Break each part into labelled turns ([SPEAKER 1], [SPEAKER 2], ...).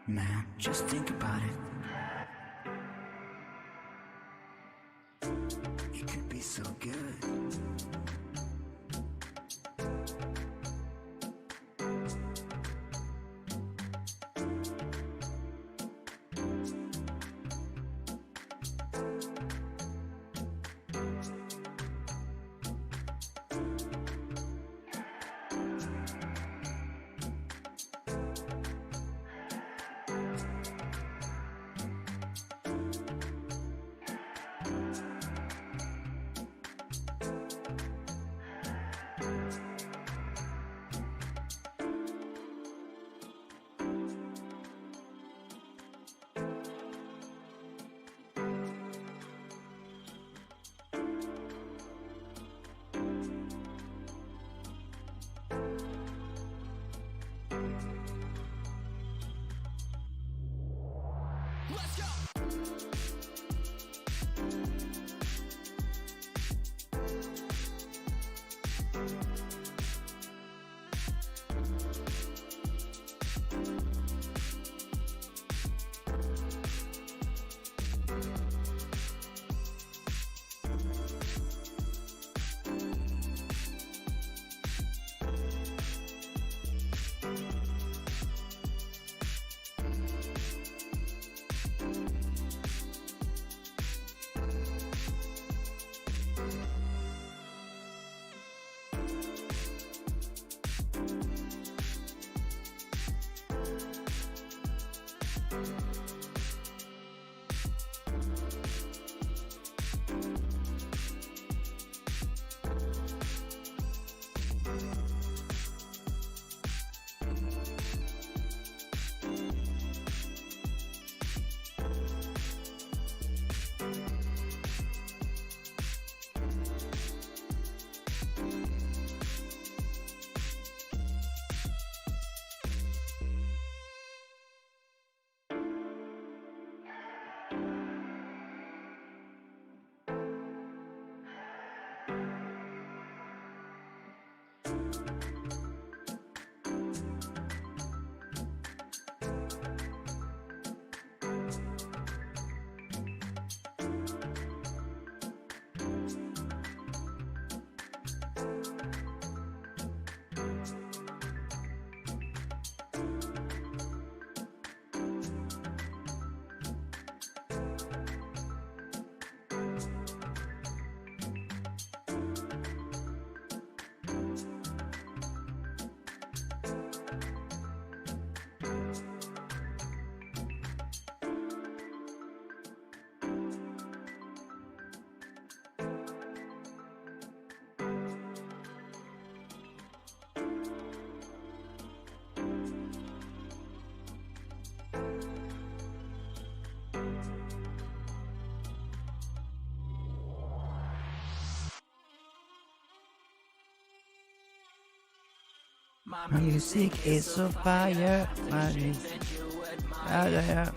[SPEAKER 1] Man, just think about it. It could be so good.
[SPEAKER 2] My music is so fire. My music. Yeah, yeah, yeah.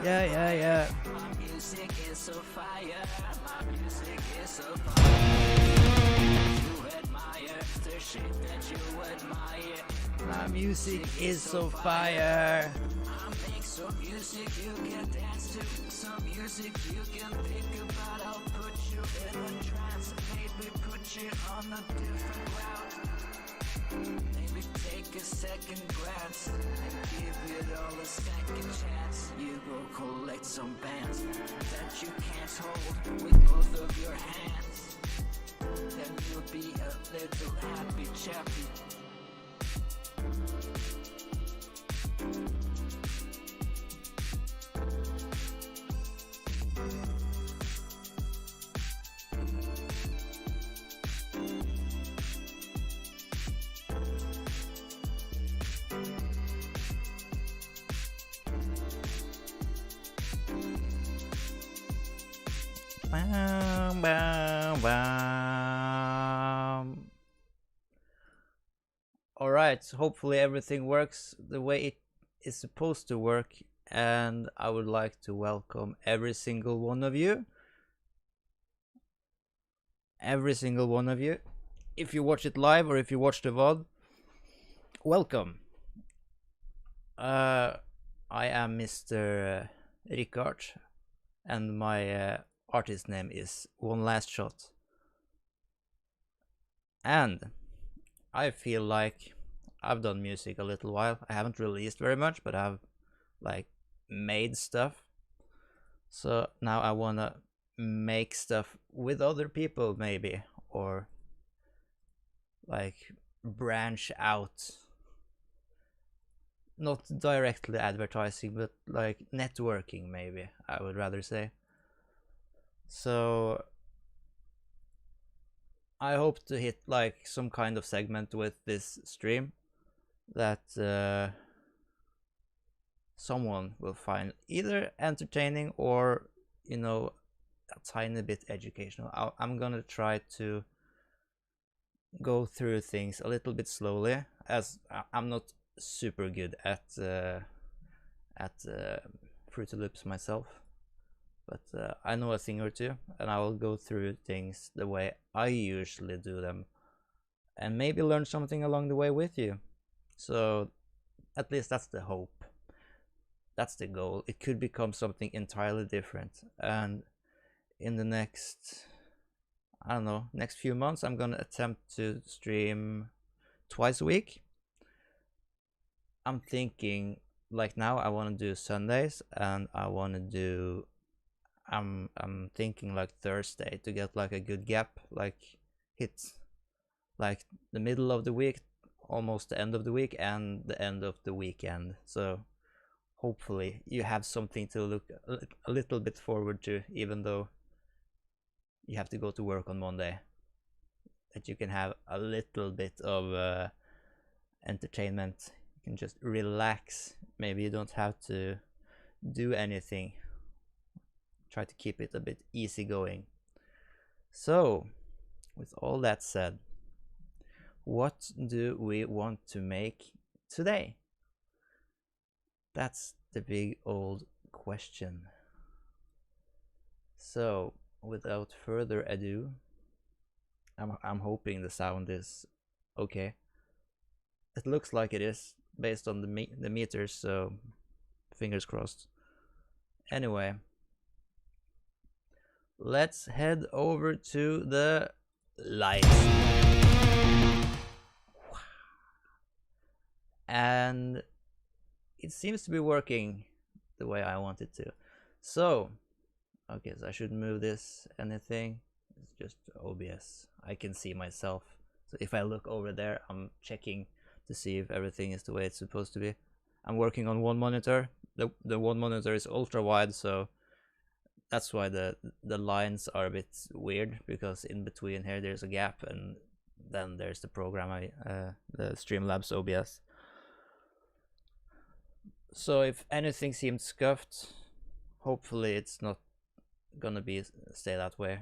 [SPEAKER 2] Yeah, yeah, yeah.
[SPEAKER 1] My music is so fire. My music is so fire. You admire the shit that you admire.
[SPEAKER 2] My music is so fire.
[SPEAKER 1] I make some music you can dance to, some music you can think about. I'll put you in a trance, maybe put you on a different route. Maybe take a second glance and give it all a second chance. You go collect some bands that you can't hold with both of your hands. Then you'll be a little happy chappy.
[SPEAKER 2] Bam, bam, bam. All right, so hopefully everything works the way it is supposed to work, and I would like to welcome every single one of you. Every single one of you. If you watch it live or if you watch the VOD, welcome. I am Mr. Ricard, and my artist name is One Last Shot. And I feel like I've done music a little while. I haven't released very much, but I've like made stuff. So now I wanna make stuff with other people maybe, or like branch out. Not directly advertising, but like networking maybe, I would rather say. So I hope to hit like some kind of segment with this stream that someone will find either entertaining or, you know, a tiny bit educational. I'm gonna try to go through things a little bit slowly, as I'm not super good at Fruity Loops myself, but I know a thing or two, and I will go through things the way I usually do them, and maybe learn something along the way with you. So at least that's the hope. That's the goal. It could become something entirely different, and in the next, I don't know, next few months, I'm gonna attempt to stream twice a week. I'm thinking, like now I want to do Sundays, and I want to do, I'm thinking like Thursday, to get like a good gap, like hit like the middle of the week, almost the end of the week, and the end of the weekend. So hopefully you have something to look a little bit forward to, even though you have to go to work on Monday, that you can have a little bit of entertainment. You can just relax. Maybe you don't have to do anything. Try to keep it a bit easygoing. So with all that said, what do we want to make today? That's the big old question. So without further ado, I'm hoping the sound is okay. It looks like it is based on the meters, so fingers crossed. Anyway, let's head over to the lights. And it seems to be working the way I want it to. So, okay, so I shouldn't move this anything. It's just OBS. I can see myself. So if I look over there, I'm checking to see if everything is the way it's supposed to be. I'm working on one monitor. The one monitor is ultra wide, so that's why the lines are a bit weird, because in between here there's a gap, and then there's the program, the Streamlabs OBS. So if anything seems scuffed, hopefully it's not gonna stay that way.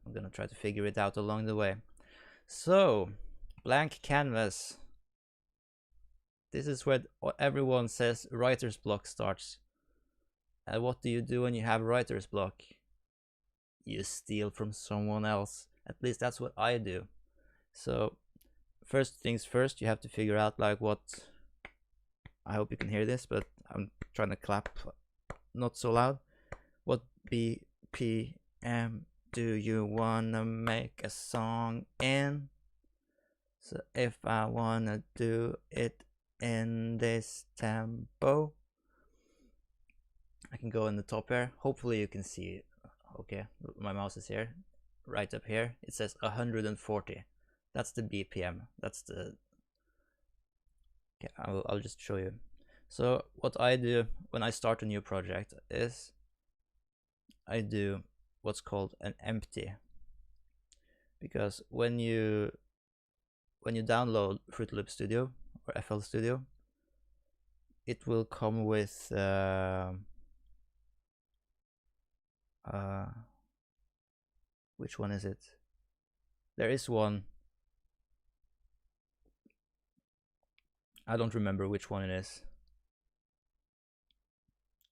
[SPEAKER 2] I'm gonna try to figure it out along the way. So, blank canvas. This is where everyone says writer's block starts. And what do you do when you have writer's block? You steal from someone else. At least that's what I do. So, first things first, you have to figure out like what, I hope you can hear this, but I'm trying to clap not so loud. What BPM do you wanna make a song in? So if I wanna do it in this tempo, I can go in the top here. Hopefully you can see it. Okay, my mouse is here, right up here. It says 140. That's the BPM. That's the, okay, I'll just show you. So what I do when I start a new project is I do what's called an empty, because when you download Fruity Loop Studio or FL Studio, it will come with which one is it? There is one, I don't remember which one it is.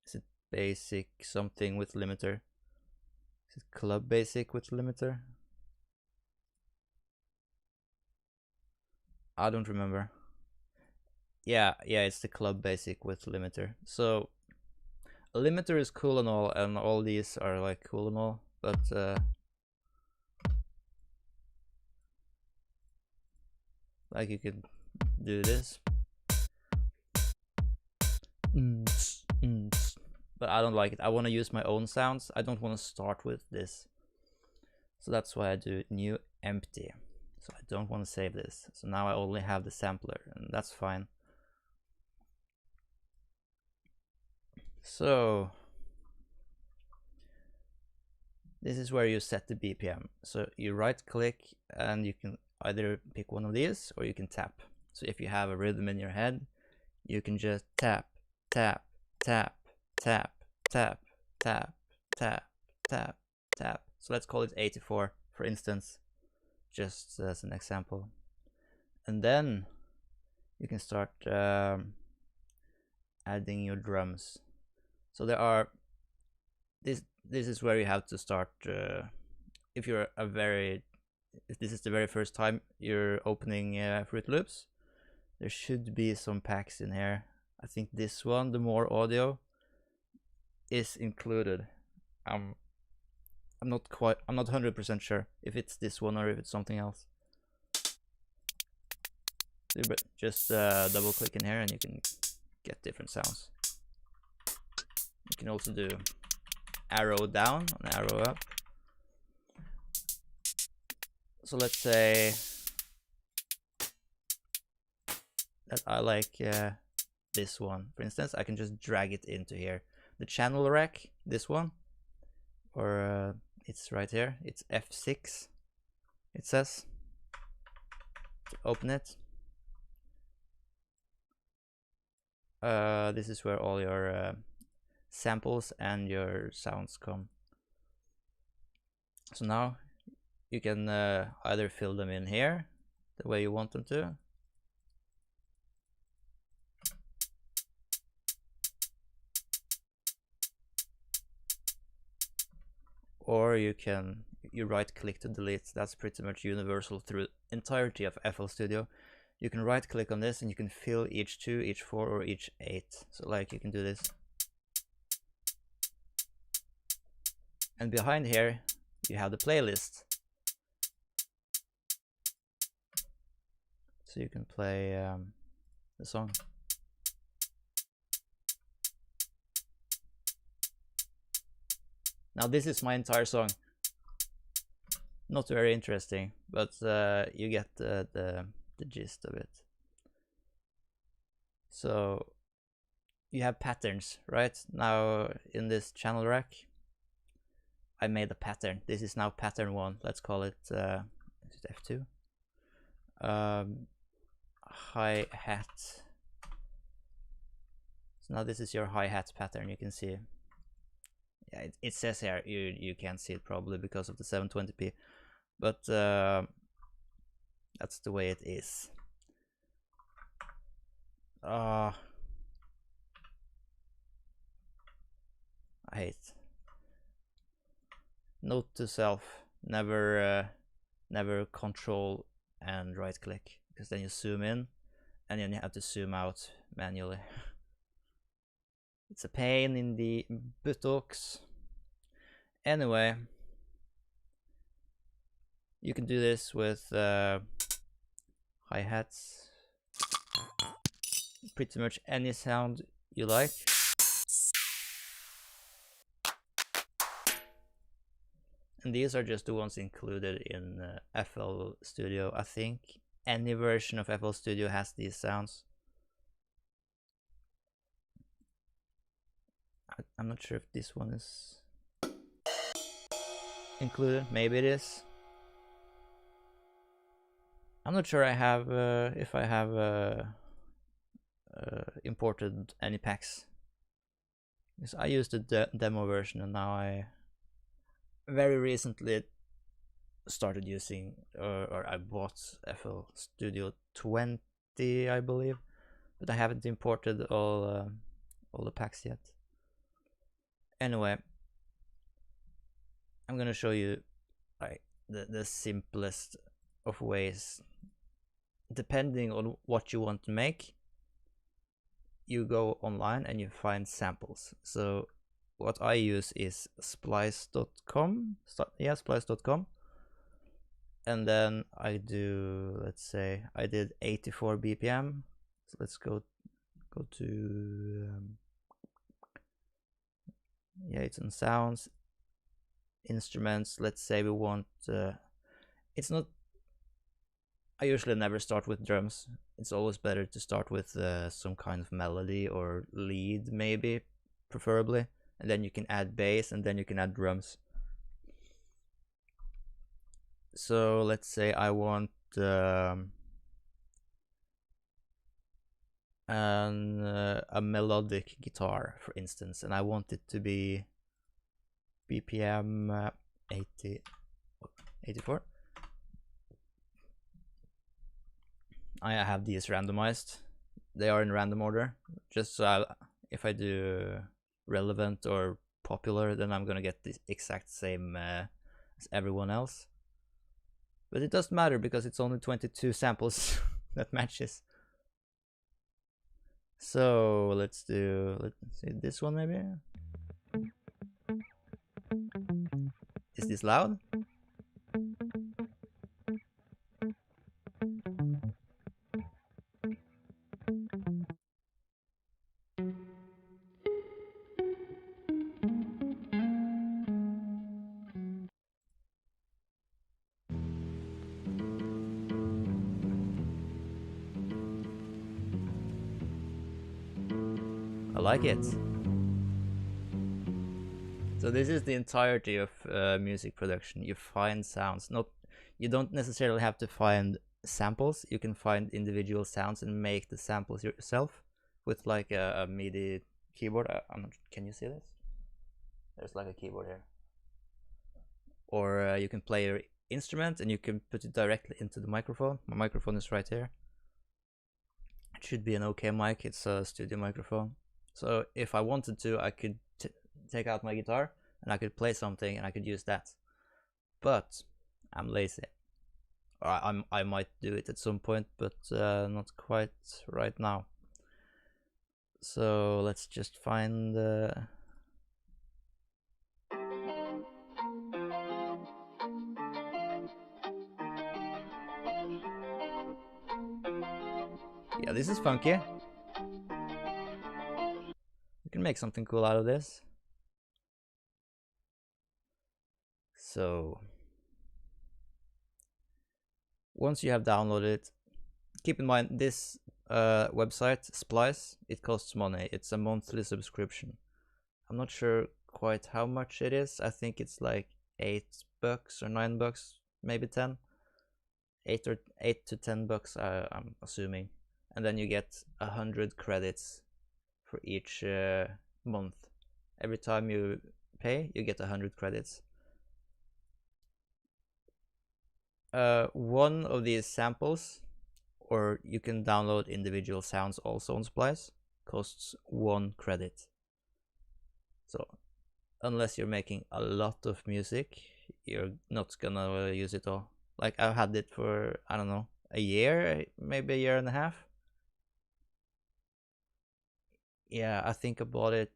[SPEAKER 2] Is it basic something with limiter? Is it club basic with limiter? I don't remember. Yeah, it's the Club Basic with limiter. So a limiter is cool and all these are like cool and all, but like you could do this, but I don't like it. I want to use my own sounds. I don't want to start with this, so that's why I do new empty. So I don't want to save this. So now I only have the sampler, and that's fine. So this is where you set the BPM. So you right click and you can either pick one of these or you can tap. So if you have a rhythm in your head, you can just tap, tap, tap, tap, tap, tap, tap, tap, tap. So let's call it 84, for instance, just as an example. And then you can start adding your drums. So there are this is where you have to start if you're if this is the very first time you're opening Fruit Loops, there should be some packs in here. I think this one, the more audio, is included. I'm not 100% sure if it's this one or if it's something else. Just double click in here and you can get different sounds. You can also do arrow down and arrow up. So let's say that I like this one. For instance, I can just drag it into here. The channel rack, this one, or it's right here. It's F6, it says. Open it. This is where all your samples and your sounds come. So now you can either fill them in here the way you want them to, or you right click to delete. That's pretty much universal through entirety of FL Studio. You can right click on this and you can fill each 2, each 4, or each 8. So like you can do this. And behind here you have the playlist. So you can play the song. Now this is my entire song. Not very interesting, but you get the gist of it. So you have patterns, right? Now in this channel rack, I made a pattern. This is now pattern 1. Let's call it F2. Hi-hat. So now this is your hi-hat pattern. You can see. Yeah, it says here. You can't see it probably because of the 720p, but that's the way it is. I hate. Note to self: never control and right click, because then you zoom in and then you have to zoom out manually. It's a pain in the buttocks. Anyway, you can do this with hi-hats, pretty much any sound you like. And these are just the ones included in FL Studio. I think any version of FL Studio has these sounds. I'm not sure if this one is included. Maybe it is. I'm not sure I have if I have imported any packs, because I used the demo version and now I very recently started using or I bought FL Studio 20, I believe, but I haven't imported all the packs yet. Anyway, I'm gonna show you like the simplest of ways, depending on what you want to make. you go online and you find samples. So what I use is splice.com. Yeah, splice.com. And then I do, let's say I did 84 BPM. So let's go to yeah, it's on sounds, instruments. Let's say we want it's not, I usually never start with drums. It's always better to start with some kind of melody or lead, maybe, preferably, and then you can add bass and then you can add drums. So let's say I want a melodic guitar, for instance, and I want it to be BPM 84. I have these randomized. They are in random order, just so if I do relevant or popular, then I'm gonna get the exact same as everyone else. But it doesn't matter because it's only 22 samples that matches. So let's see this one maybe. Is this loud? I like it. So this is the entirety of music production. You find sounds. You don't necessarily have to find samples. You can find individual sounds and make the samples yourself with like a MIDI keyboard. Can you see this? There's like a keyboard here. Or you can play your instrument and you can put it directly into the microphone. My microphone is right here. It should be an okay mic. It's a studio microphone. So if I wanted to, I could take out my guitar and I could play something and I could use that. But I'm lazy. Or I might do it at some point, but not quite right now. So let's just find yeah, this is funky. We can make something cool out of this. So once you have downloaded it, keep in mind this website, Splice, it costs money. It's a monthly subscription. I'm not sure quite how much it is. I think it's like $8 or $9, maybe 10. 8 to 10 bucks, I'm assuming. And then you get 100 credits for each month. Every time you pay, you get 100 credits. One of these samples, or you can download individual sounds also on Splice, costs 1 credit. So unless you're making a lot of music, you're not gonna use it all. Like I've had it for, I don't know, a year, maybe a year and a half. Yeah, I think I bought it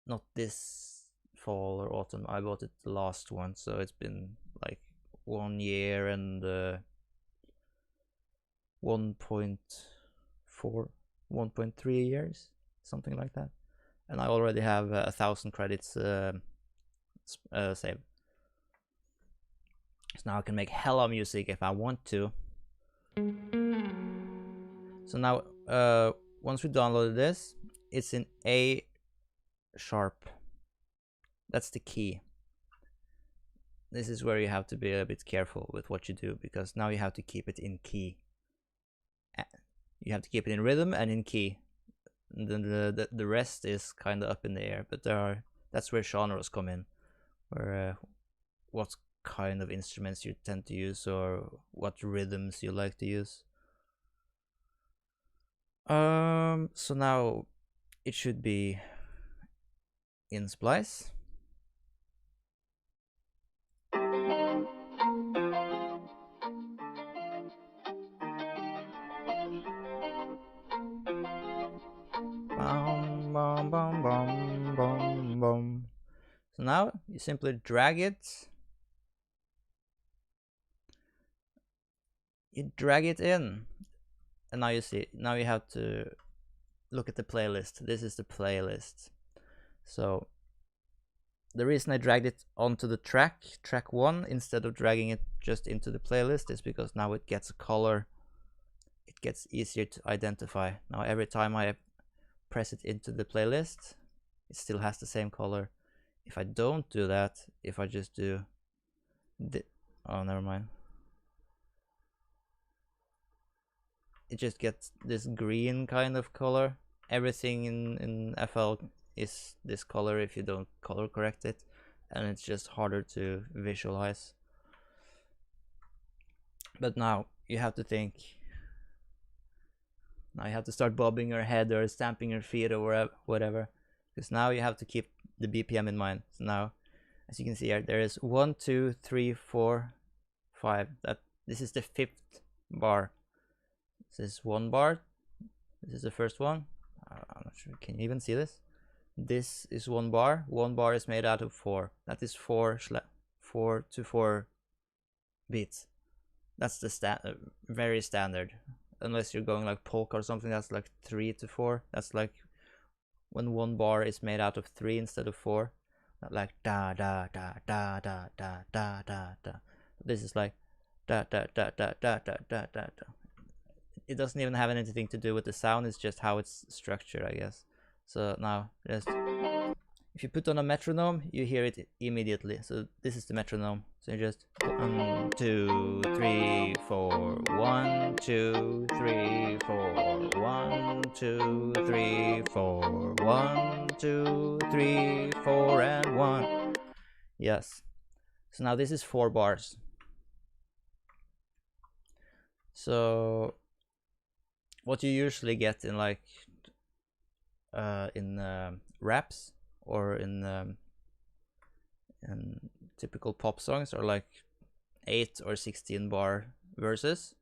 [SPEAKER 2] not this fall or autumn. I bought it the last one, so it's been like 1 year and 1.3 years, something like that. And I already have 1,000 credits saved. So now I can make hella music if I want to. So now, once we downloaded this, it's in A sharp. That's the key. This is where you have to be a bit careful with what you do, because now you have to keep it in key. You have to keep it in rhythm and in key. The rest is kind of up in the air, but that's where genres come in, where what kind of instruments you tend to use or what rhythms you like to use. So now it should be in Splice. bum bum bum bum bum. So now you simply drag it. You drag it in, and now you see. Now you have to look at the playlist. This is the playlist. So the reason I dragged it onto the track 1, instead of dragging it just into the playlist is because now it gets a color. It gets easier to identify. Now every time I press it into the playlist, it still has the same color. If I don't do that, if I just do oh, never mind. It just gets this green kind of color. Everything in FL is this color if you don't color correct it, and it's just harder to visualize. But now you have to think. Now you have to start bobbing your head or stamping your feet or whatever, because now you have to keep the BPM in mind. So now, as you can see here, there is 1, 2, 3, 4, 5. This is the 5th bar. This is 1 bar. This is the first one. I'm not sure. Can you even see this? This is 1 bar. 1 bar is made out of 4. That is 4 to 4 beats. That's the very standard. Unless you're going like polka or something, that's like 3 to 4. That's like when 1 bar is made out of 3 instead of 4. Not like da da da da da da da da da. This is like da da da da da da da da. It doesn't even have anything to do with the sound. It's just how it's structured, I guess. So now just if you put on a metronome, you hear it immediately. So this is the metronome. So you just 1, 2, 3, 4, 1, 2, 3, 4, 1, 2, 3, 4, 1, 2, 3, 4, and 1. Yes. So now this is 4 bars. So what you usually get in like raps or in typical pop songs are like 8 or 16 bar verses,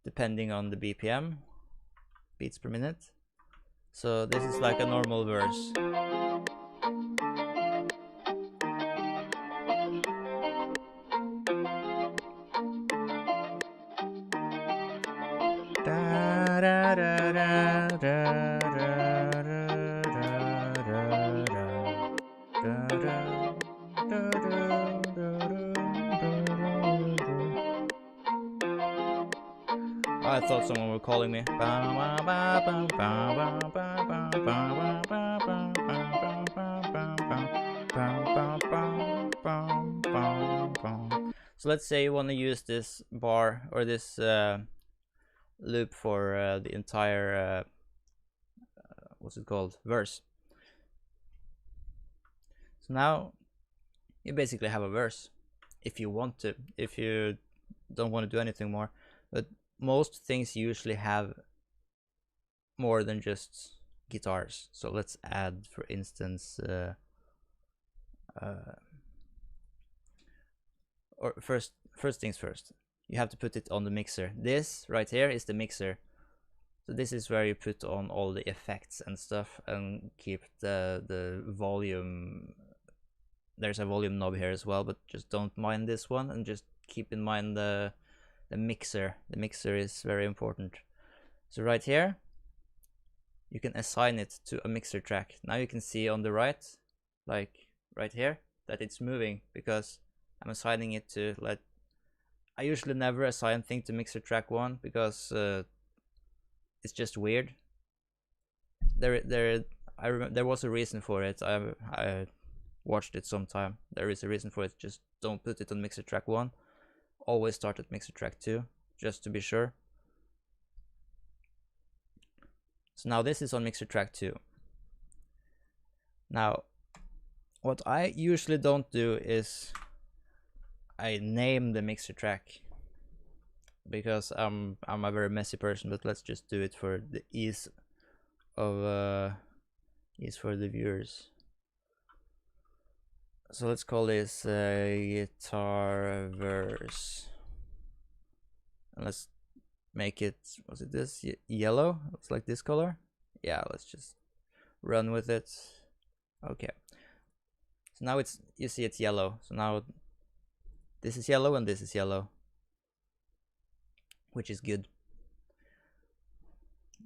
[SPEAKER 2] depending on the BPM, beats per minute. So this is like a normal verse. Da, da, da, da, da, I thought someone were calling me. So let's say you want to use this bar or this loop for the entire what's it called, verse. So now you basically have a verse if you want to, if you don't want to do anything more. But most things usually have more than just guitars. So let's add, for instance, or first things first, you have to put it on the mixer. This right here is the mixer. So this is where you put on all the effects and stuff and keep the volume. There's a volume knob here as well, but just don't mind this one, and just keep in mind the mixer. The mixer is very important. So right here, you can assign it to a mixer track. Now you can see on the right, like right here, that it's moving because I'm assigning it to, like, I usually never assign thing to mixer track 1 because it's just weird. I remember there was a reason for it. I watched it sometime. There is a reason for it. Just don't put it on mixer track 1. Always start at mixer track 2, just to be sure. So now this is on mixer track 2. Now, what I usually don't do is I name the mixer track, because I'm a very messy person, but let's just do it for the ease of for the viewers. So let's call this guitar verse, and let's make it, was it this yellow? Looks like this color. Yeah, let's just run with it. Okay, so now it's, you see it's yellow. So now this is yellow and this is yellow, which is good.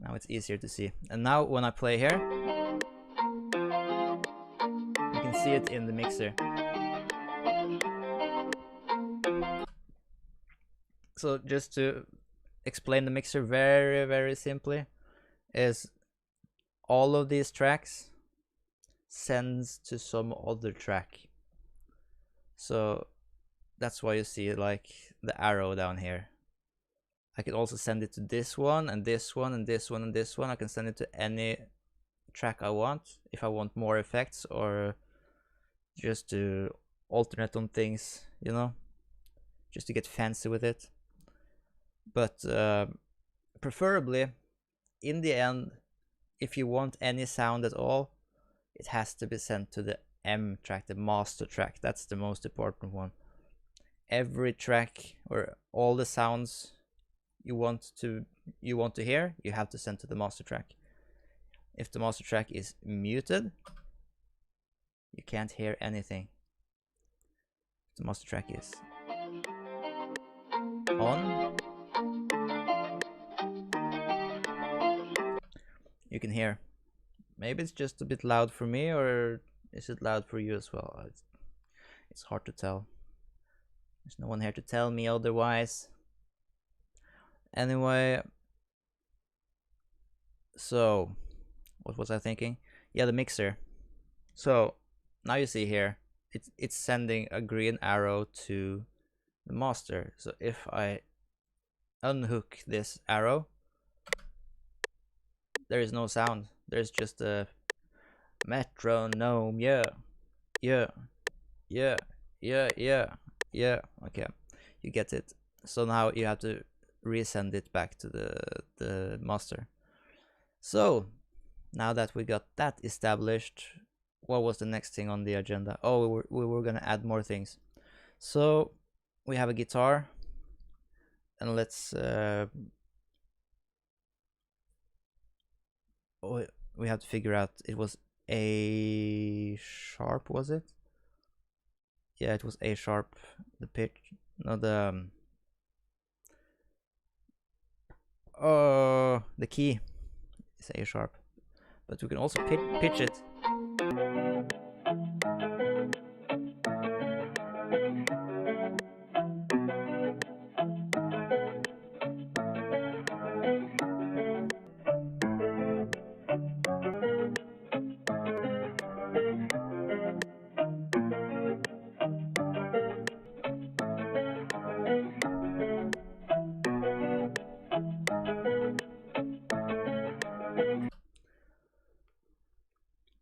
[SPEAKER 2] Now it's easier to see. And now when I play here, you can see it in the mixer. So just to explain the mixer very, very simply, is all of these tracks sends to some other track. So that's why you see like the arrow down here. I could also send it to this one and this one and this one and this one. I can send it to any track I want if I want more effects or just to alternate on things, you know, just to get fancy with it. But preferably, in the end, if you want any sound at all, it has to be sent to the M track, the master track. That's the most important one. Every track or all the sounds you want to hear, you have to send to the master track. If the master track is muted, you can't hear anything. If the master track is on, you can hear. Maybe it's just a bit loud for me, or is it loud for you as well? It's hard to tell. There's no one here to tell me otherwise. Anyway, so what was I thinking? Yeah, the mixer. So now you see here, it's sending a green arrow to the master. So if I unhook this arrow, there is no sound. There's just a metronome. Yeah, yeah, yeah, yeah, yeah, yeah. Okay, you get it. So now you have to resend it back to the master. So now that we got that established, what was the next thing on the agenda? Oh, we were gonna add more things. So we have a guitar, and let's we have to figure out, it was A sharp, was it? Yeah, it was A sharp. The pitch, no, the the key is A sharp, but we can also pitch it.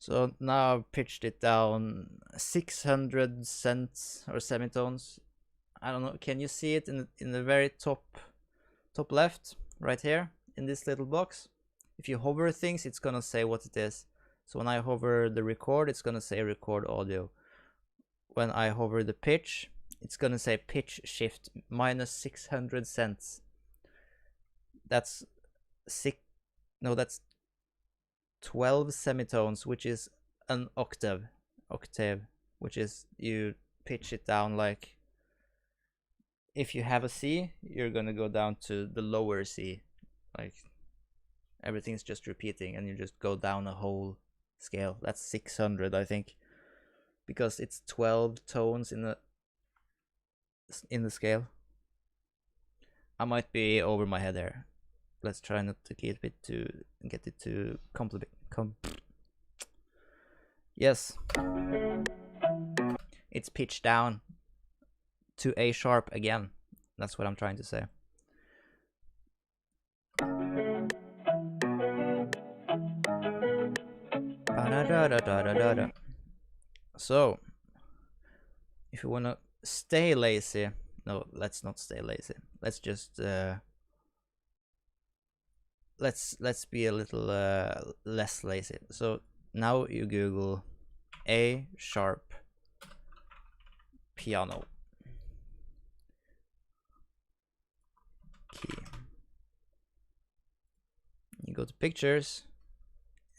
[SPEAKER 2] So now I've pitched it down 600 cents or semitones. I don't know, can you see it in the very top left, right here in this little box? If you hover things, it's gonna say what it is. So when I hover the record, it's gonna say record audio. When I hover the pitch, it's gonna say pitch shift minus 600 cents. That's that's 12 semitones, which is an octave, which is, you pitch it down like, if you have a C, you're gonna go down to the lower C, like everything's just repeating and you just go down a whole scale. That's 600, I think, because it's 12 tones in the scale. I might be over my head there. Let's try not to get it too complicated. Yes, it's pitched down to A sharp again. That's what I'm trying to say. So if you wanna stay lazy, no, let's not stay lazy. Let's just let's be a little less lazy. So now you Google A sharp piano key. You go to pictures,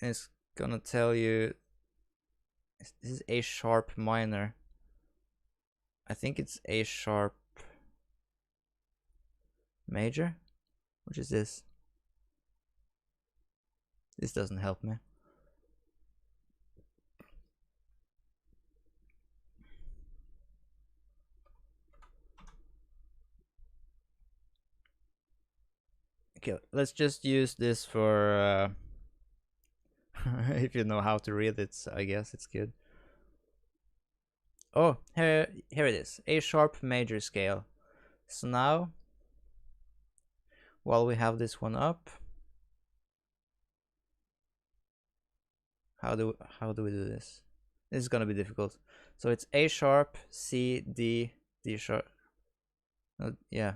[SPEAKER 2] and it's gonna tell you this is A sharp minor. I think it's A sharp major. Which is this? This doesn't help me. Okay, let's just use this for if you know how to read it, I guess it's good. Oh, here it is. A sharp major scale. So now, while we have this one up, how do we do this? This is gonna be difficult. So it's A sharp, C, D, D sharp. Yeah.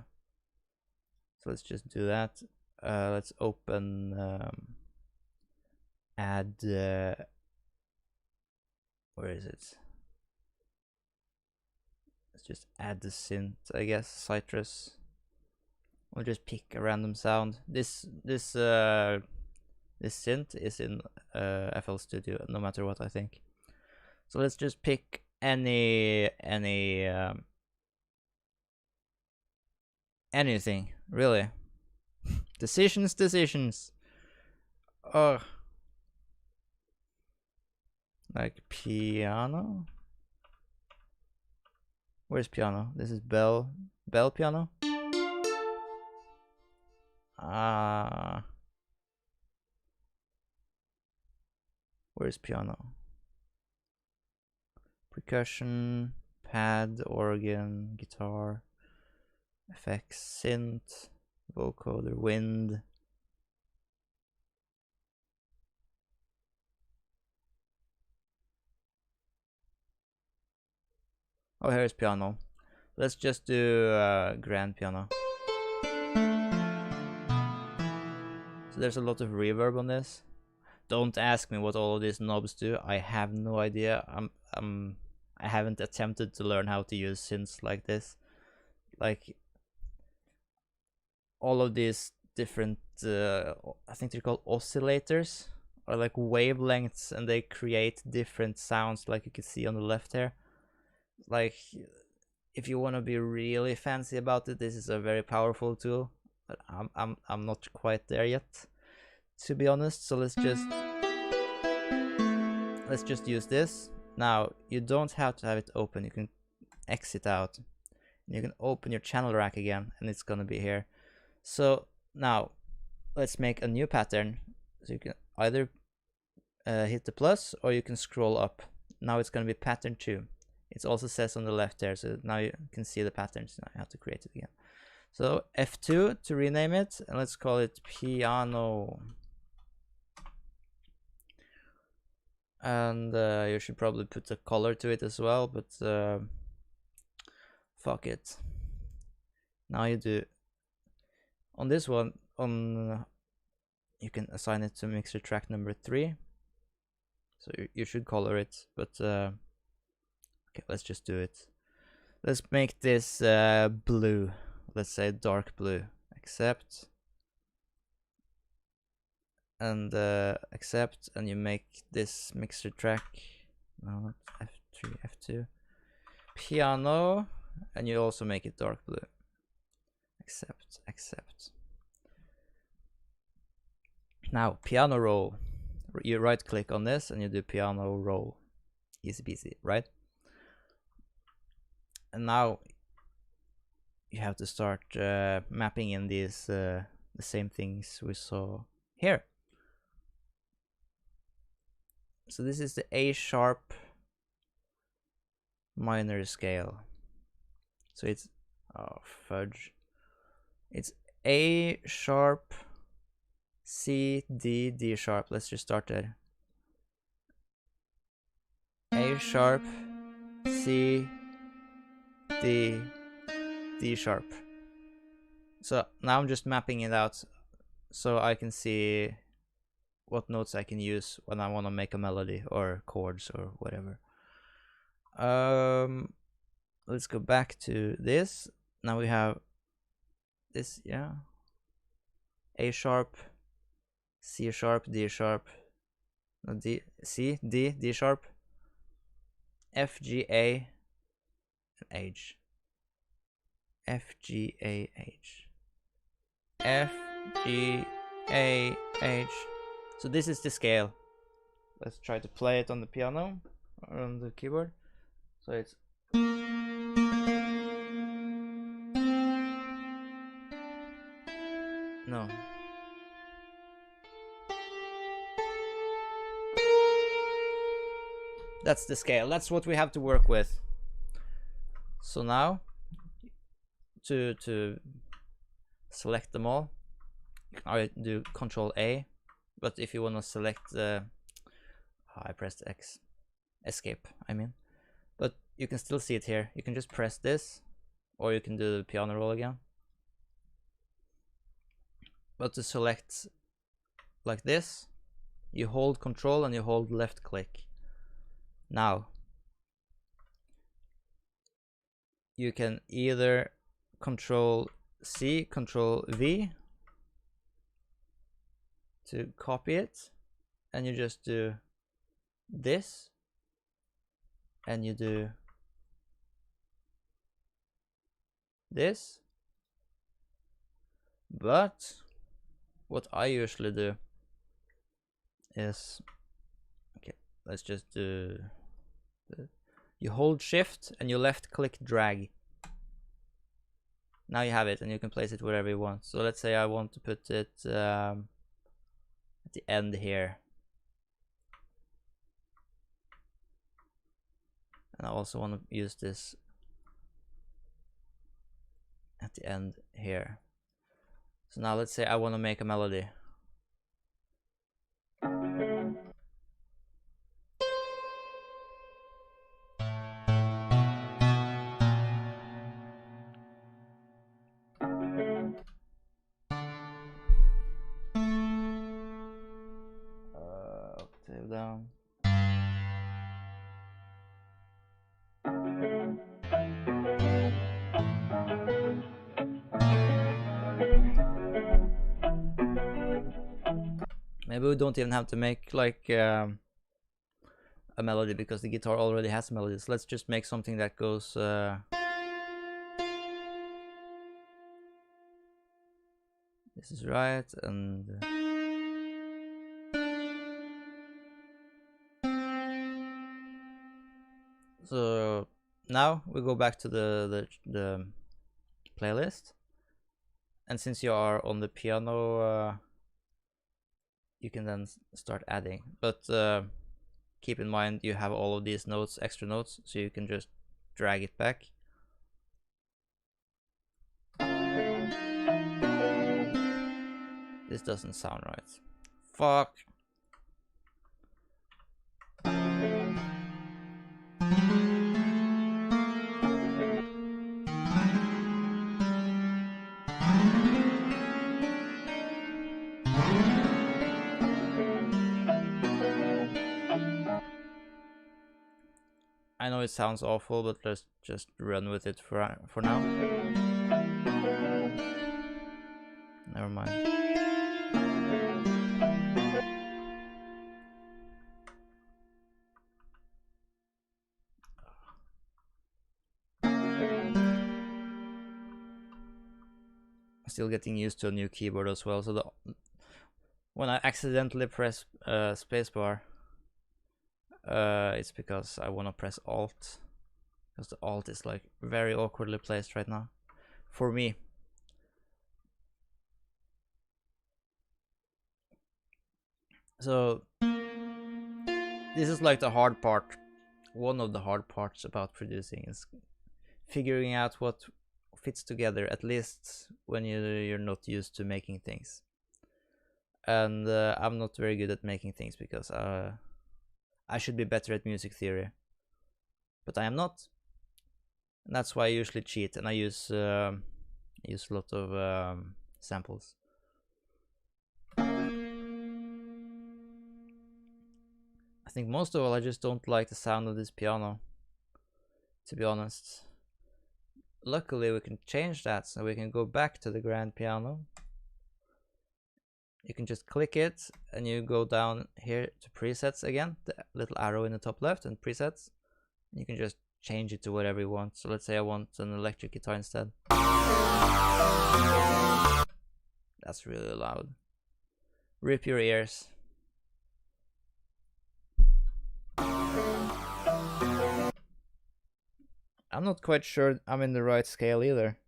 [SPEAKER 2] So let's just do that. Let's open add where is it? Let's just add the synth, I guess. Citrus. We'll just pick a random sound. This synth is in FL Studio, no matter what, I think. So let's just pick anything, really. Decisions. Oh, like piano. Where's piano? This is bell piano. Where's piano? Percussion, pad, organ, guitar, effects, synth, vocoder, wind. Oh, here's piano. Let's just do grand piano. So there's a lot of reverb on this. Don't ask me what all of these knobs do. I have no idea. I haven't attempted to learn how to use synths like this. Like all of these different, I think they're called oscillators, or like wavelengths, and they create different sounds, like you can see on the left here. Like, if you want to be really fancy about it, this is a very powerful tool. But I'm not quite there yet, to be honest. So let's just use this. Now you don't have to have it open. You can exit out. You can open your channel rack again, and it's gonna be here. So now let's make a new pattern. So you can either hit the plus, or you can scroll up. Now it's gonna be pattern 2. It also says on the left there, so now you can see the patterns. Now I have to create it again. So F2 to rename it, and let's call it piano. And you should probably put a color to it as well, but fuck it. Now you do on this one, you can assign it to mixer track number 3. So you should color it, but okay, let's just do it. Let's make this blue. Let's say dark blue. Accept. And accept, and you make this mixer track, no, F3, F2, piano, and you also make it dark blue. Accept. Now piano roll. You right click on this and you do piano roll. Easy peasy, right? And now you have to start mapping in these the same things we saw here. So this is the A sharp minor scale. So it's, oh fudge, it's A sharp, C, D, D sharp. Let's just start there. A sharp, C, D, D sharp. So now I'm just mapping it out so I can see what notes I can use when I want to make a melody or chords or whatever. Let's go back to this. Now we have this, yeah. A sharp, C sharp, D sharp, no, D, C, D, D sharp, F, G, A, and H. F, G, A, H. F, G, A, H. So this is the scale. Let's try to play it on the piano or on the keyboard. So it's no. That's the scale. That's what we have to work with. So now to select them all, I do Control A, but if you want to select the I pressed X, escape I mean, but you can still see it here. You can just press this, or you can do the piano roll again. But to select like this, you hold Control and you hold left click. Now you can either Control C, Control V to copy it, and you just do this, and you do this. But what I usually do is, okay, let's just do you hold shift and you left click drag. Now you have it and you can place it wherever you want. So let's say I want to put it at the end here, and I also want to use this at the end here. So now let's say I want to make a melody. Octave down. Maybe we don't even have to make like a melody because the guitar already has melodies. Let's just make something that goes this is right, and so now we go back to the playlist, and since you are on the piano, you can then start adding, but keep in mind you have all of these notes, extra notes, so you can just drag it back. This doesn't sound right. Fuck. I know it sounds awful, but let's just run with it for now. Never mind. Still getting used to a new keyboard as well, so when I accidentally press spacebar, it's because I want to press Alt, because the Alt is like very awkwardly placed right now for me. So this is like the hard part. One of the hard parts about producing is figuring out what fits together, at least when you're not used to making things. And I'm not very good at making things because I should be better at music theory, but I am not. And that's why I usually cheat, and I use a lot of samples. I think most of all I just don't like the sound of this piano, to be honest. Luckily we can change that, so we can go back to the grand piano you can just click it and you go down here to presets again, the little arrow in the top left, and presets. You can just change it to whatever you want. So let's say I want an electric guitar instead. That's really loud. Rip your ears. I'm not quite sure I'm in the right scale either.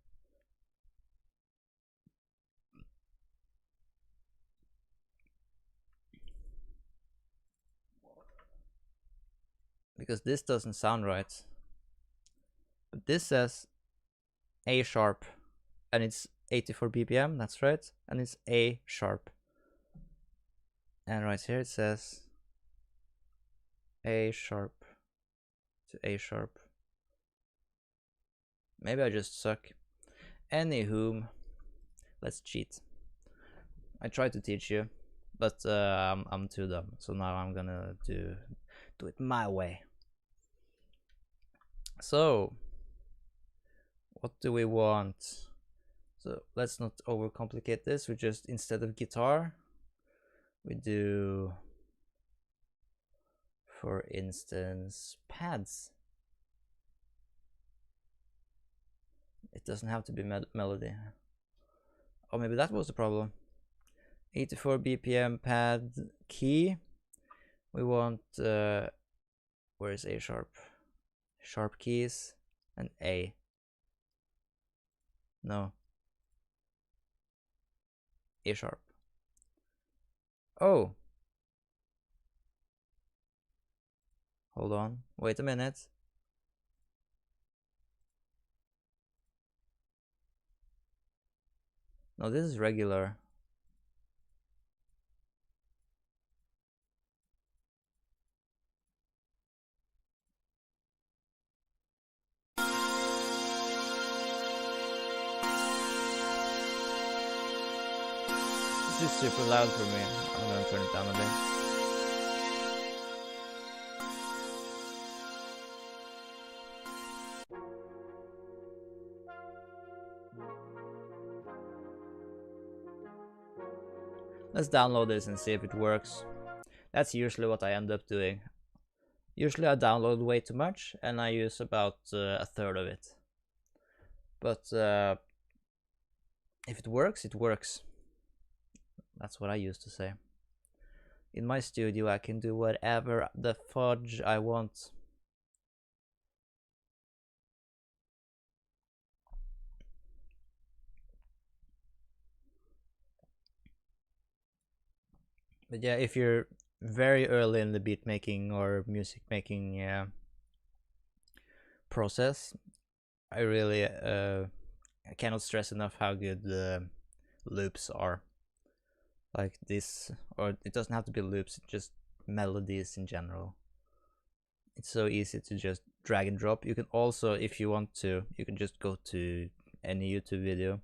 [SPEAKER 2] Because this doesn't sound right. But this says A sharp, and it's 84 BPM, that's right, and it's A sharp. And right here it says A sharp to A sharp. Maybe I just suck. Anywho, let's cheat. I tried to teach you, but I'm too dumb, so now I'm gonna do it my way. So, what do we want? So let's not overcomplicate this. We just, instead of guitar, we do, for instance, pads. It doesn't have to be melody. Oh, maybe that was the problem. 84 BPM pad key. We want, where is A sharp? Sharp keys and A. No. A sharp. Oh. Hold on. Wait a minute. No, this is regular. This is super loud for me. I'm gonna turn it down a bit. Let's download this and see if it works. That's usually what I end up doing. Usually I download way too much and I use about a third of it. But if it works, it works. That's what I used to say. In my studio I can do whatever the fudge I want. But yeah, if you're very early in the beat making or music making process, I really I cannot stress enough how good the loops are. Like this, or it doesn't have to be loops, just melodies in general. It's so easy to just drag and drop. You can also, if you want to, you can just go to any YouTube video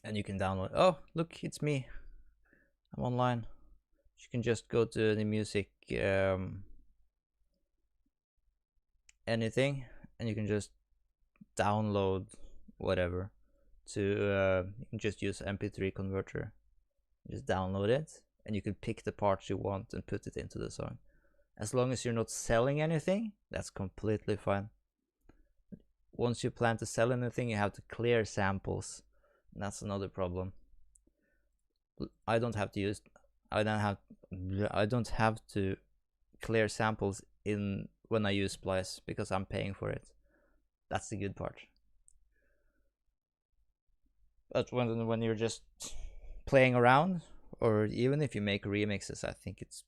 [SPEAKER 2] and you can download. Oh, look, it's me. I'm online. You can just go to the music anything, and you can just download whatever to you can just use MP3 converter, just download it, and you can pick the parts you want and put it into the song. As long as you're not selling anything, that's completely fine. Once you plan to sell anything, you have to clear samples, and that's another problem. I don't have to clear samples in when I use Splice because I'm paying for it. That's the good part. But when you're just playing around, or even if you make remixes, I think it's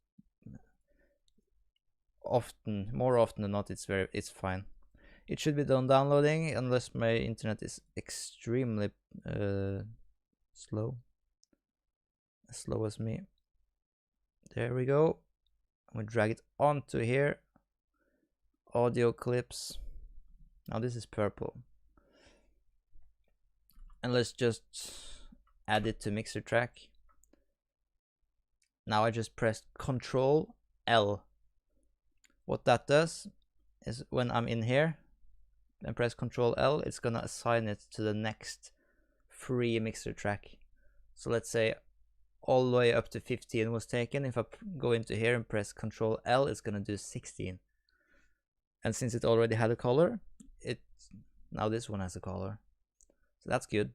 [SPEAKER 2] more often than not, it's fine. It should be done downloading unless my internet is extremely slow. As slow as me. There we go. We drag it onto here. Audio clips. Now this is purple. And let's just add it to mixer track. Now I just pressed Control L. What that does is when I'm in here and press Control L, it's gonna assign it to the next free mixer track. So let's say all the way up to 15 was taken. If I go into here and press Control L, it's gonna do 16. And since it already had a color, now this one has a color. So that's good.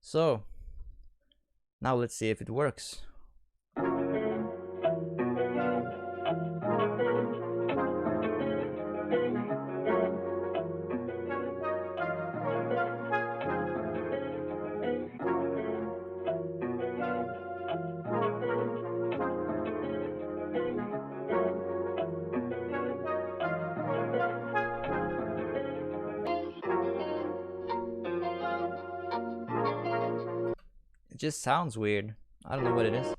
[SPEAKER 2] So now let's see if it works. It just sounds weird. I don't know what it is.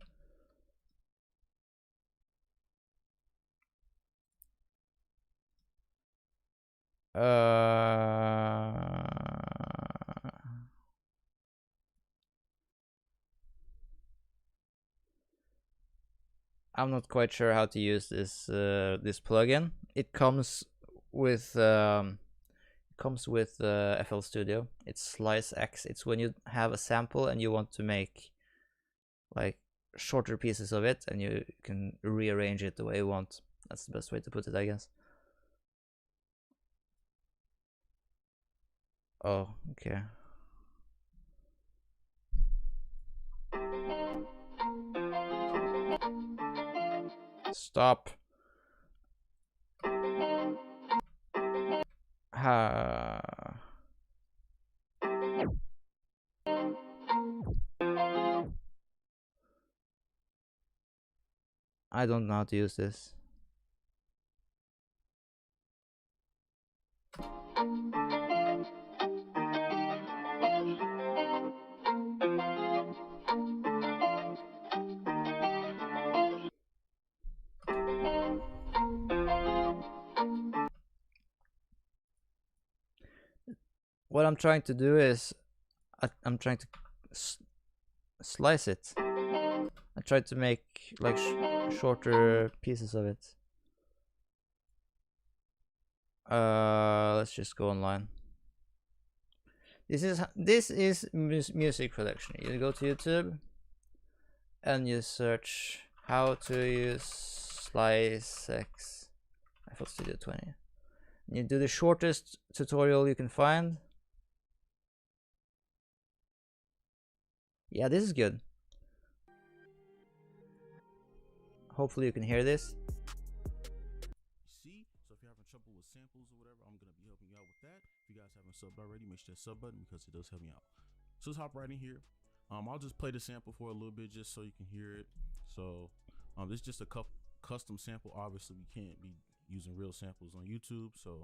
[SPEAKER 2] I'm not quite sure how to use this this plugin. It comes with FL Studio. It's Slice X. It's when you have a sample and you want to make like shorter pieces of it, and you can rearrange it the way you want. That's the best way to put it, I guess. Oh, okay. Stop. I don't know how to use this. What I'm trying to do is I'm trying to slice it. I tried to make like shorter pieces of it. Let's just go online. This is music production. You go to YouTube and you search how to use Slice X FL Studio 20. You do the shortest tutorial you can find. Yeah, this is good. Hopefully you can hear this.
[SPEAKER 3] See, so if you're having trouble with samples or whatever, I'm gonna be helping you out with that. If you guys haven't subbed already, make sure that sub button because it does help me out. So let's hop right in here. I'll just play the sample for a little bit just so you can hear it. So this is just a custom sample. Obviously, we can't be using real samples on YouTube, so.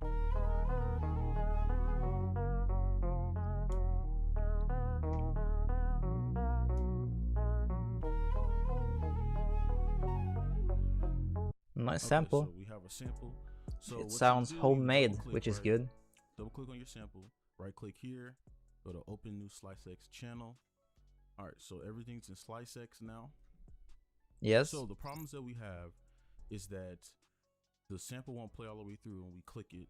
[SPEAKER 2] Nice sample.
[SPEAKER 3] So we have a sample. So
[SPEAKER 2] it sounds homemade, which is good.
[SPEAKER 3] Double click on your sample, right click here, go to open new SliceX channel. All right, so everything's in SliceX now.
[SPEAKER 2] Yes.
[SPEAKER 3] So the problems that we have is that the sample won't play all the way through when we click it,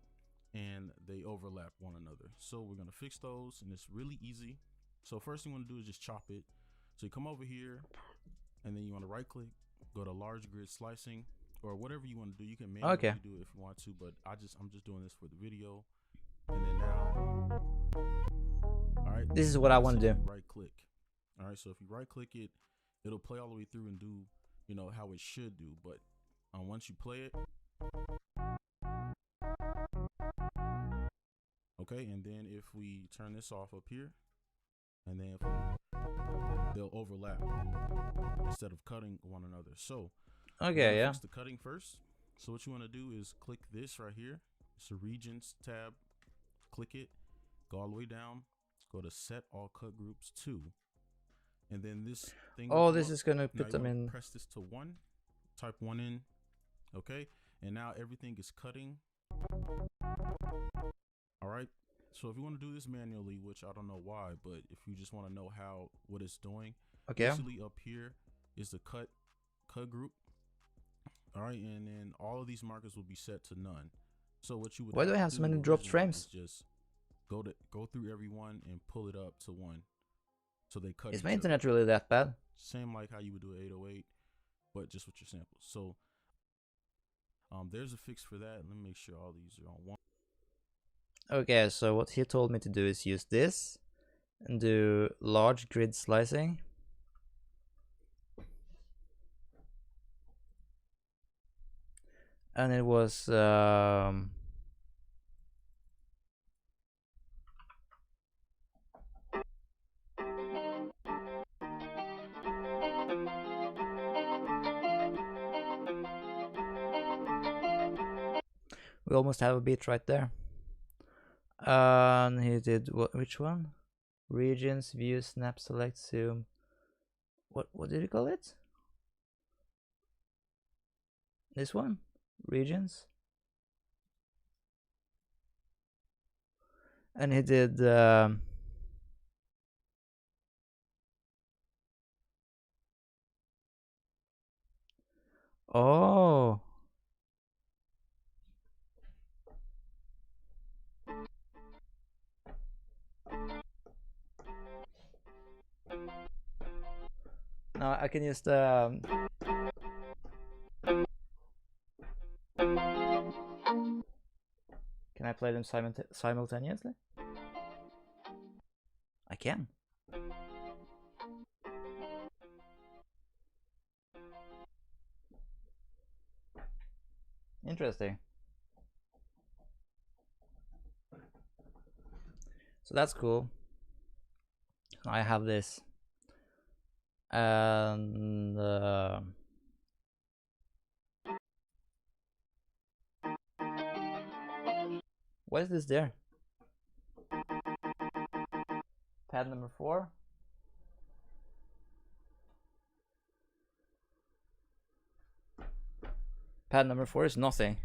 [SPEAKER 3] and they overlap one another. So we're gonna fix those, and it's really easy. So first thing you wanna do is just chop it. So you come over here, and then you wanna right click, go to large grid slicing, or whatever you want to do. You can manually do it if you want to, but I'm just doing this for the video. And then now, all right,
[SPEAKER 2] this is what I want to do.
[SPEAKER 3] Right click. All right, so if you right click it, it'll play all the way through and do, you know, how it should do. But once you play it, okay, and then if we turn this off up here, and then they'll overlap instead of cutting one another. So
[SPEAKER 2] okay, yeah.
[SPEAKER 3] Fix the cutting first. So what you want to do is click this right here. It's a regions tab. Click it. Go all the way down. Go to set all cut groups to. And then this thing.
[SPEAKER 2] Oh, this is gonna put them in.
[SPEAKER 3] Press this to 1. Type 1 in. Okay. And now everything is cutting. All right. So if you want to do this manually, which I don't know why, but if you just want to know what it's doing,
[SPEAKER 2] okay.
[SPEAKER 3] Basically up here is the cut group. All right, and then all of these markers will be set to none. So what you would
[SPEAKER 2] why do I have so many dropped frames?
[SPEAKER 3] Just go through every one and pull it up to 1. So they cut
[SPEAKER 2] Is
[SPEAKER 3] each
[SPEAKER 2] my
[SPEAKER 3] other.
[SPEAKER 2] internet really that bad?
[SPEAKER 3] Same like how you would do an 808, but just with your samples. So there's a fix for that. Let me make sure all these are on one.
[SPEAKER 2] Okay, so what he told me to do is use this and do large grid slicing. And it was we almost have a beat right there. And he did which one? Regions, view, snap, select, zoom. What did he call it? This one? Regions. And he did oh. Now I can use the can I play them simultaneously? I can. Interesting. So that's cool. I have this. And what is this there? Pad number 4. Pad number 4 is nothing.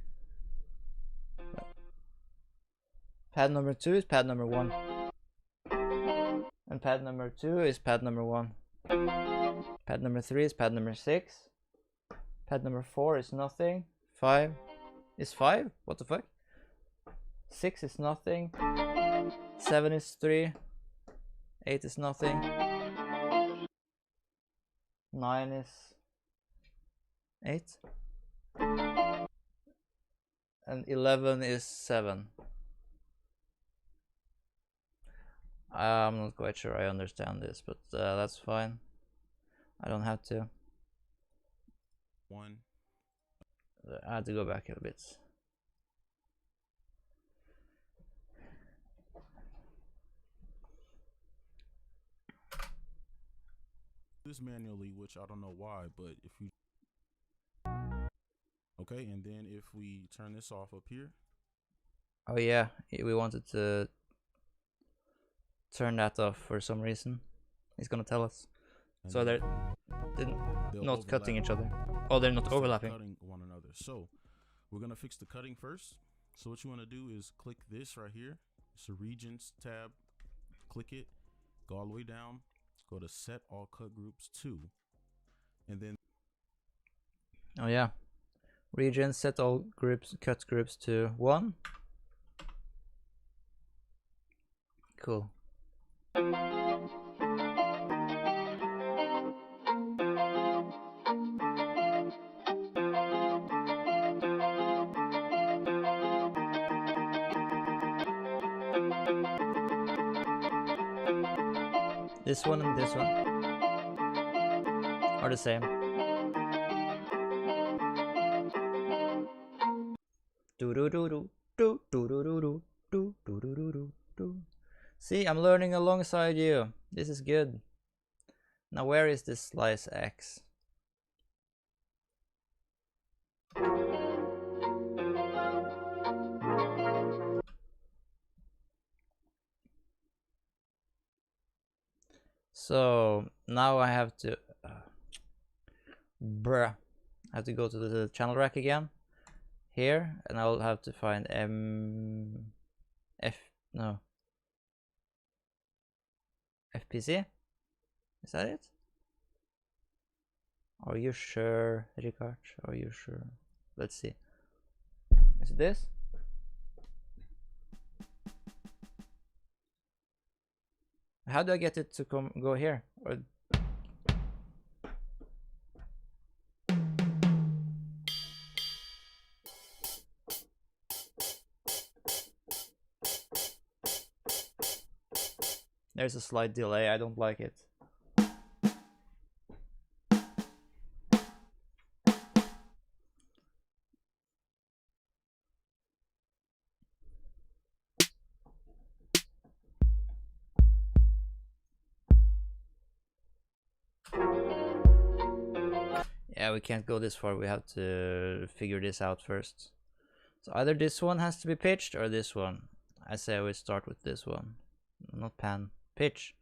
[SPEAKER 2] Pad number 2 is pad number 1. And pad number 2 is pad number 1. Pad number 3 is pad number 6. Pad number 4 is nothing. 5 is 5? What the fuck? 6 is nothing. 7 is 3. 8 is nothing. 9 is 8. And 11 is 7. I'm not quite sure I understand this, but that's fine. I don't have to.
[SPEAKER 3] 1.
[SPEAKER 2] I had to go back a bit.
[SPEAKER 3] This manually, which I don't know why, but if you okay, and then if we turn this off up here.
[SPEAKER 2] Oh yeah, we wanted to turn that off for some reason. He's gonna tell us. So they're not cutting each other. Oh, they're not overlapping.
[SPEAKER 3] Cutting one another. So we're gonna fix the cutting first. So what you want to do is click this right here. It's a regions tab. Click it. Go all the way down. Go to set all cut groups to, and then.
[SPEAKER 2] Oh yeah, region set all groups cut groups to 1. Cool. This one and this one are the same. See, I'm learning alongside you. This is good. Now where is this slice X? So now I have to I have to go to the channel rack again here, and I'll have to find FPC. Is that it? Are you sure, Ricard? Are you sure? Let's see. Is it this? I How do I get it to go here? Or there's a slight delay. I don't like it. Yeah, we can't go this far. We have to figure this out first. So either this one has to be pitched or this one. I say we start with this one. Not pan. Pitch.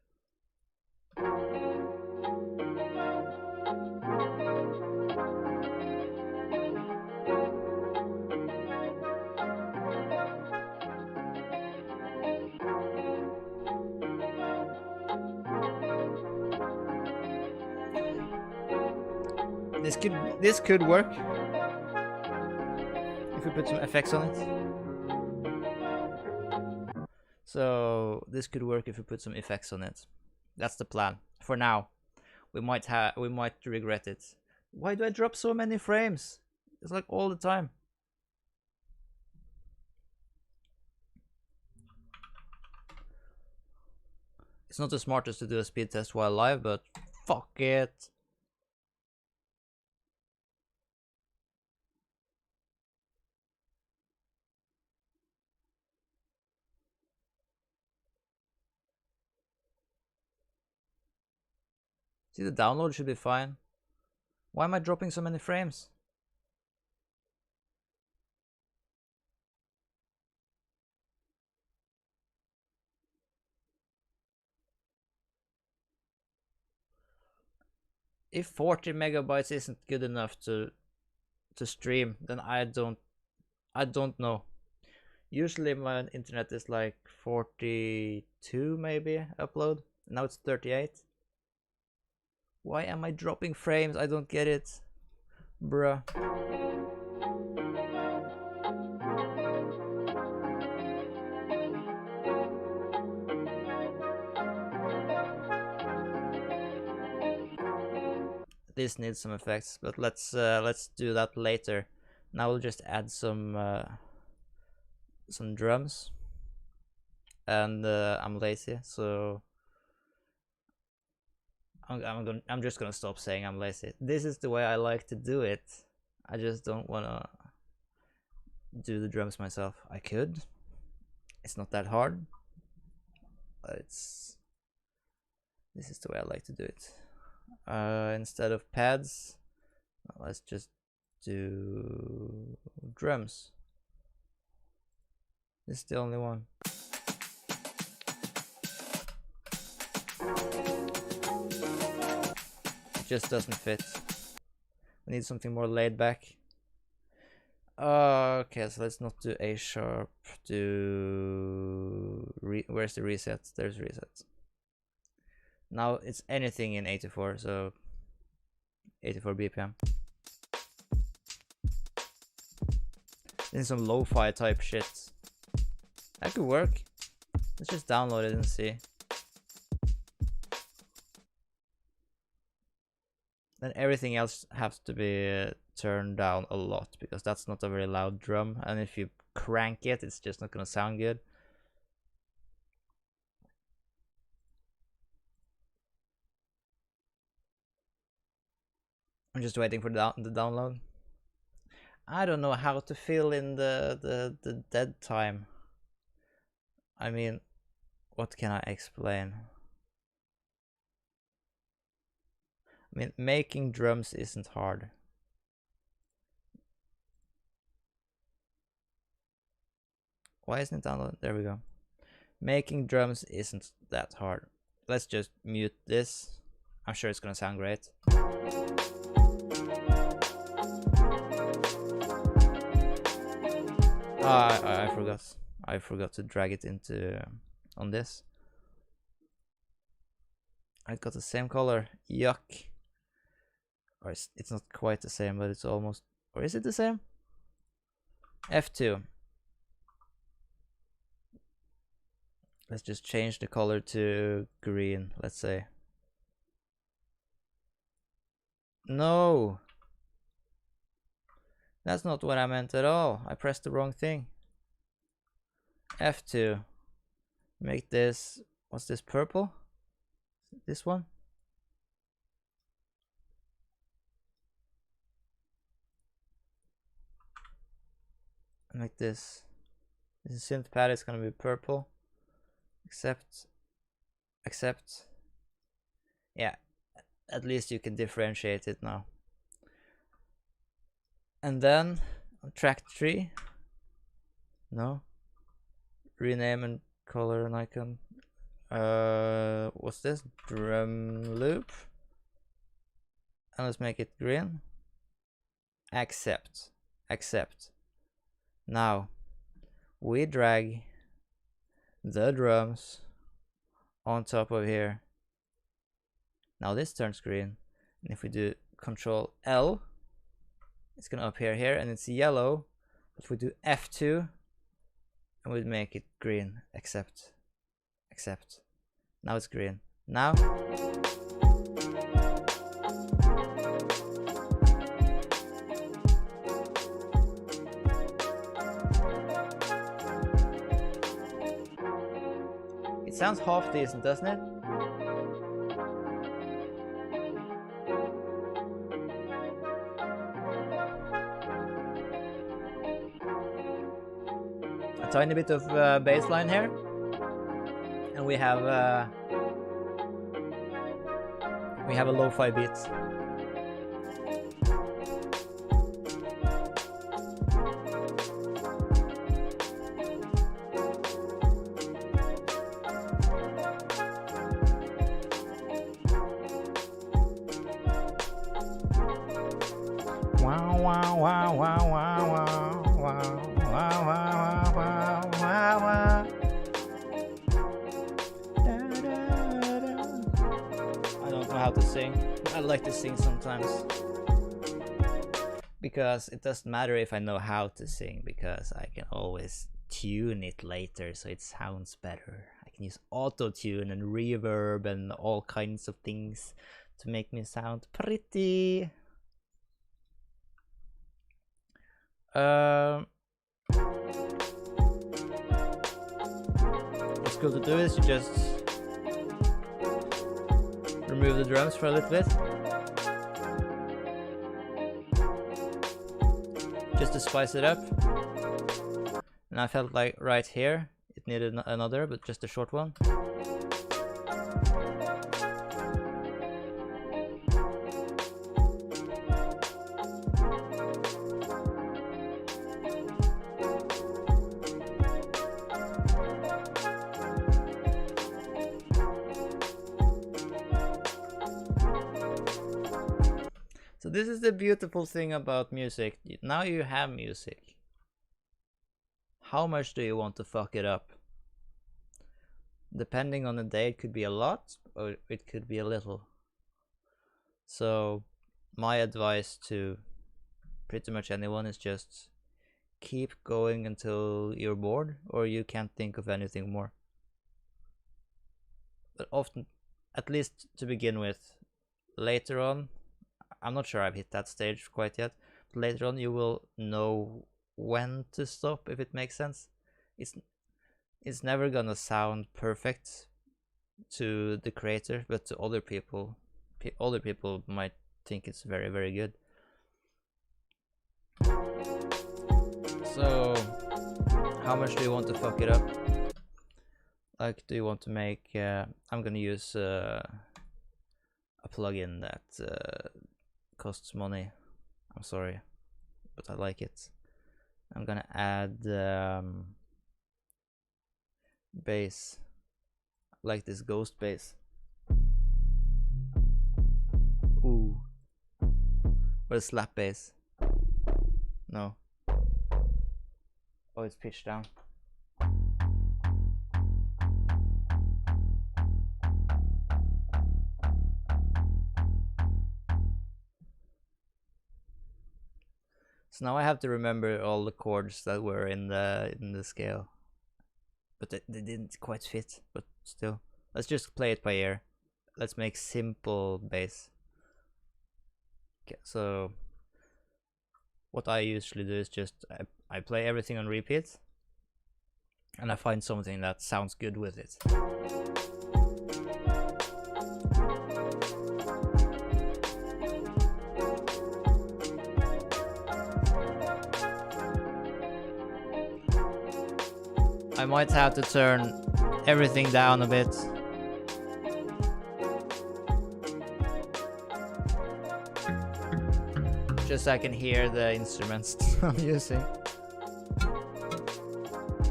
[SPEAKER 2] This could work if we put some effects on it. So this could work if we put some effects on it. That's the plan for now. We might regret it. Why do I drop so many frames? It's like all the time. It's not the smartest to do a speed test while live, but fuck it. See, the download should be fine. Why am I dropping so many frames? If 40 megabytes isn't good enough to stream, then I don't know. Usually my internet is like 42 maybe upload. Now it's 38. Why am I dropping frames? I don't get it. Bruh. This needs some effects, but let's do that later. Now we'll just add some drums. And I'm lazy, so I'm just gonna stop saying I'm lazy. This is the way I like to do it. I just don't wanna do the drums myself. I could. It's not that hard. But this is the way I like to do it. Instead of pads, let's just do drums. This is the only one. It just doesn't fit. We need something more laid back. Okay, so let's not do A sharp. Do where's the reset? There's reset. Now it's anything in 84, so 84 BPM. Then some lo-fi type shit. That could work. Let's just download it and see. Then everything else has to be turned down a lot, because that's not a very loud drum, and if you crank it, it's just not gonna sound good. I'm just waiting for the download. I don't know how to fill in the dead time. I mean, what can I explain? I mean, making drums isn't hard. Why isn't it downloaded? There we go. Making drums isn't that hard. Let's just mute this. I'm sure it's gonna sound great. I forgot. I forgot to drag it into on this. I got the same color. Yuck. Or it's not quite the same, but it's almost. Or is it the same? F2. Let's just change the color to green, let's say. No! That's not what I meant at all. I pressed the wrong thing. F2. Make this, what's this, purple? This one? Make this synth pad is gonna be purple. Accept. Yeah, at least you can differentiate it now. And then track 3. No. Rename and color and icon. What's this? Drum loop. And let's make it green. Accept. Now we drag the drums on top of here. Now this turns green, and if we do Control L, it's gonna appear here, and it's yellow. But if we do F2, and we make it green. Accept. Now it's green. Now it sounds half decent, doesn't it? A tiny bit of bass line here, and we have a lo-fi beat. Wow, wow, wow, wow, wow, wow, wow, wow, wow, wow, wow, wow. I don't know how to sing. I like to sing sometimes. Because it doesn't matter if I know how to sing, because I can always tune it later so it sounds better. I can use auto-tune and reverb and all kinds of things to make me sound pretty. What's cool to do is you just remove the drums for a little bit, just to spice it up. And I felt like right here it needed another, but just a short one. So this is the beautiful thing about music. Now you have music. How much do you want to fuck it up? Depending on the day, it could be a lot or it could be a little. So my advice to pretty much anyone is just keep going until you're bored or you can't think of anything more. But often, at least to begin with, later on, I'm not sure I've hit that stage quite yet, but later on you will know when to stop, if it makes sense. It's never gonna sound perfect to the creator, but to other people might think it's very, very good. So how much do you want to fuck it up? Like, do you want to make I'm gonna use a plugin that costs money. I'm sorry, but I like it. I'm gonna add bass, like this ghost bass. Ooh, or a slap bass. No. Oh, it's pitched down. So now I have to remember all the chords that were in the scale. but they didn't quite fit. But still, let's just play it by ear. Let's make simple bass. Okay, so what I usually do is just I play everything on repeat, and I find something that sounds good with it. I might have to turn everything down a bit. Just so I can hear the instruments I'm using.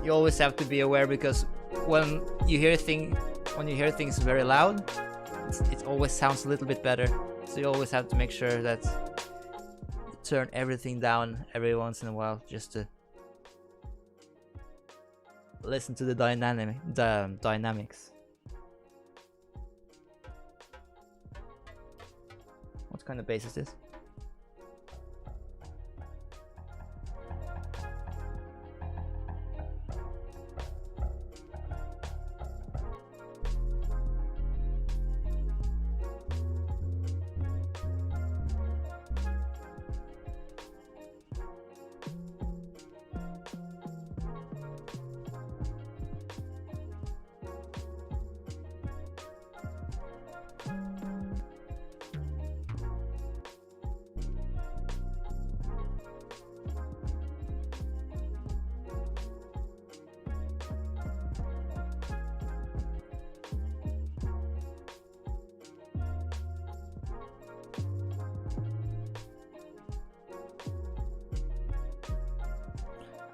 [SPEAKER 2] You always have to be aware, because when you hear things very loud, it always sounds a little bit better. So you always have to make sure that you turn everything down every once in a while, just to listen to the dynamics. What kind of bass is this?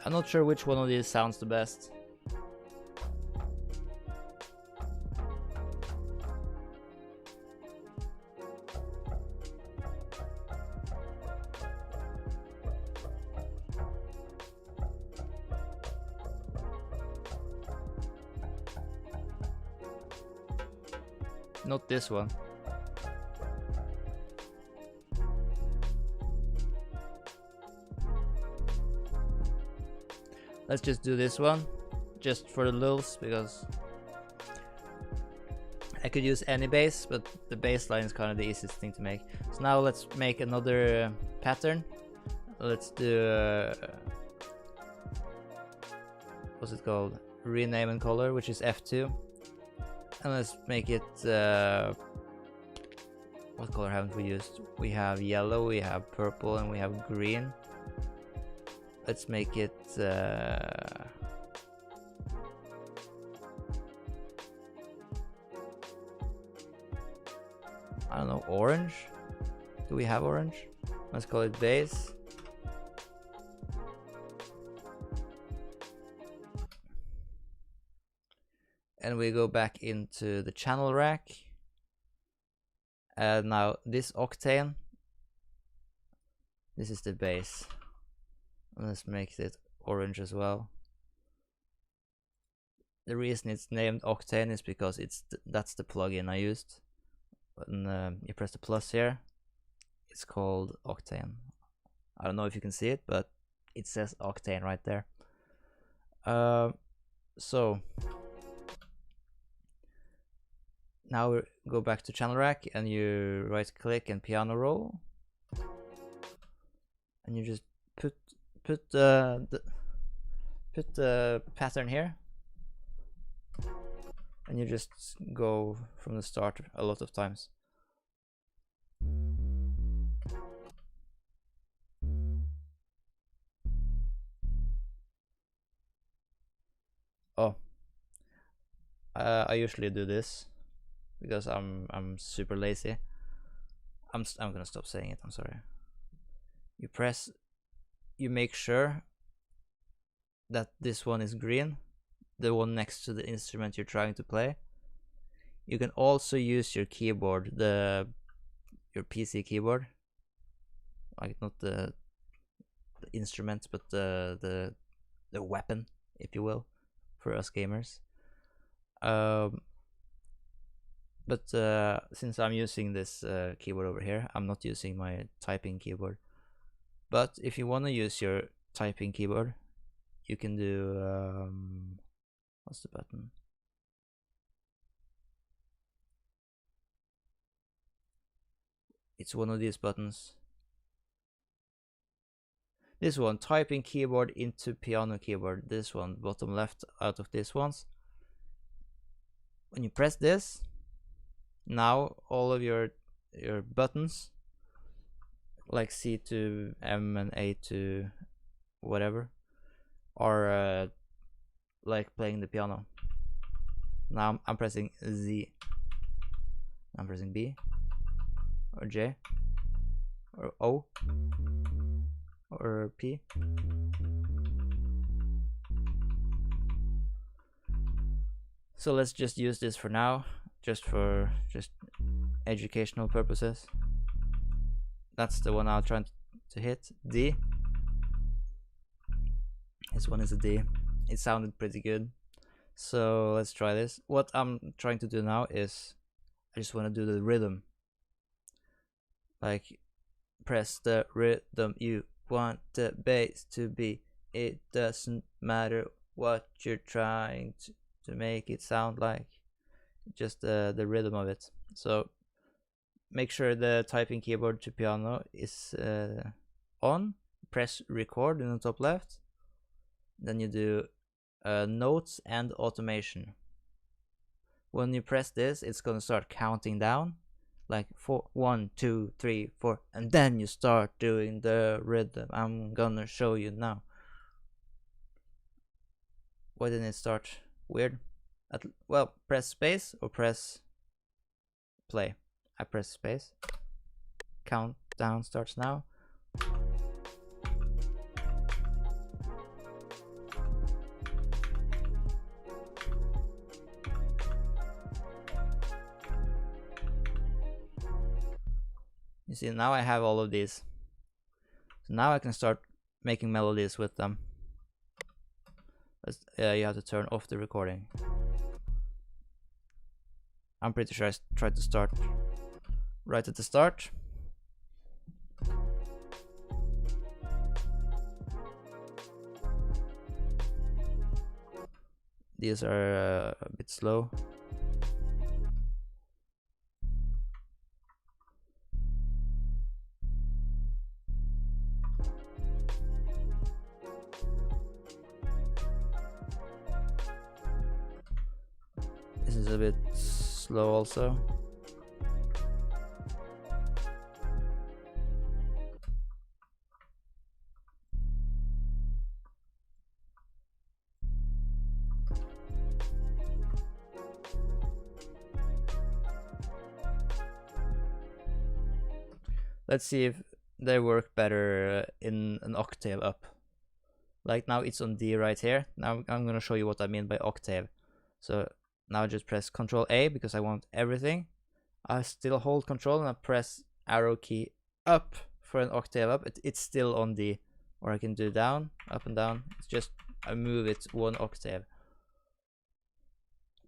[SPEAKER 2] I'm not sure which one of these sounds the best. Not this one. Let's just do this one, just for the lulz, because I could use any bass, but the bass line is kind of the easiest thing to make. So now let's make another pattern. Let's do what's it called? Rename and color, which is F2, and let's make it. What color haven't we used? We have yellow, we have purple, and we have green. Let's make it I don't know, orange? Do we have orange? Let's call it bass. And we go back into the channel rack. And now this octane, this is the bass. Let's make it orange as well. The reason it's named Octane is because that's the plugin I used. When you press the plus here, it's called Octane. I don't know if you can see it, but it says Octane right there. So now we go back to channel rack, and you right click and piano roll, and you just put the pattern here, and you just go from the start a lot of times. Oh, I usually do this because I'm super lazy. I'm gonna stop saying it. I'm sorry. You make sure that this one is green, the one next to the instrument you're trying to play. You can also use your keyboard, your PC keyboard, like not the instrument, but the weapon, if you will, for us gamers. But since I'm using this keyboard over here, I'm not using my typing keyboard. But if you want to use your typing keyboard, you can do What's the button? It's one of these buttons. This one, typing keyboard into piano keyboard. This one, bottom left out of these ones. When you press this, now all of your buttons, like C to M and A to whatever, are like playing the piano. Now I'm pressing Z. I'm pressing B or J or O or P. So let's just use this for now, just for educational purposes. That's the one I'm trying to hit, D. This one is a D. It sounded pretty good. So let's try this. What I'm trying to do now is I just want to do the rhythm. Like, press the rhythm you want the bass to be. It doesn't matter what you're trying to make it sound like. Just the rhythm of it. So make sure the typing keyboard to piano is on. Press record in the top left. Then you do notes and automation. When you press this, it's gonna start counting down, like 4, 1, 2, 3, 4, and then you start doing the rhythm. I'm gonna show you now. Why didn't it start? Weird. Well, press space or press play. I press space. Countdown starts now. You see, now I have all of these. So now I can start making melodies with them. You have to turn off the recording. I'm pretty sure I tried to start right at the start. These are a bit slow. This is a bit slow also. Let's see if they work better in an octave up. Like now it's on D right here. Now I'm gonna show you what I mean by octave. So now just press Ctrl A because I want everything. I still hold Ctrl and I press arrow key up for an octave up. It's still on D. Or I can do down, up and down. It's just I move it one octave.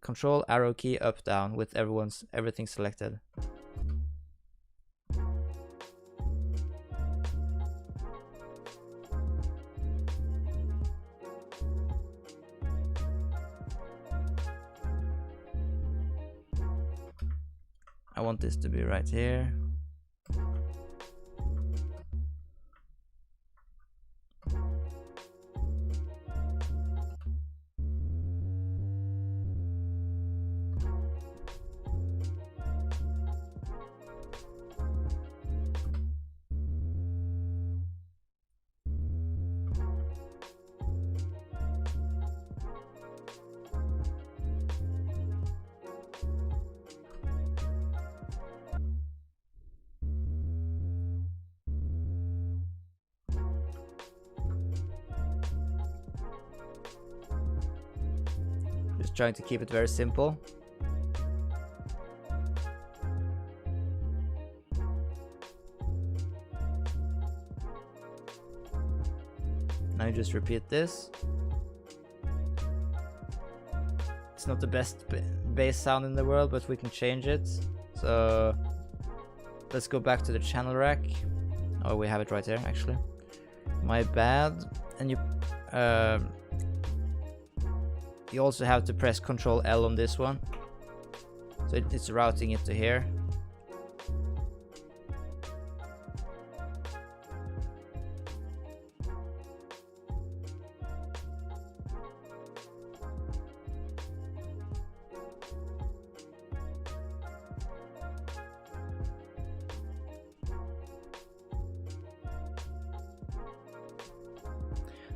[SPEAKER 2] Control arrow key up down with everything selected. I want this to be right here. Just trying to keep it very simple. Now you just repeat this. It's not the best bass sound in the world, but we can change it. So let's go back to the channel rack. Oh, we have it right here actually. My bad. And you you also have to press Ctrl L on this one, so it's routing it to here.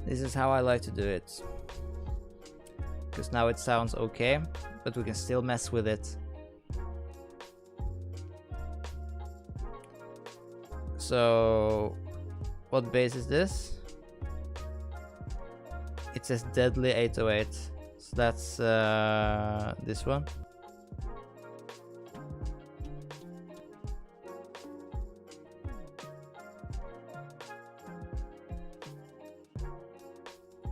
[SPEAKER 2] This is how I like to do it, because now it sounds okay, but we can still mess with it. So what bass is this? It says Deadly 808, so that's this one.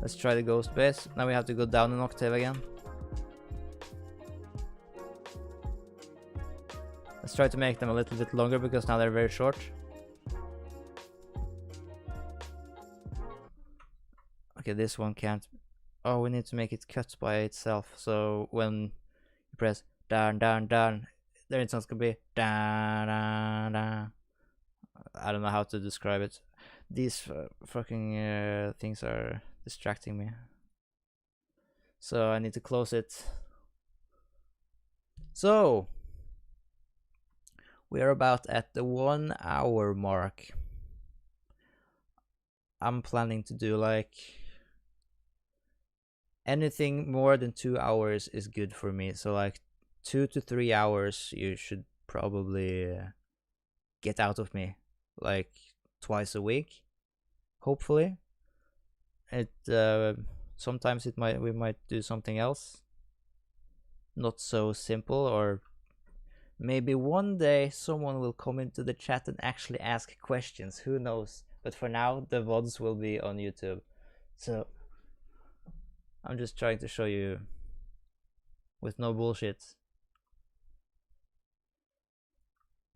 [SPEAKER 2] Let's try the ghost bass. Now we have to go down an octave again. Let's try to make them a little bit longer, because now they're very short. Okay, this one can't. Oh, we need to make it cut by itself. So when you press down, down, down, then it's not gonna be down, down, down. I don't know how to describe it. These fucking things are distracting me. So I need to close it. So we are about at the 1 hour mark. I'm planning to do like anything more than 2 hours is good for me. So like 2 to 3 hours you should probably get out of me, like twice a week, hopefully. It sometimes we might do something else, not so simple, or maybe one day someone will come into the chat and actually ask questions, who knows. But for now the VODs will be on YouTube, so I'm just trying to show you with no bullshit.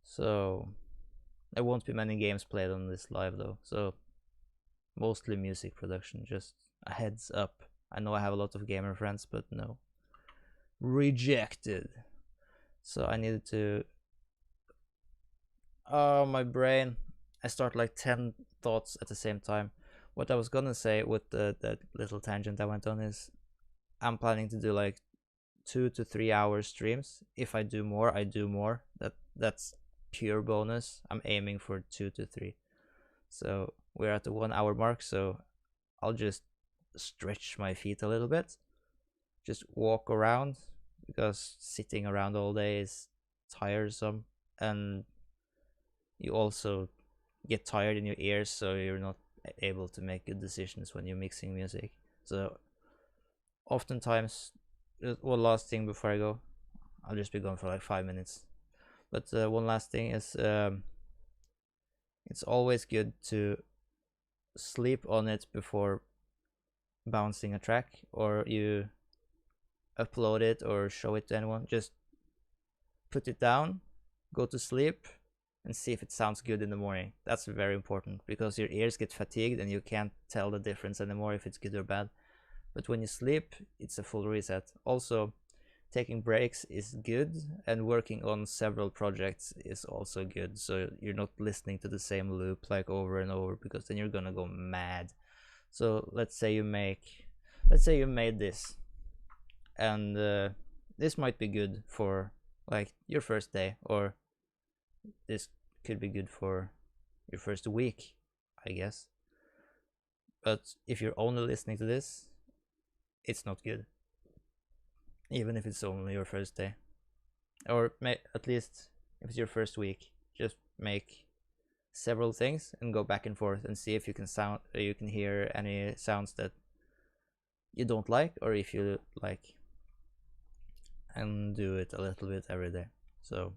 [SPEAKER 2] So there won't be many games played on this live though, so mostly music production, just a heads up. I know I have a lot of gamer friends, but no. Rejected. So I needed to... Oh, my brain. I start like 10 thoughts at the same time. What I was gonna say with that little tangent I went on is I'm planning to do like 2 to 3 hour streams. If I do more, I do more. That's pure bonus. I'm aiming for 2 to 3. So we're at the 1 hour mark, so I'll just stretch my feet a little bit, just walk around, because sitting around all day is tiresome, and you also get tired in your ears, so you're not able to make good decisions when you're mixing music. So oftentimes, one last thing before I go, I'll just be gone for like 5 minutes, but one last thing is it's always good to sleep on it before bouncing a track, or you upload it or show it to anyone. Just put it down, go to sleep, and see if it sounds good in the morning. That's very important, because your ears get fatigued and you can't tell the difference anymore if it's good or bad. But when you sleep, it's a full reset. Also, taking breaks is good, and working on several projects is also good, so you're not listening to the same loop like over and over, because then you're gonna go mad. So let's say you made this, and this might be good for like your first day, or this could be good for your first week, I guess. But if you're only listening to this, it's not good, even if it's only your first day, or at least if it's your first week. Just make several things and go back and forth and see if you can hear any sounds that you don't like, or if you like, and do it a little bit every day. So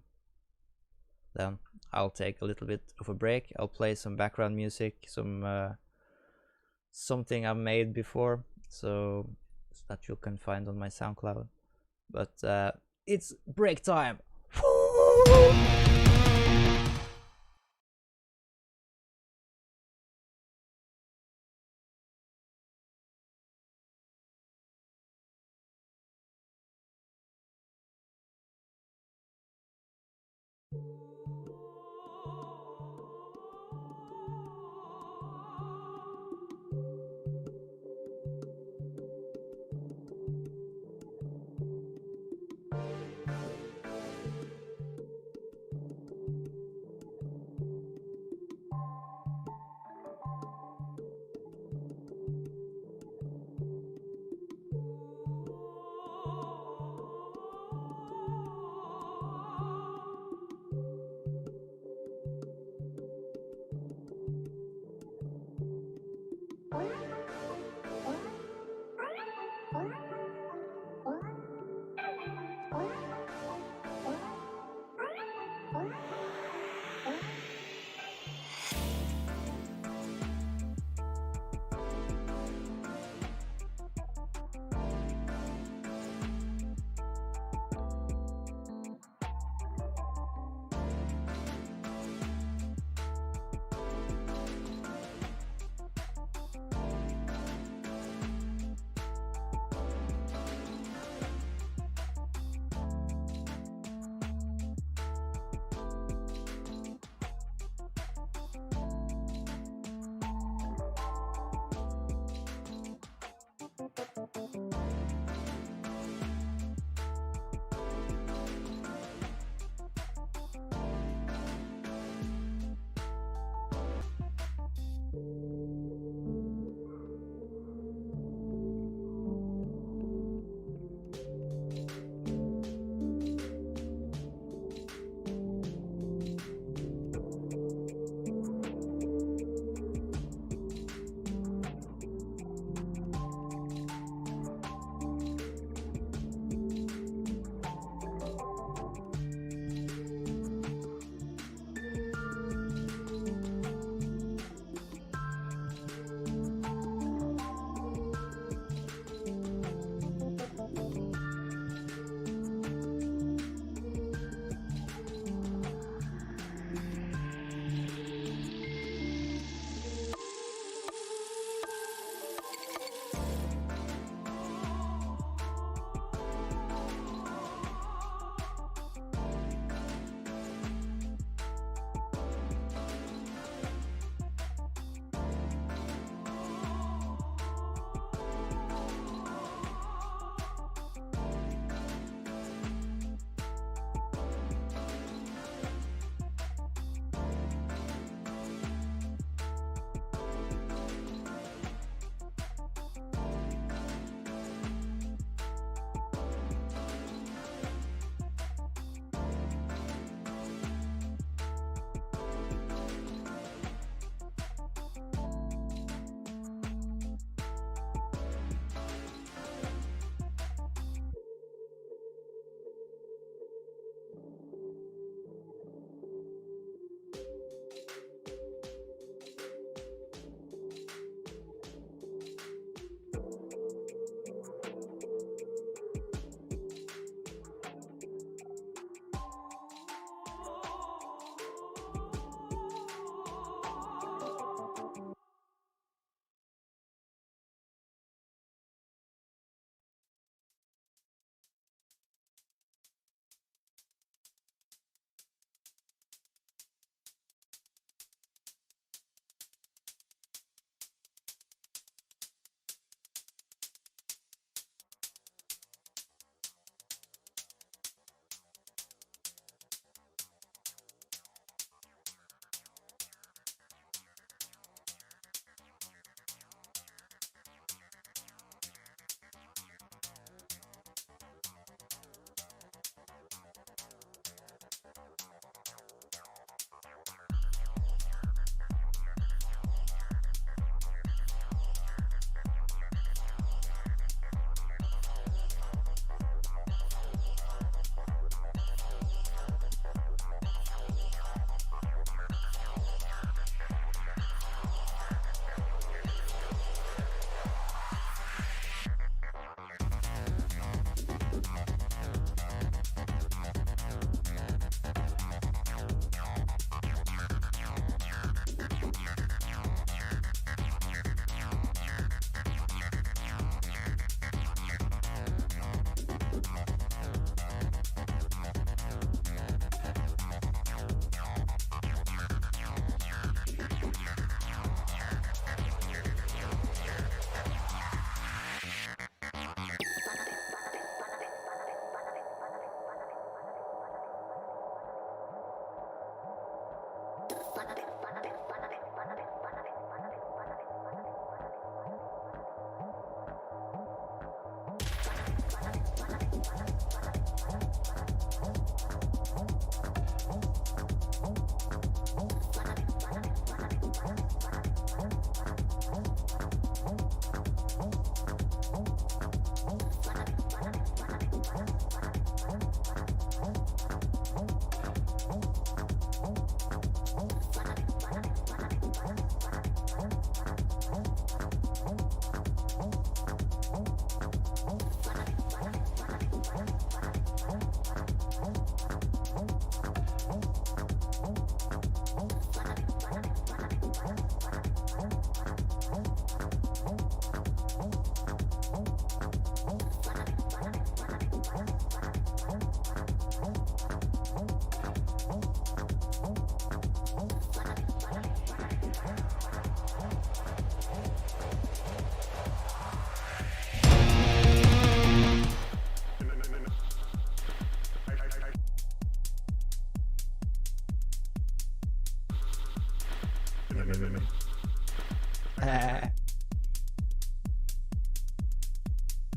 [SPEAKER 2] then I'll take a little bit of a break. I'll play some background music, something I've made before, so that you can find on my SoundCloud. But it's break time.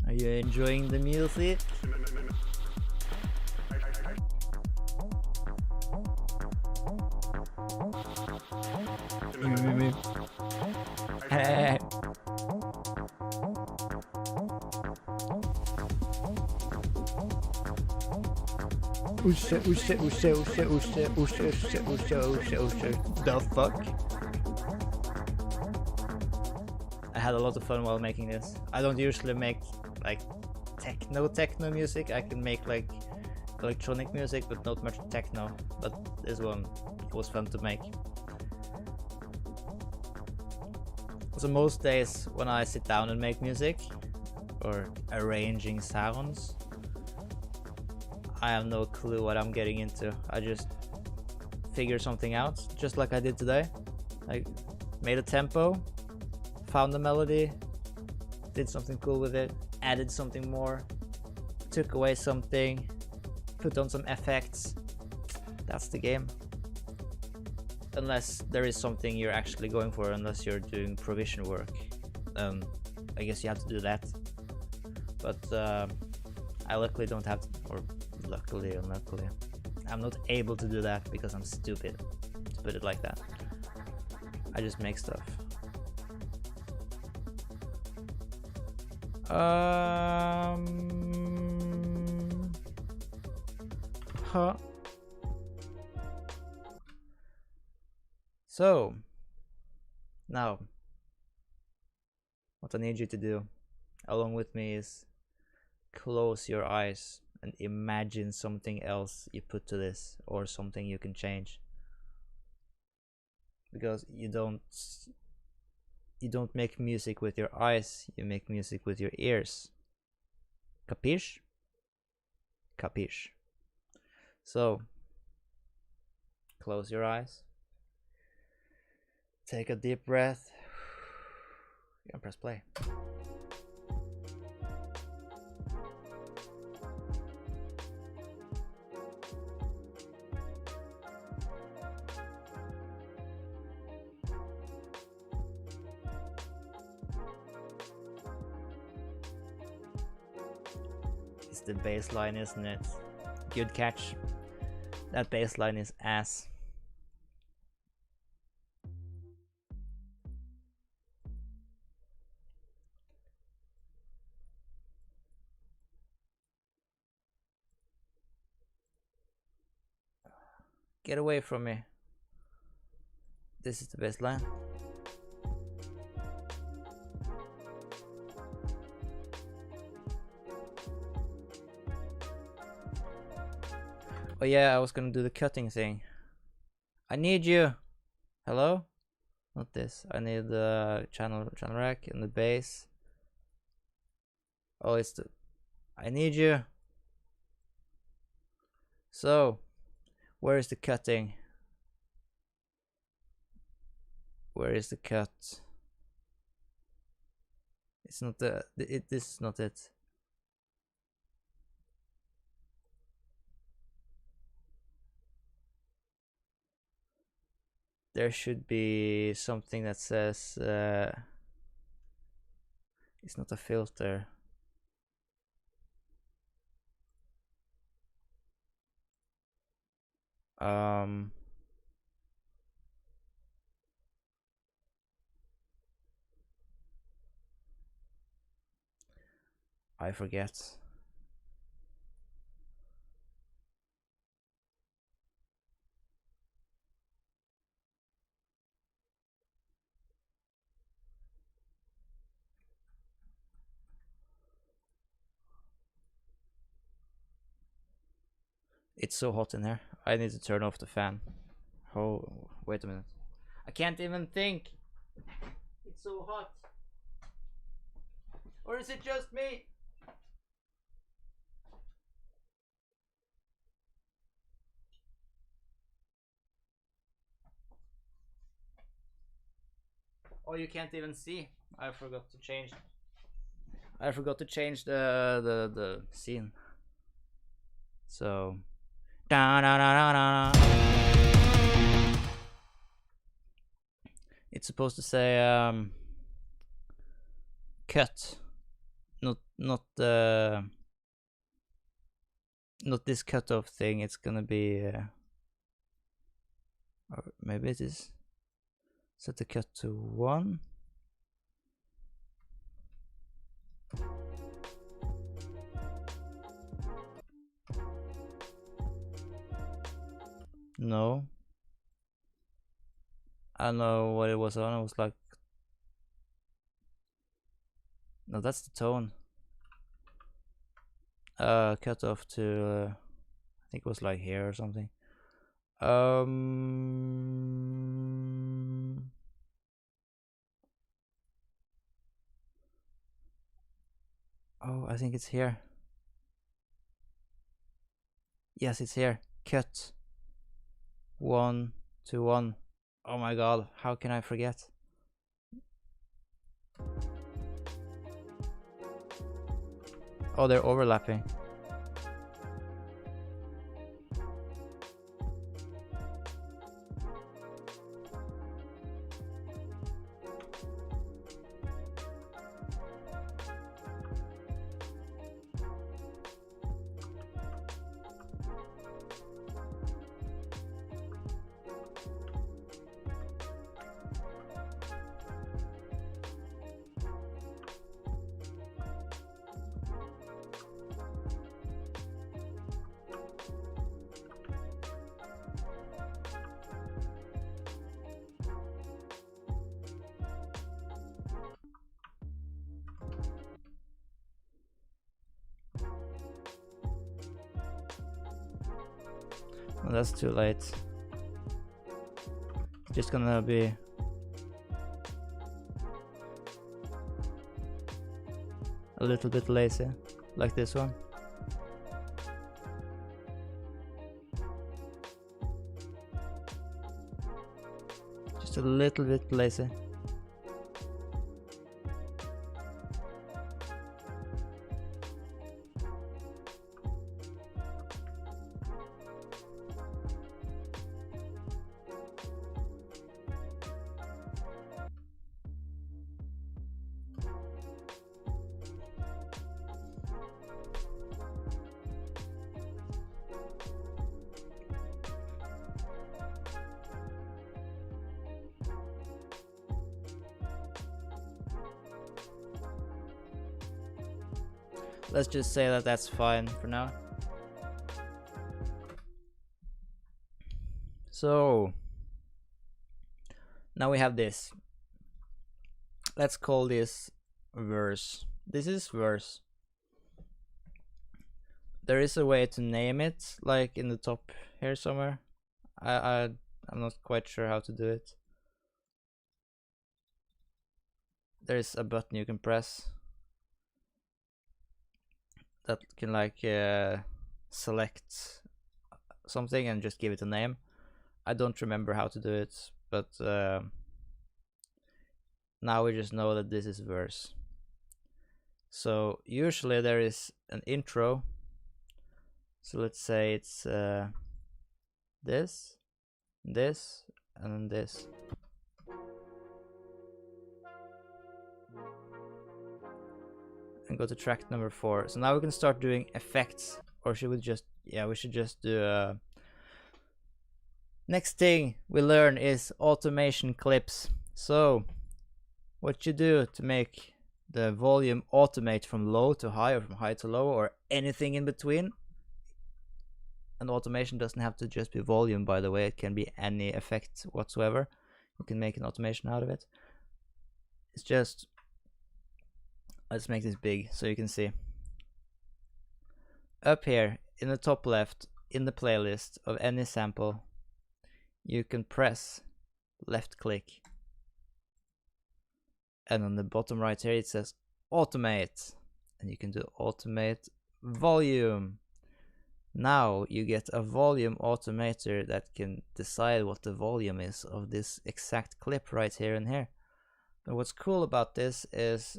[SPEAKER 2] Are you enjoying the music? Oh shit, oh shit, oh shit, oh shit, oh shit, oh shit, oh shit, oh shit, oh shit, oh shit. The fuck? I had a lot of fun while making this. I don't usually make like techno music. I can make like electronic music but not much techno, but this one was fun to make. So most days when I sit down and make music or arranging sounds, I have no clue what I'm getting into. I just figure something out, just like I did today. I made a tempo, found the melody, did something cool with it, added something more, took away something, put on some effects. That's the game. Unless there is something you're actually going for, unless you're doing provision work. I guess you have to do that. But I luckily don't have to, or luckily, unluckily, I'm not able to do that because I'm stupid, to put it like that. I just make stuff. So now what I need you to do along with me is close your eyes and imagine something else you put to this, or something you can change, because you don't make music with your eyes, you make music with your ears. Capiche? Capiche. So close your eyes, take a deep breath, and press play. It's the bass line, isn't it? Good catch. That bass line is ass. Get away from me. This is the bass line. Oh yeah, I was gonna do the cutting thing. I need you. Hello? Not this. I need the channel rack and the bass. Oh, it's the... I need you. So, where is the cutting? Where is the cut? It's not the... this is not it. There should be something that says it's not a filter. Um, I forget. It's so hot in here. I need to turn off the fan. Oh, wait a minute. I can't even think. It's so hot. Or is it just me? Oh, you can't even see. I forgot to change. I forgot to change the scene. So, da da da da da. It's supposed to say cut, not this cutoff thing. It's gonna be or maybe it is. Set the cut to 1. No. I don't know what it was on. I was like, no, that's the tone. Cut off to I think it was like here or something. Oh, I think it's here. Yes, it's here. Cut 1 to 1. Oh my god, how can I forget? Oh, they're overlapping. Well, that's too late. It's just gonna be a little bit lazy, like this one. Just a little bit lazy. Let's just say that that's fine for now. So now we have this. Let's call this verse. This is verse. There is a way to name it, like in the top here somewhere. I'm not quite sure how to do it. There's a button you can press that can like select something and just give it a name. I don't remember how to do it, but now we just know that this is verse. So usually there is an intro. So let's say it's this, this, and then this. And go to track number 4. So now we can start doing effects, or should we just, yeah, we should just do Next thing we learn is automation clips. So what you do to make the volume automate from low to high or from high to low or anything in between. And automation doesn't have to just be volume, by the way. It can be any effect whatsoever. You can make an automation out of it. It's just, let's make this big so you can see. Up here in the top left, in the playlist of any sample, you can press left click. And on the bottom right here it says automate. And you can do automate volume. Now you get a volume automator that can decide what the volume is of this exact clip right here and here. But what's cool about this is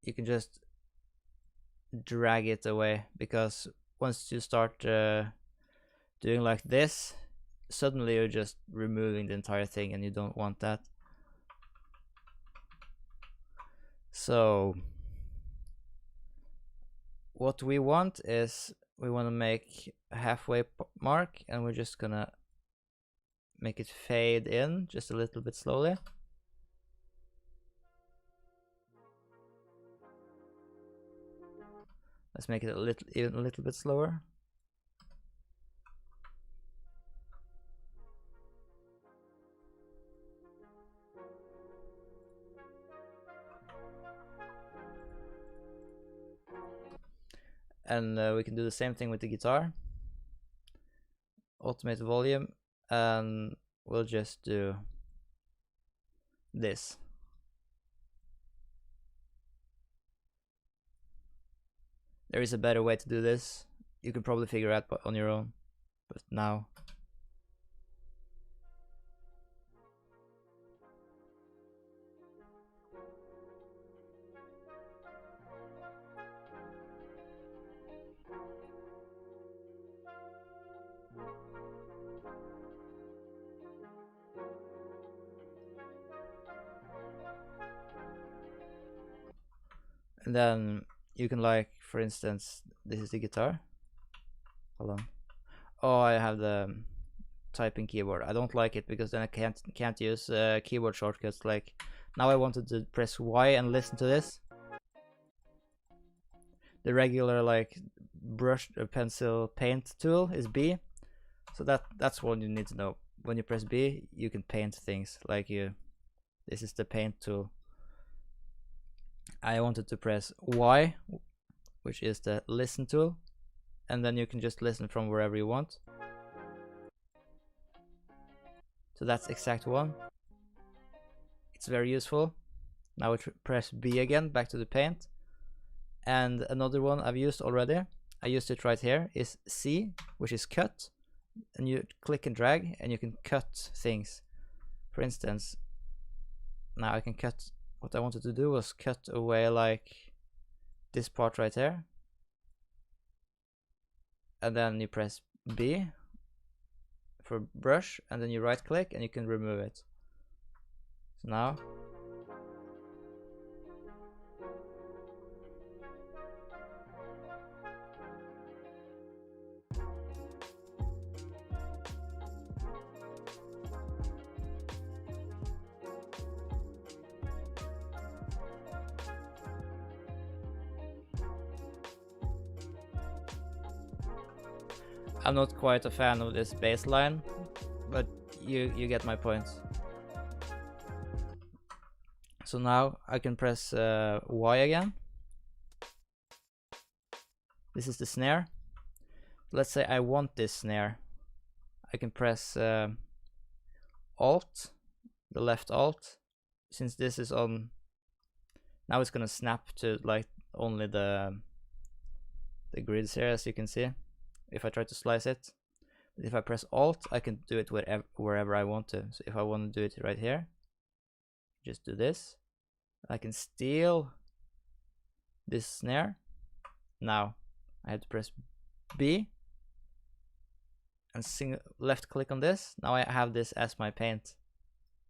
[SPEAKER 2] you can just drag it away, because once you start doing like this, suddenly you're just removing the entire thing and you don't want that. So what we want is, we want to make a halfway mark, and we're just gonna make it fade in just a little bit slowly. Let's make it even a little bit slower. And we can do the same thing with the guitar. Automate volume, and we'll just do this. There is a better way to do this. You can probably figure out on your own, but now. And then you can, like, for instance, this is the guitar. Hold on. Oh, I have the typing keyboard. I don't like it because then I can't use keyboard shortcuts. Like, now I wanted to press Y and listen to this. The regular, like, brush or pencil paint tool is B. So that's what you need to know. When you press B, you can paint things. Like, this is the paint tool. I wanted to press Y, which is the listen tool, and then you can just listen from wherever you want. So that's exact one. It's very useful. Now we press B again, back to the paint. And another one I've used already, I used it right here, is C, which is cut. And you click and drag, and you can cut things. For instance, now I can cut. What I wanted to do was cut away, like, this part right here. And then you press B for brush, and then you right click and you can remove it. So now I'm not quite a fan of this bass line, but you get my point. So now I can press Y again. This is the snare. Let's say I want this snare. I can press Alt, the left Alt. Since this is on, now it's gonna snap to, like, only the grids here, as you can see. If I try to slice it, but if I press Alt, I can do it wherever I want to. So if I want to do it right here, just do this. I can steal this snare. Now I have to press B and left click on this. Now I have this as my paint.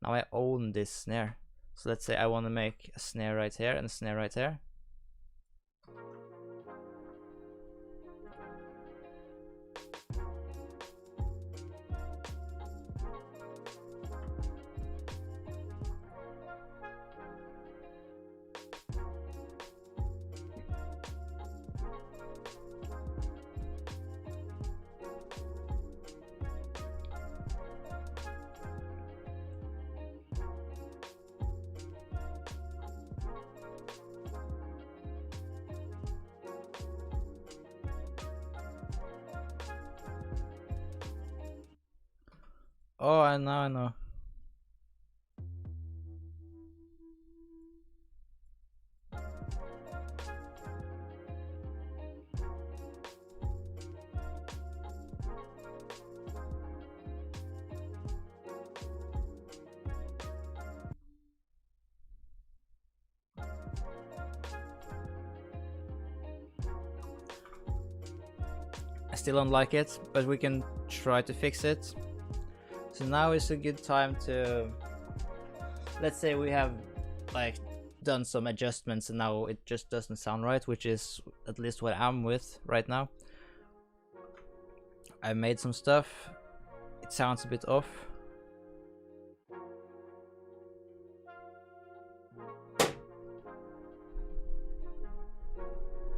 [SPEAKER 2] Now I own this snare. So let's say I want to make a snare right here and a snare right here. Oh, I know. I still don't like it, but we can try to fix it. So now is a good time to, let's say we have like done some adjustments and now it just doesn't sound right, which is at least what I'm with right now. I made some stuff, it sounds a bit off.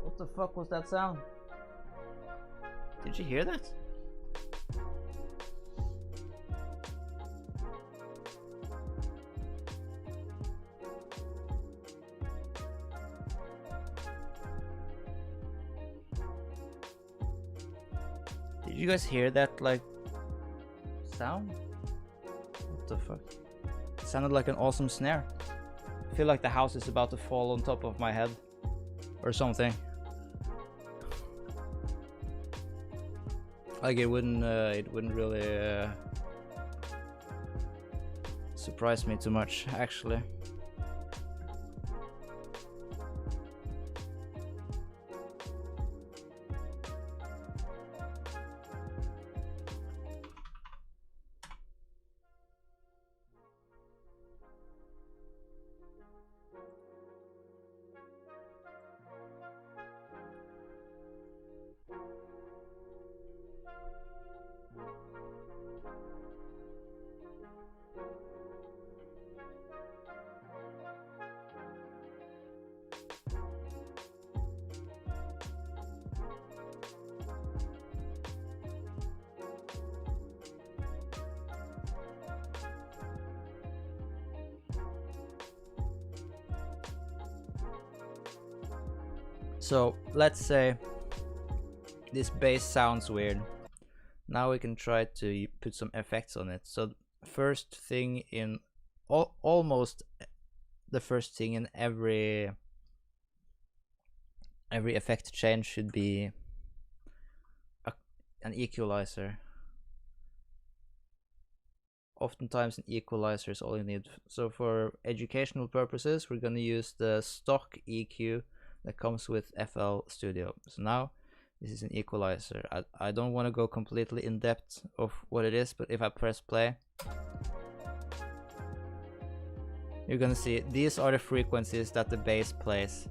[SPEAKER 2] What the fuck was that sound? Did you hear that? Did you guys hear that, like, sound? What the fuck? It sounded like an awesome snare. I feel like the house is about to fall on top of my head or something. Like it wouldn't really surprise me too much, actually. So let's say this bass sounds weird. Now we can try to put some effects on it. So first thing in almost the first thing in every effect change should be an equalizer. Oftentimes an equalizer is all you need. So for educational purposes, we're gonna use the stock EQ that comes with FL Studio. So now this is an equalizer. I don't want to go completely in depth of what it is, but if I press play, you're gonna see these are the frequencies that the bass plays.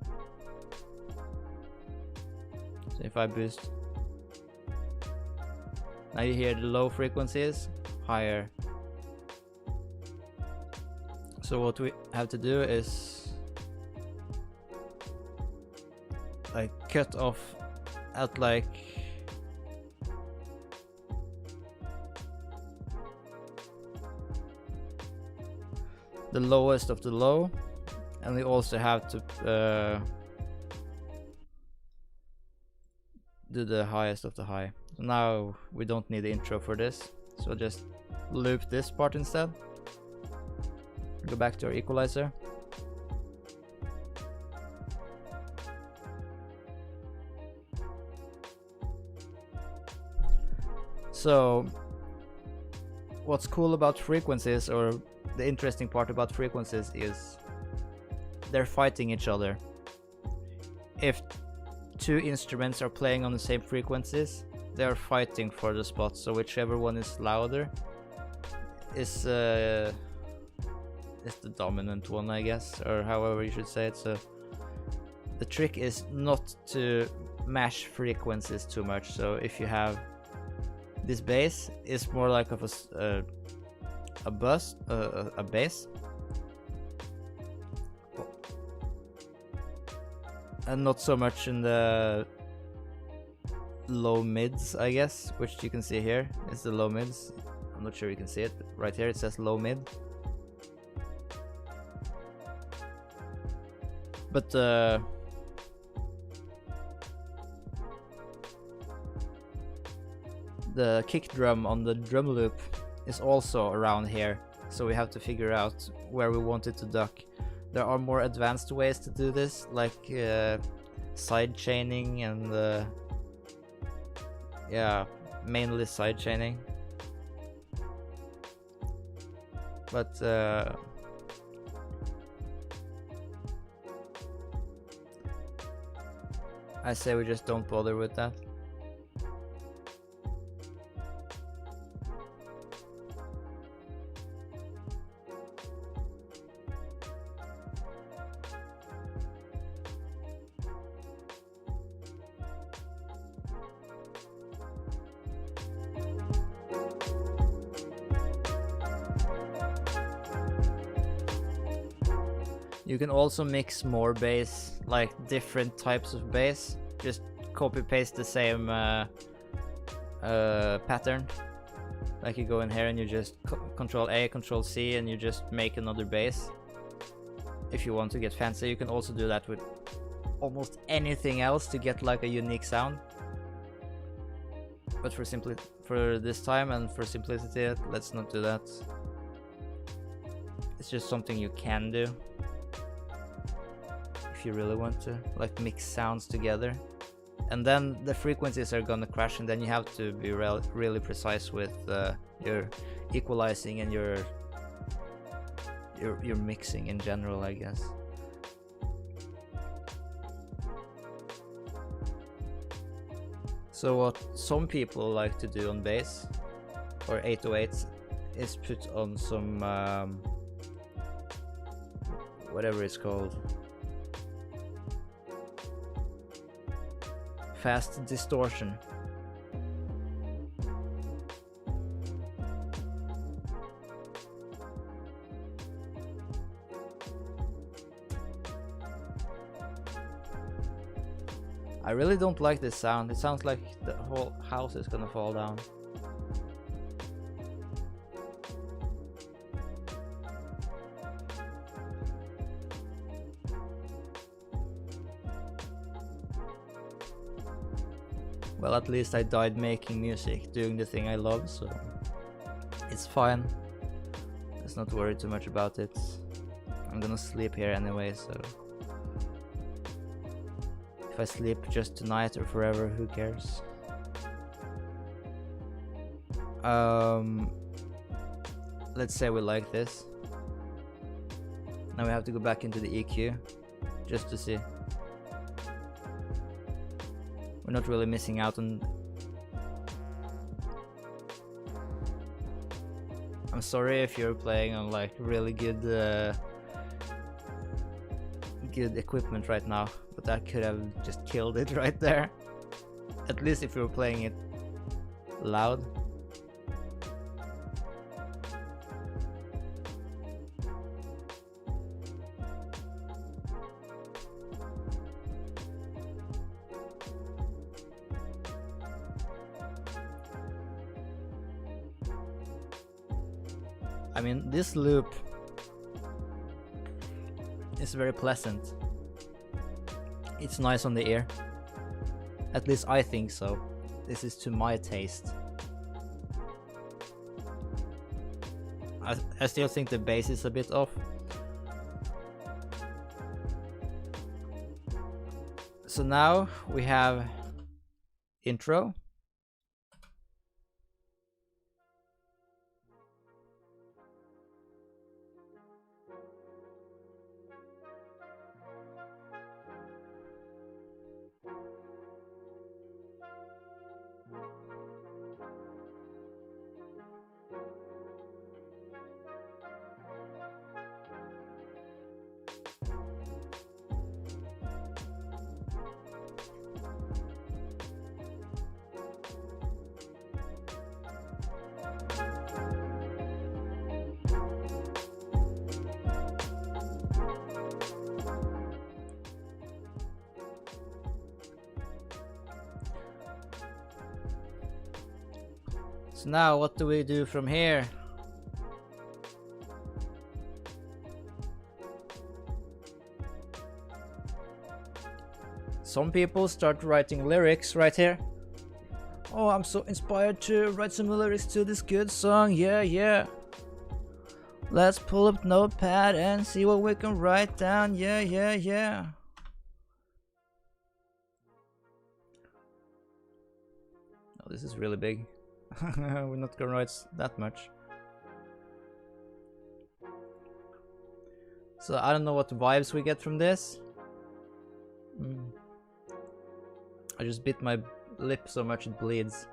[SPEAKER 2] So if I boost, now you hear the low frequencies higher. So what we have to do is like cut off at like the lowest of the low, and we also have to do the highest of the high. So now we don't need the intro for this, so just loop this part instead. Go back to our equalizer. So what's cool about frequencies, or the interesting part about frequencies, is they're fighting each other. If two instruments are playing on the same frequencies, they are fighting for the spot. So whichever one is louder is the dominant one, I guess, or however you should say it. So the trick is not to mash frequencies too much. So if you have this bass, is more like of a bass, and not so much in the low mids, I guess, which you can see here is the low mids. I'm not sure you can see it, but right here it says low mid. But the kick drum on the drum loop is also around here, so we have to figure out where we want it to duck. There are more advanced ways to do this, like side chaining and yeah, mainly side chaining. But I say we just don't bother with that. You can also mix more bass, like different types of bass. Just copy paste the same pattern. Like you go in here and you just Control A, Control C, and you just make another bass. If you want to get fancy, you can also do that with almost anything else to get like a unique sound. But for this time and for simplicity, let's not do that. It's just something you can do if you really want to, like mix sounds together. And then the frequencies are gonna crash, and then you have to be really precise with your equalizing and your mixing in general, I guess. So what some people like to do on bass or 808s is put on some whatever it's called, fast distortion. I really don't like this sound. It sounds like the whole house is gonna fall down. Well, at least I died making music, doing the thing I love, so it's fine. Let's not worry too much about it. I'm gonna sleep here anyway, so if I sleep just tonight or forever, who cares? Let's say we like this. Now we have to go back into the EQ just to see. We're not really missing out on... I'm sorry if you're playing on like really good good equipment right now, but that could have just killed it right there. At least if you were playing it loud. I mean, this loop is very pleasant. It's nice on the ear. At least I think so. This is to my taste. I still think the bass is a bit off. So now we have intro. So now what do we do from here? Some people start writing lyrics right here. Oh, I'm so inspired to write some lyrics to this good song. Yeah, yeah. Let's pull up notepad and see what we can write down. Yeah, yeah, yeah. Oh, this is really big. We're not gonna write that much. So I don't know what vibes we get from this. I just bit my lip so much it bleeds.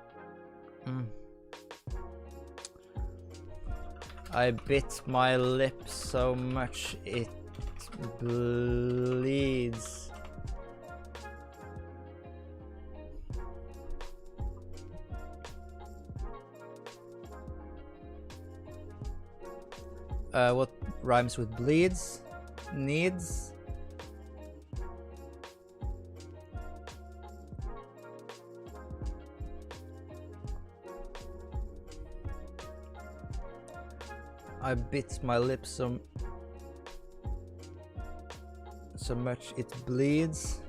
[SPEAKER 2] I bit my lip so much it bleeds. What rhymes with bleeds? Needs? I bit my lip so much it bleeds.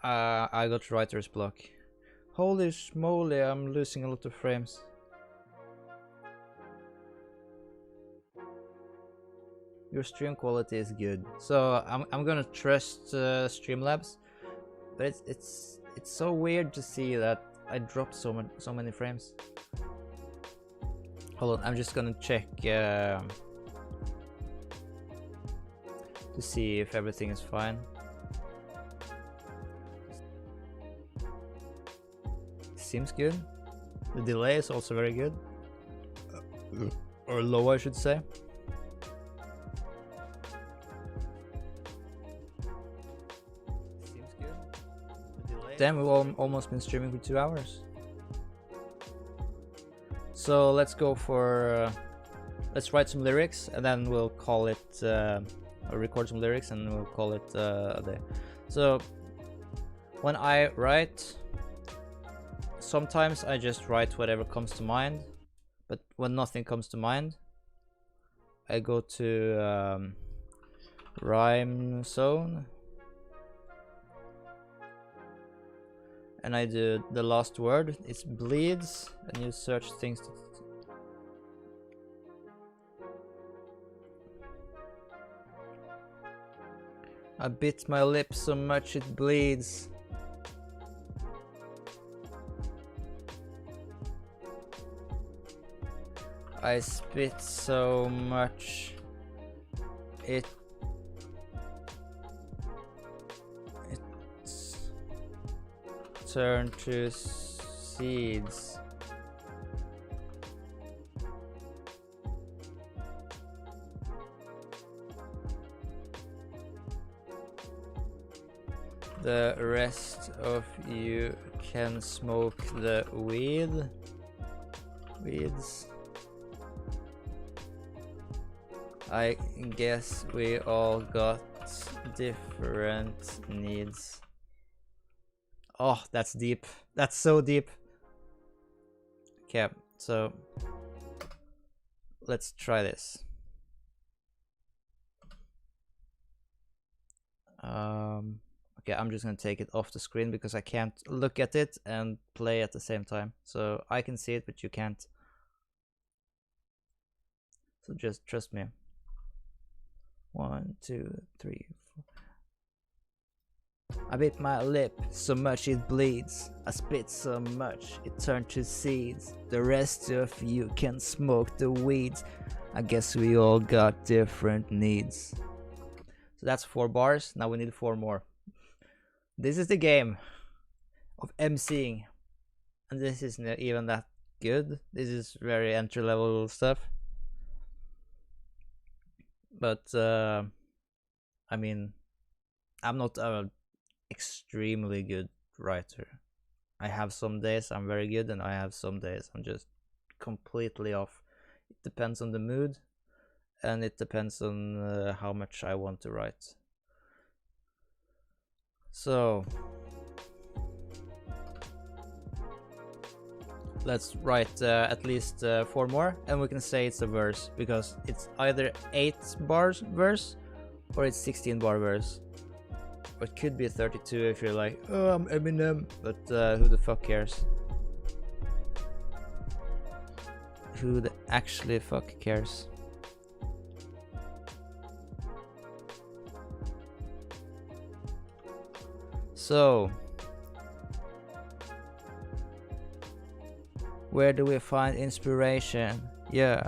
[SPEAKER 2] I got writer's block. Holy schmoly, I'm losing a lot of frames. Your stream quality is good, so I'm gonna trust Streamlabs, but it's so weird to see that I dropped so many frames. Hold on, I'm just gonna check to see if everything is fine. Seems good. The delay is also very good, or low, I should say. Damn, we've almost been streaming for 2 hours. So let's go for let's write some lyrics and then we'll call it or record some lyrics and we'll call it a day. So when I write, sometimes I just write whatever comes to mind, but when nothing comes to mind, I go to rhyme zone. And I do the last word, it's bleeds, and you search things to I bit my lip so much it bleeds. I spit so much it turn to seeds. The rest of you can smoke the weeds. I guess we all got different needs. Oh, that's deep. That's so deep. Okay, so let's try this. Okay, I'm just gonna take it off the screen because I can't look at it and play at the same time. So I can see it, but you can't. So just trust me. 1, 2, 3, 4. I bit my lip so much it bleeds. I spit so much it turned to seeds. The rest of you can smoke the weeds. I guess we all got different needs. So that's 4 bars. Now we need 4 more. This is the game of MCing, and this isn't even that good. This is very entry level stuff. But I mean, I'm not a extremely good writer. I have some days I'm very good and I have some days I'm just completely off. It depends on the mood and it depends on how much I want to write. So let's write at least 4 more, and we can say it's a verse, because it's either 8 bars verse or it's 16 bar verse. Or it could be 32 if you're like, oh, I'm Eminem, but who the fuck cares? Who the actually fuck cares? So, where do we find inspiration? Yeah,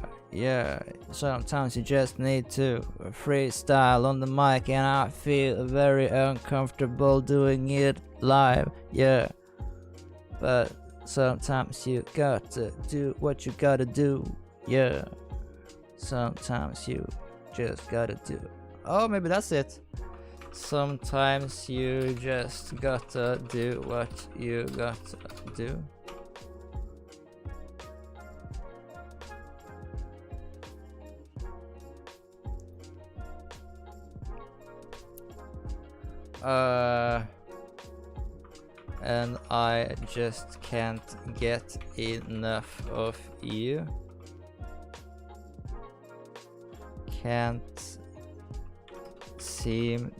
[SPEAKER 2] sometimes you just need to freestyle on the mic, and I feel very uncomfortable doing it live, yeah. But sometimes you got to do what you gotta do, yeah. Sometimes you just gotta do. Oh, maybe that's it. Sometimes you just gotta do what you gotta do. And I just can't get enough of you. Can't seem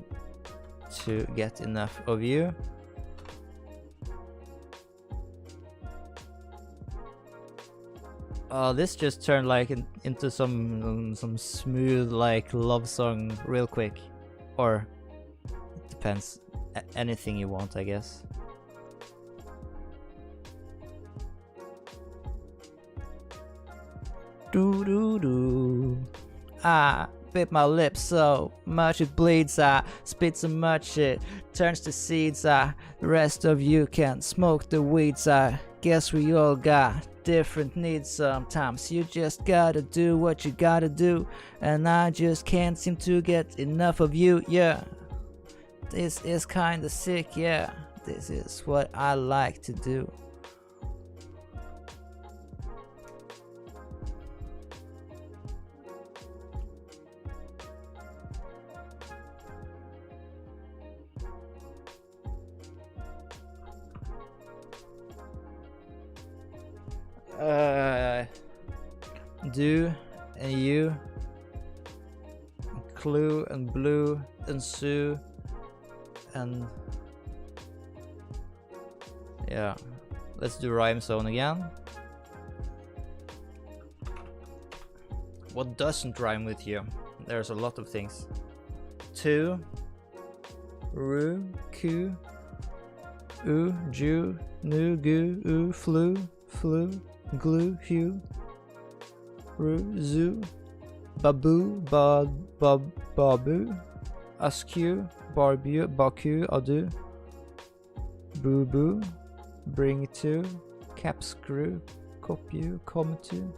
[SPEAKER 2] to get enough of you. This just turned like into some smooth like love song real quick, or it depends. Anything you want, I guess. Do do do. I bit my lips so much it bleeds. I spit so much it turns to seeds. The rest of you can smoke the weeds. I guess we all got different needs. Sometimes you just gotta do what you gotta do, and I just can't seem to get enough of you. Yeah, this is kinda sick. Yeah, this is what I like to do. Do and you, clue and blue and Sue, and yeah, let's do rhyme zone again. What doesn't rhyme with you? There's a lot of things. To, ru, ku, u, ju, nu, gu, u, flu, glue, hue, ru, zoo, babu, babu, askew, barbeau, baku, adu, boo boo, bring to, cap screw, cop you, come to,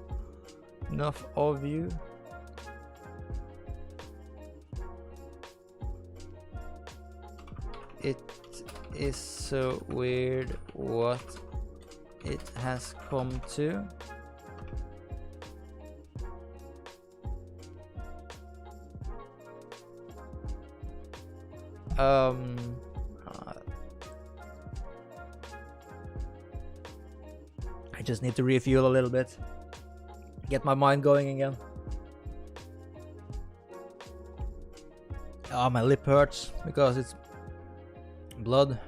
[SPEAKER 2] enough of you. It is so weird what it has come to. I just need to refuel a little bit, get my mind going again. Oh, my lip hurts because it's blood.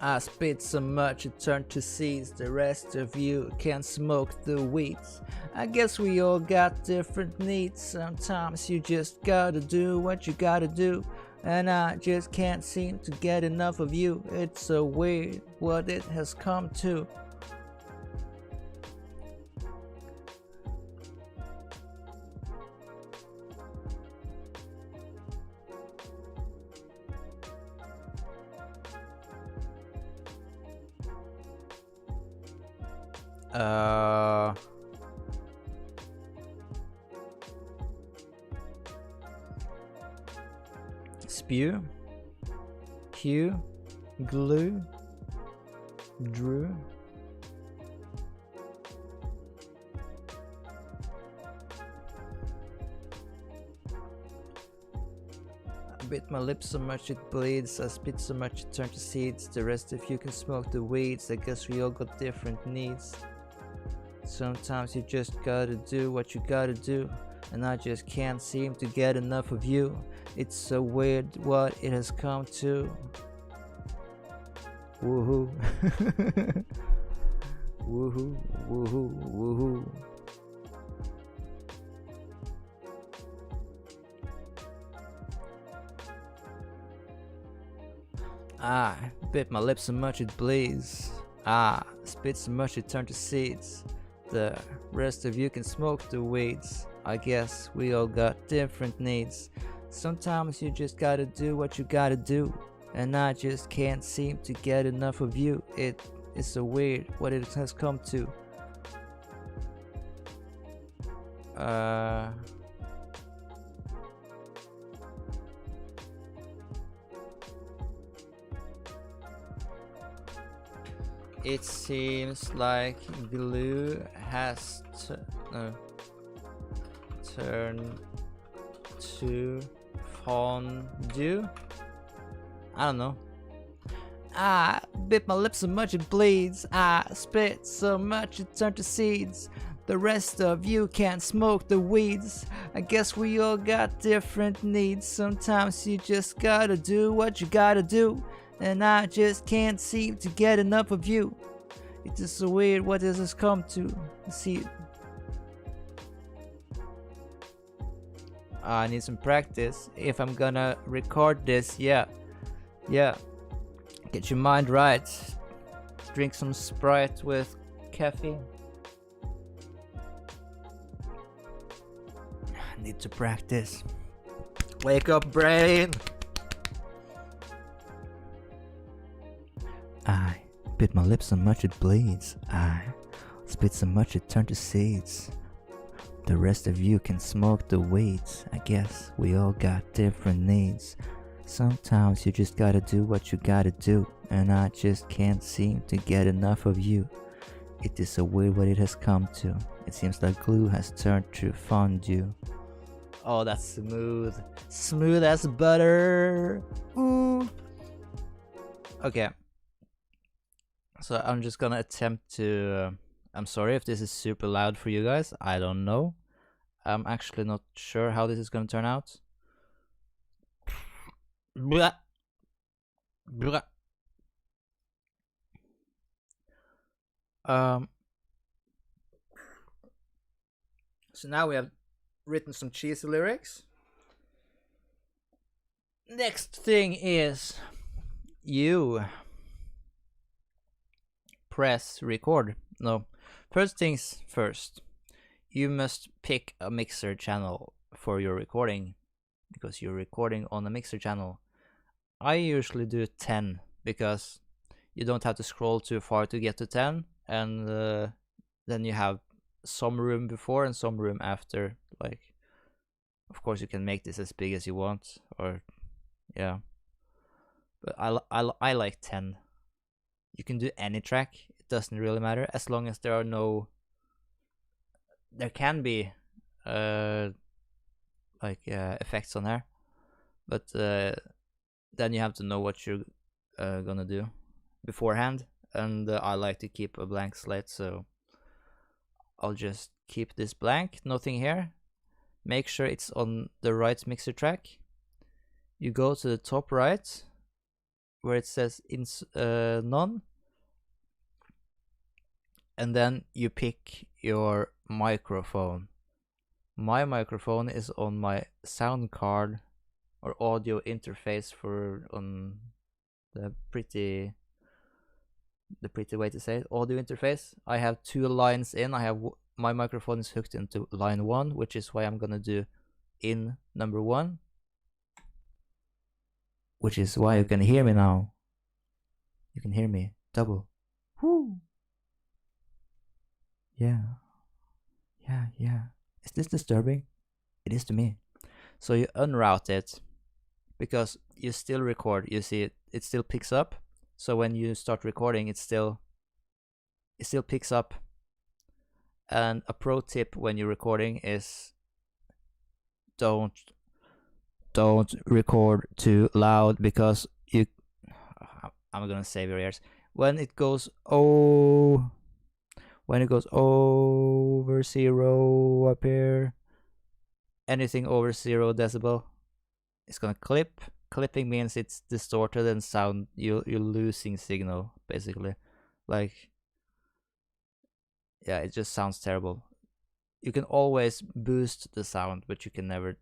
[SPEAKER 2] I spit so much it turned to seeds. The rest of you can smoke the weeds. I guess we all got different needs. Sometimes you just gotta do what you gotta do, and I just can't seem to get enough of you. It's so weird what it has come to. Spew, hue, glue, drew, bit my lips so much it bleeds. I spit so much it turns to seeds. The rest of you can smoke the weeds. I guess we all got different needs. Sometimes you just gotta do what you gotta do, and I just can't seem to get enough of you. It's so weird what it has come to. Woohoo. Woohoo, woohoo, woohoo. I bit my lips so much it bleeds. I spit so much it turned to seeds. The rest of you can smoke the weeds. I guess we all got different needs. Sometimes you just gotta do what you gotta do, and I just can't seem to get enough of you. It is so weird what it has come to. It seems like glue has turned to fondue. I don't know. I bit my lips so much it bleeds. I spit so much it turned to seeds. The rest of you can't smoke the weeds. I guess we all got different needs. Sometimes you just gotta do what you gotta do, and I just can't seem to get enough of you. It is so weird what this has come to. See, I need some practice if I'm gonna record this. Yeah. Get your mind right. Drink some Sprite with caffeine. I need to practice. Wake up, brain. I bit my lips so much it bleeds. I spit so much it turned to seeds. The rest of you can smoke the weeds. I guess we all got different needs. Sometimes you just gotta do what you gotta do, and I just can't seem to get enough of you. It is so weird what it has come to. It seems like glue has turned to fondue. Oh, that's smooth. Smooth as butter. Ooh. Okay. So I'm just gonna attempt to... I'm sorry if this is super loud for you guys. I don't know. I'm actually not sure how this is gonna turn out. Blah. Blah. So now we have written some cheesy lyrics. Next thing is you press record. No, first things first. You must pick a mixer channel for your recording, because you're recording on a mixer channel. I usually do 10 because you don't have to scroll too far to get to 10, and then you have some room before and some room after. Like, of course you can make this as big as you want, or yeah, but I like 10. You can do any track, it doesn't really matter, as long as there are no... There can be effects on there, but then you have to know what you're gonna do beforehand, and I like to keep a blank slate, so I'll just keep this blank, nothing here. Make sure it's on the right mixer track. You go to the top right where it says none, and then you pick your microphone. My microphone is on my sound card or audio interface for on the pretty way to say it, audio interface. I have 2 lines in. I have my microphone is hooked into line 1, which is why I'm gonna do in number 1, which is why you can hear me now. You can hear me double. Woo! Yeah. Is this disturbing? It is to me. So you unroute it, because you still record. You see it still picks up. So when you start recording, it still picks up. And a pro tip when you're recording is don't don't record too loud because you I'm gonna save your ears. When it goes over 0 up here, anything over 0 decibel, it's gonna clip. Clipping means it's distorted and sound you're losing signal basically. Like, yeah, it just sounds terrible. You can always boost the sound, but you can never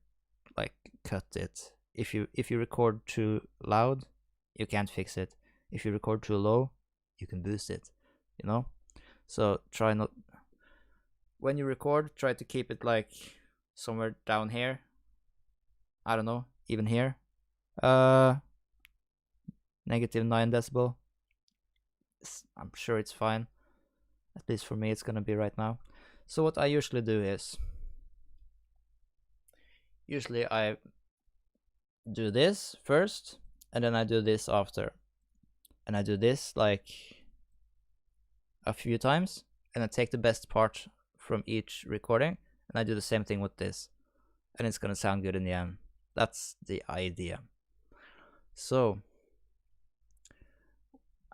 [SPEAKER 2] like cut it. If you record too loud, you can't fix it. If you record too low, you can boost it, you know? So try not, when you record, try to keep it like somewhere down here. I don't know, even here. -9 decibel. I'm sure it's fine. At least for me, it's gonna be right now. So what I usually do is, usually I do this first, and then I do this after. And I do this like a few times, and I take the best part from each recording, and I do the same thing with this. And it's gonna sound good in the end. That's the idea. So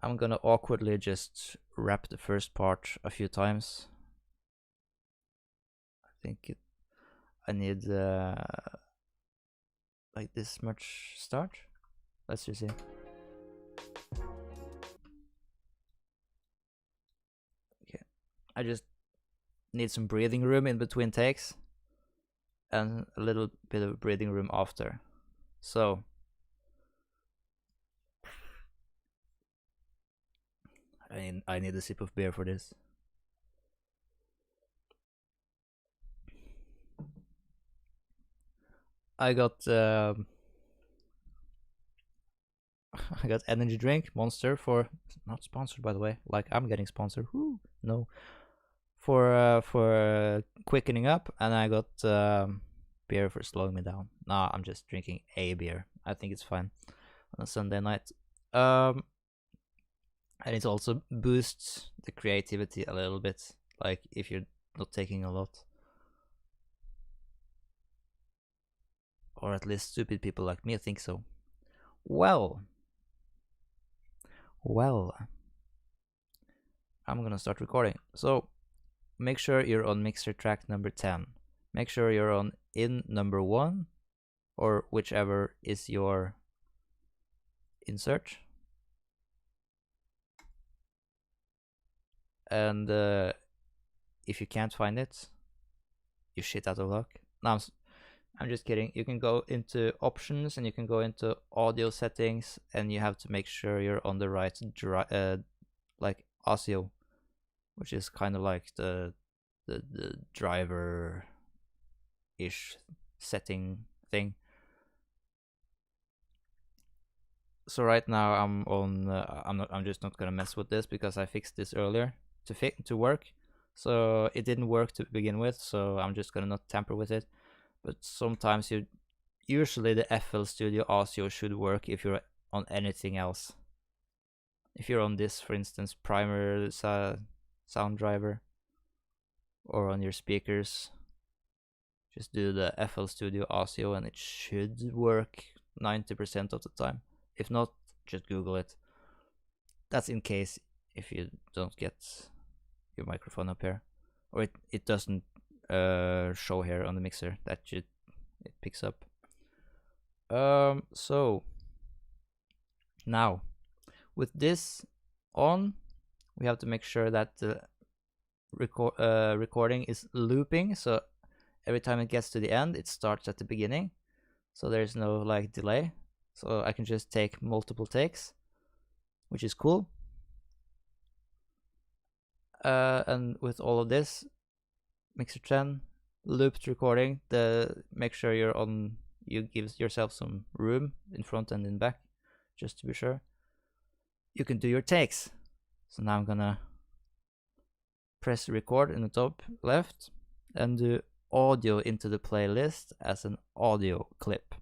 [SPEAKER 2] I'm gonna awkwardly just wrap the first part a few times. I think I need like this much start. Let's just see. Okay, I just need some breathing room in between takes and a little bit of breathing room after. So I need a sip of beer for this. I got I got energy drink Monster, for not sponsored by the way, like I'm getting sponsored. Woo, no, for quickening up, and I got beer for slowing me down. Nah, I'm just drinking a beer. I think it's fine on a Sunday night. And it also boosts the creativity a little bit, like if you're not taking a lot. Or at least stupid people like me think so. Well, I'm gonna start recording. So make sure you're on mixer track number 10. Make sure you're on in number 1, or whichever is your insert. And if you can't find it, you shit out of luck. No, I'm just kidding. You can go into options and you can go into audio settings, and you have to make sure you're on the right like audio, which is kind of like the driver ish setting thing. So right now I'm on I'm just not gonna mess with this because I fixed this earlier to work. So it didn't work to begin with, so I'm just gonna not tamper with it. But sometimes usually the FL Studio Audio should work if you're on anything else. If you're on this, for instance, primer sound driver, or on your speakers, just do the FL Studio Audio and it should work 90% of the time. If not, just Google it. That's in case if you don't get your microphone up here, or it doesn't show here on the mixer that it picks up. So now with this on, we have to make sure that the recording is looping, so every time it gets to the end it starts at the beginning, so there's no like delay, so I can just take multiple takes, which is cool. And with all of this, mixer 10, looped recording, make sure you give yourself some room in front and in back, just to be sure. You can do your takes. So now I'm gonna press record in the top left and do audio into the playlist as an audio clip.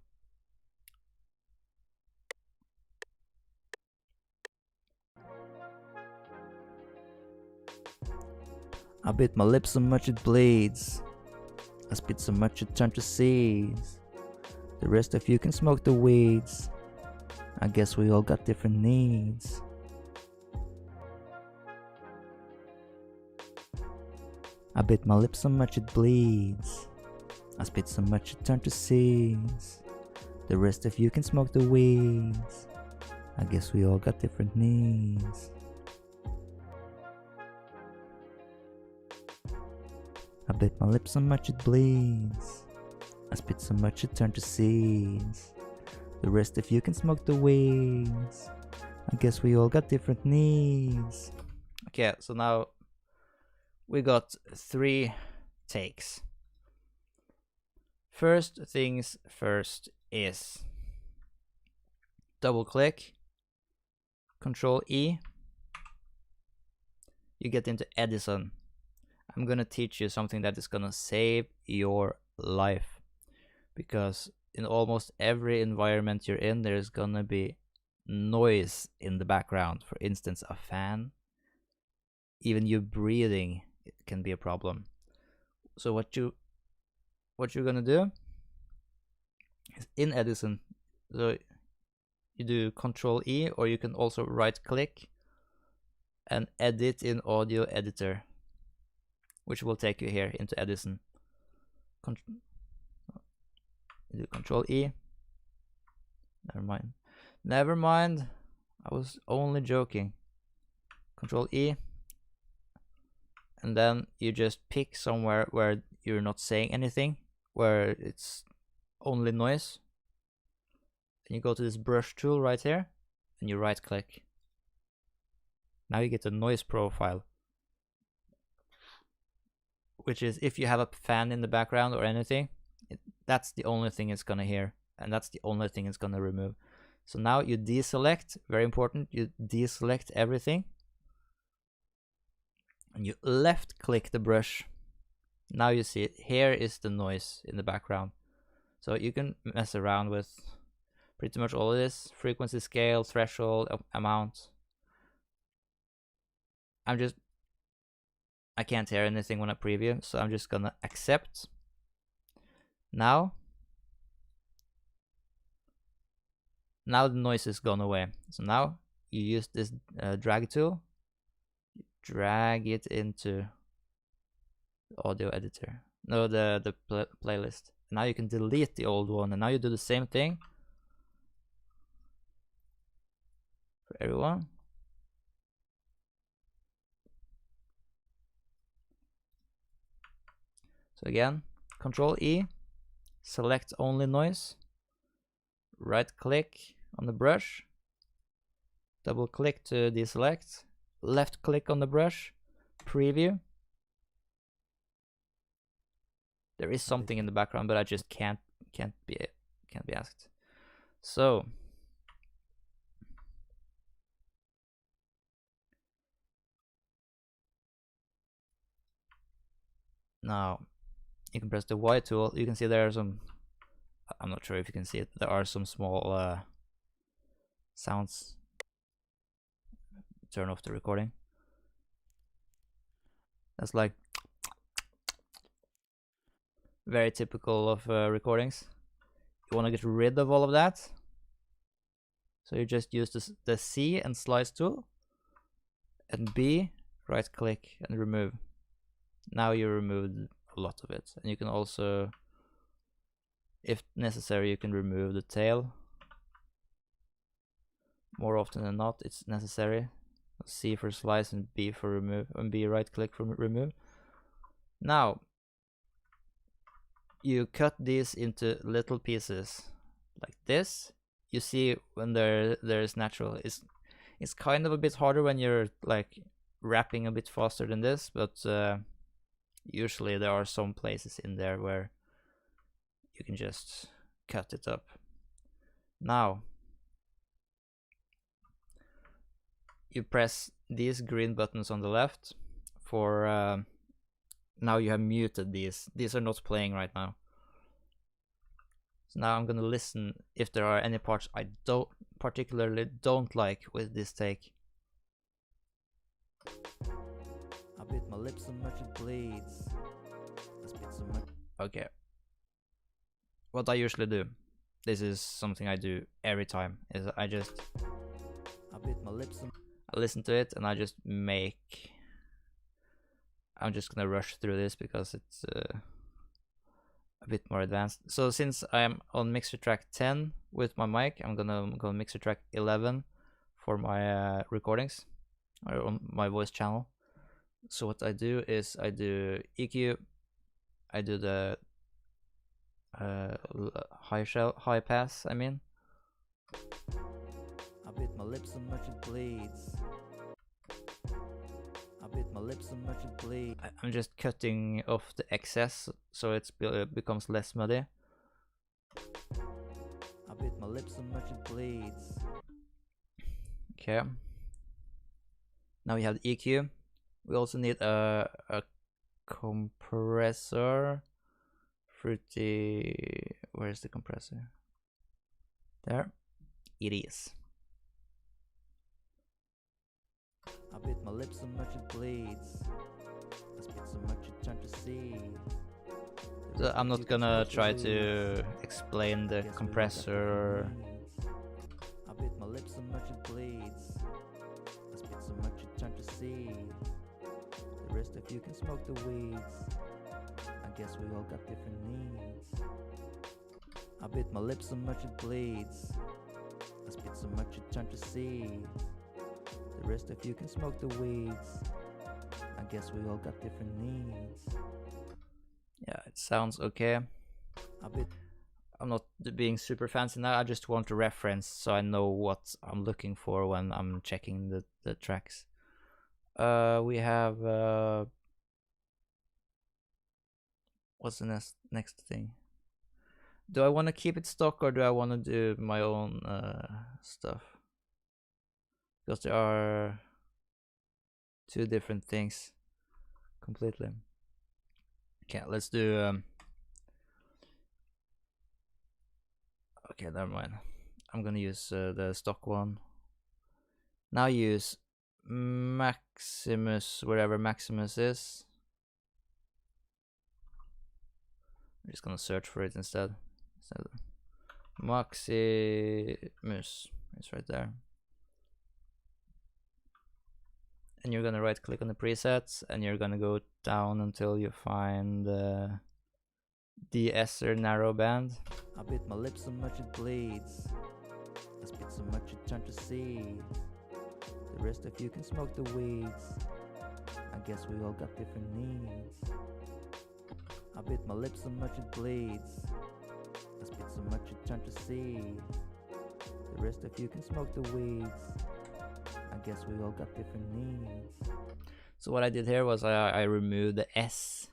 [SPEAKER 2] I bit my lip so much it bleeds. I spit so much it turned to seeds. The rest of you can smoke the weeds. I guess we all got different needs. I bit my lip so much it bleeds. I spit so much it turned to seeds. The rest of you can smoke the weeds. I guess we all got different needs. I bit my lip so much it bleeds. I spit so much it turned to seeds. The rest of you can smoke the weeds. I guess we all got different needs. Okay, so now we got 3 takes. First things first is double click, Control E. You get into Edison. I'm gonna teach you something that is gonna save your life, because in almost every environment you're in, there's gonna be noise in the background. For instance, a fan. Even you breathing, it can be a problem. So what you're gonna do is in Edison, so you do Control E, or you can also right click and edit in audio editor, which will take you here into Edison. You do Control E. Never mind. I was only joking. Control E. And then you just pick somewhere where you're not saying anything, where it's only noise. And you go to this brush tool right here, and you right click. Now you get a noise profile, which is if you have a fan in the background or anything, that's the only thing it's gonna hear, and that's the only thing it's gonna remove. So now you deselect, very important, you deselect everything, and you left click the brush. Now you see it, here is the noise in the background. So you can mess around with pretty much all of this, frequency scale, threshold, amount. I can't hear anything when I preview, so I'm just gonna accept. Now the noise is gone away. So now you use this drag tool, drag it into the audio editor. No, the playlist. Now you can delete the old one, and now you do the same thing for everyone. So again, Control E, select only noise, right click on the brush, double click to deselect, left click on the brush, preview. There is something in the background, but I just can't be asked. So now you can press the Y tool. You can see there are some, I'm not sure if you can see it, there are some small sounds. Turn off the recording. That's like very typical of recordings. You want to get rid of all of that, so you just use the C and slice tool, and B, right click and remove. Now you removed a lot of it, and you can also, if necessary, you can remove the tail. More often than not, it's necessary. C for slice and B for remove, and B right click for remove. Now you cut these into little pieces like this. You see when there's natural. It's kind of a bit harder when you're like rapping a bit faster than this, but usually there are some places in there where you can just cut it up. Now you press these green buttons on the left for now you have muted these. These are not playing right now. So now I'm gonna listen if there are any parts I particularly don't like with this take. I bit my lips so much it bleeds. I spit so much. Okay. What I usually do this is something I do every time. Is I bit my lips and I listen to it and I just make. I'm just gonna rush through this because it's a bit more advanced. So since I'm on mixer track 10 with my mic, I'm gonna go on mixer track 11 for my recordings or on my voice channel. So what I do is I do EQ, I do the high pass. I mean, I bit my lips so much it bleeds. I bit my lips so much it bleeds. I'm just cutting off the excess so it becomes less muddy. I bit my lips so much it bleeds. Okay. Now we have the EQ. We also need a compressor. Fruity. Where's the compressor? There. It is. I bit my lips so much it bleeds. I spit so much it turns to see. So I'm not gonna try to explain the compressor. I bit my lips so much it bleeds. I spit so much it turns to see. The rest of you can smoke the weeds. I guess we all got different needs. I bit my lips so much it bleeds. I spit so much it turns to see. The rest of you can smoke the weeds. I guess we all got different needs. Yeah, it sounds okay. I'm not being super fancy now, I just want a reference so I know what I'm looking for when I'm checking the tracks. We have what's the next thing? Do I want to keep it stock or do I want to do my own stuff? Because there are two different things completely. Okay, let's do okay, never mind. I'm gonna use the stock one. Now use Maximus, wherever Maximus is. I'm just gonna search for it instead. Maximus, it's right there. And you're gonna right click on the presets and you're gonna go down until you find the de-esser narrow band. I bit my lips so much it bleeds. I spit so much it turns to see. The rest of you can smoke the weeds. I guess we all got different needs. I bit my lips so much it bleeds. I spit so much it turns to see. The rest of you can smoke the weeds. I guess we all got different needs. So what I did here was I removed the S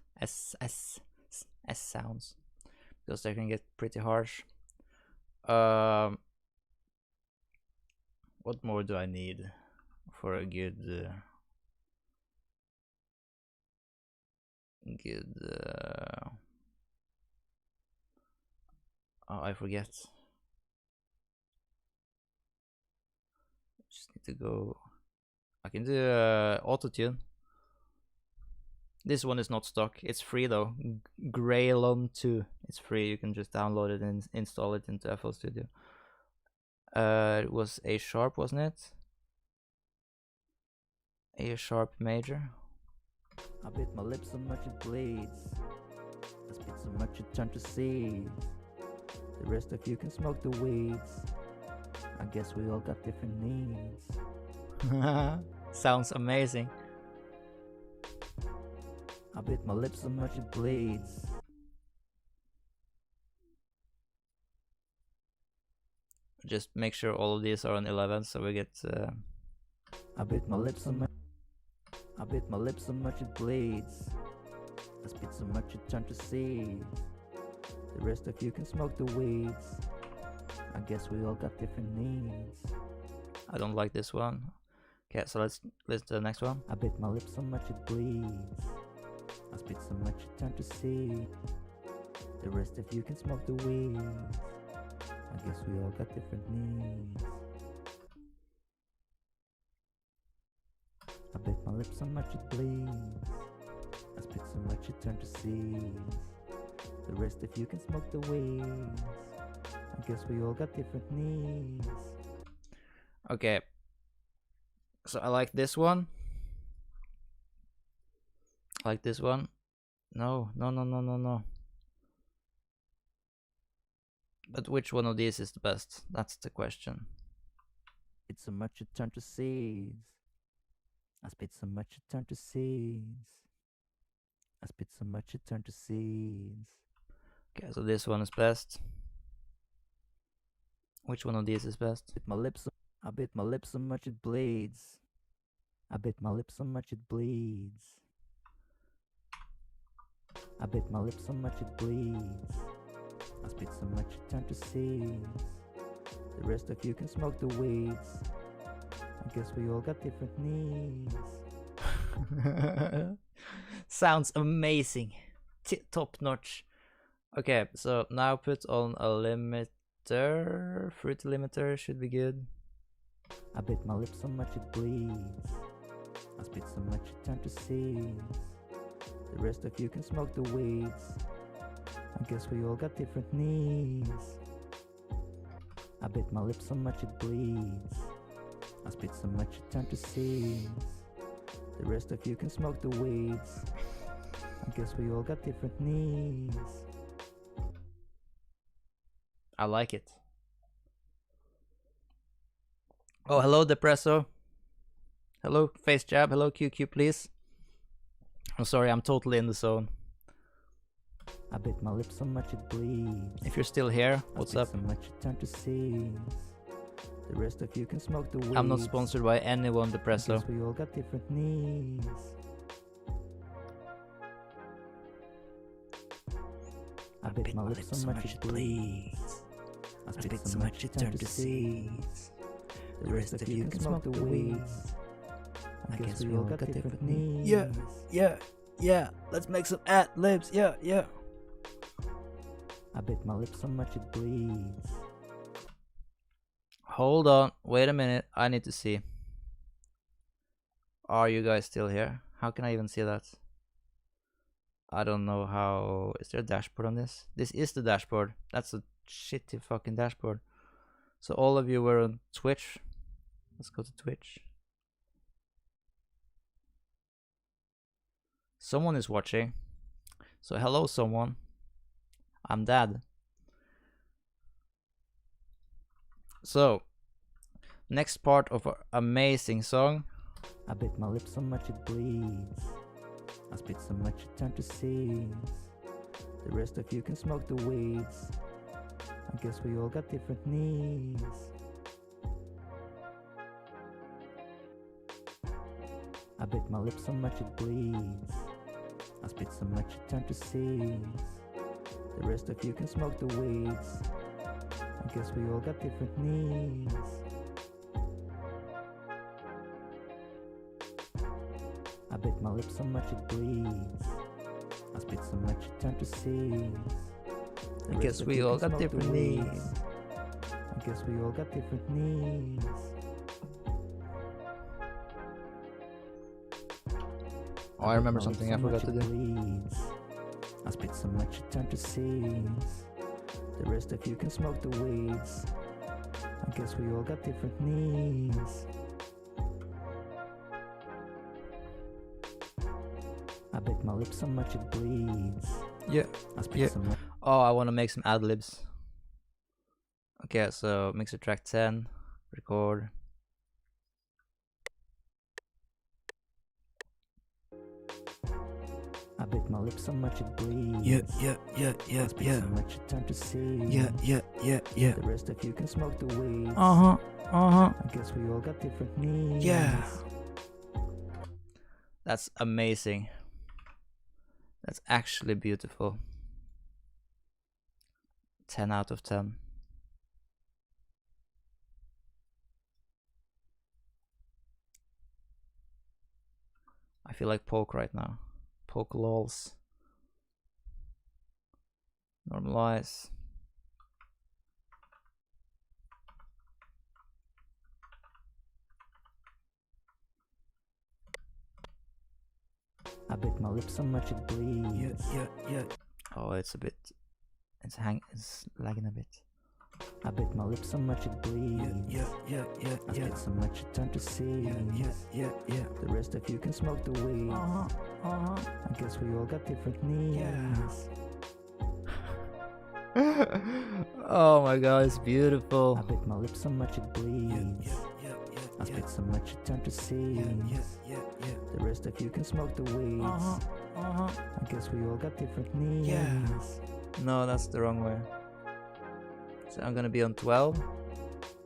[SPEAKER 2] sounds because they can get pretty harsh. What more do I need for a good oh, I forget. Just need to go. I can do auto-tune. This one is not stock. It's free though. Graylon 2. It's free. You can just download it and install it into FL Studio. It was A sharp, wasn't it? A sharp major. I bit my lips so much it bleeds. I spit so much it turns to see. The rest of you can smoke the weeds. I guess we all got different needs. Sounds amazing. I bit my lips so much it bleeds. Just make sure all of these are on 11 so we get I bit my lips so much. I bit my lips so much it bleeds. I spit so much it turns to see. The rest of you can smoke the weeds. I guess we all got different needs. I don't like this one. Okay, so let's do the next one. I bit my lips so much it bleeds. I spit so much it turns to see. The rest of you can smoke the weeds. I guess we all got different needs. I bit my lips so much it bleeds. I spit so much it turns to seeds. The rest of you can smoke the weeds. I I guess we all got different needs. Okay. So I like this one. I like this one. No. But which one of these is the best? That's the question. It's so much it turned to seeds. I spit so much it turned to seeds. I spit so much it turned to seeds. Okay, so this one is best. Which one of these is best? I bit my lips so much it bleeds. I bit my lips so much it bleeds. I bit my lips so much it bleeds. I spit so much it turned to seeds. The rest of you can smoke the weeds. I guess we all got different needs. Sounds amazing. Top notch. Okay, so now put on a limiter. Fruit limiter should be good. I bit my lips so much it bleeds. I spit so much it turned to seeds. The rest of you can smoke the weeds. I guess we all got different needs. I bit my lips so much it bleeds. I spit so much it turned to seeds. The rest of you can smoke the weeds. I guess we all got different needs. I like it. Oh, hello, Depresso. Hello, Face Jab. Hello, QQ, please. I'm sorry, I'm totally in the zone. I bit my lips so much it bleeds. If you're still here, what's up? So much it turned to seeds. The rest of you can smoke the weeds. I'm not sponsored by anyone, Depresso. We all got different needs. I bit my lips so much it bleeds. I spit so much it turned to seeds. The rest of you can smoke the weeds. I guess we all got different needs. Yeah. Let's make some ad-libs. Yeah. I bit my lips so much it bleeds. Hold on, wait a minute. I need to see. Are you guys still here? How can I even see that? I don't know how. Is there a dashboard on this? This is the dashboard. That's a shitty fucking dashboard. So all of you were on Twitch. Let's go to Twitch. Someone is watching. So hello, someone. I'm Dad. So, next part of our amazing song. I bit my lips so much it bleeds. I spit so much it turned to seeds. The rest of you can smoke the weeds. I guess we all got different needs. I bit my lips so much it bleeds. I spit so much it turned to seeds. The rest of you can smoke the weeds. I guess we all got different needs. I bit my lips so much it bleeds. I spit so much it turned to seeds. I guess we all got different needs. I guess we all got different needs. Oh, I remember something I forgot to do. I spit so much it turned to seeds. The rest of you can smoke the weeds. I guess we all got different needs. I bit my lips so much it bleeds. Yeah. I spit so much. Oh, I want to make some ad-libs. Okay, so mixer track 10, record. I bit my lips so much it bleeds. Yeah. I spit so much it turned to seeds. Yeah. The rest of you can smoke the weeds. I guess we all got different needs. Yeah. That's amazing. That's actually beautiful. 10 out of 10. I feel like poke right now. Poke lols. Normalize. I bit my lips so much it bleeds. Yeah. Oh, it's a bit. It's lagging a bit.
[SPEAKER 1] I bit my lips so much it bleeds. I spit so much it turned to seeds. The rest of you can smoke the weed. I guess we all got different needs.
[SPEAKER 2] Oh my god, it's beautiful.
[SPEAKER 1] I bit my lips so much it bleeds. I spit so much it turned to seeds. The rest of you can smoke the weeds. I guess we all got different needs.
[SPEAKER 2] No, that's the wrong way. So I'm gonna be on 12.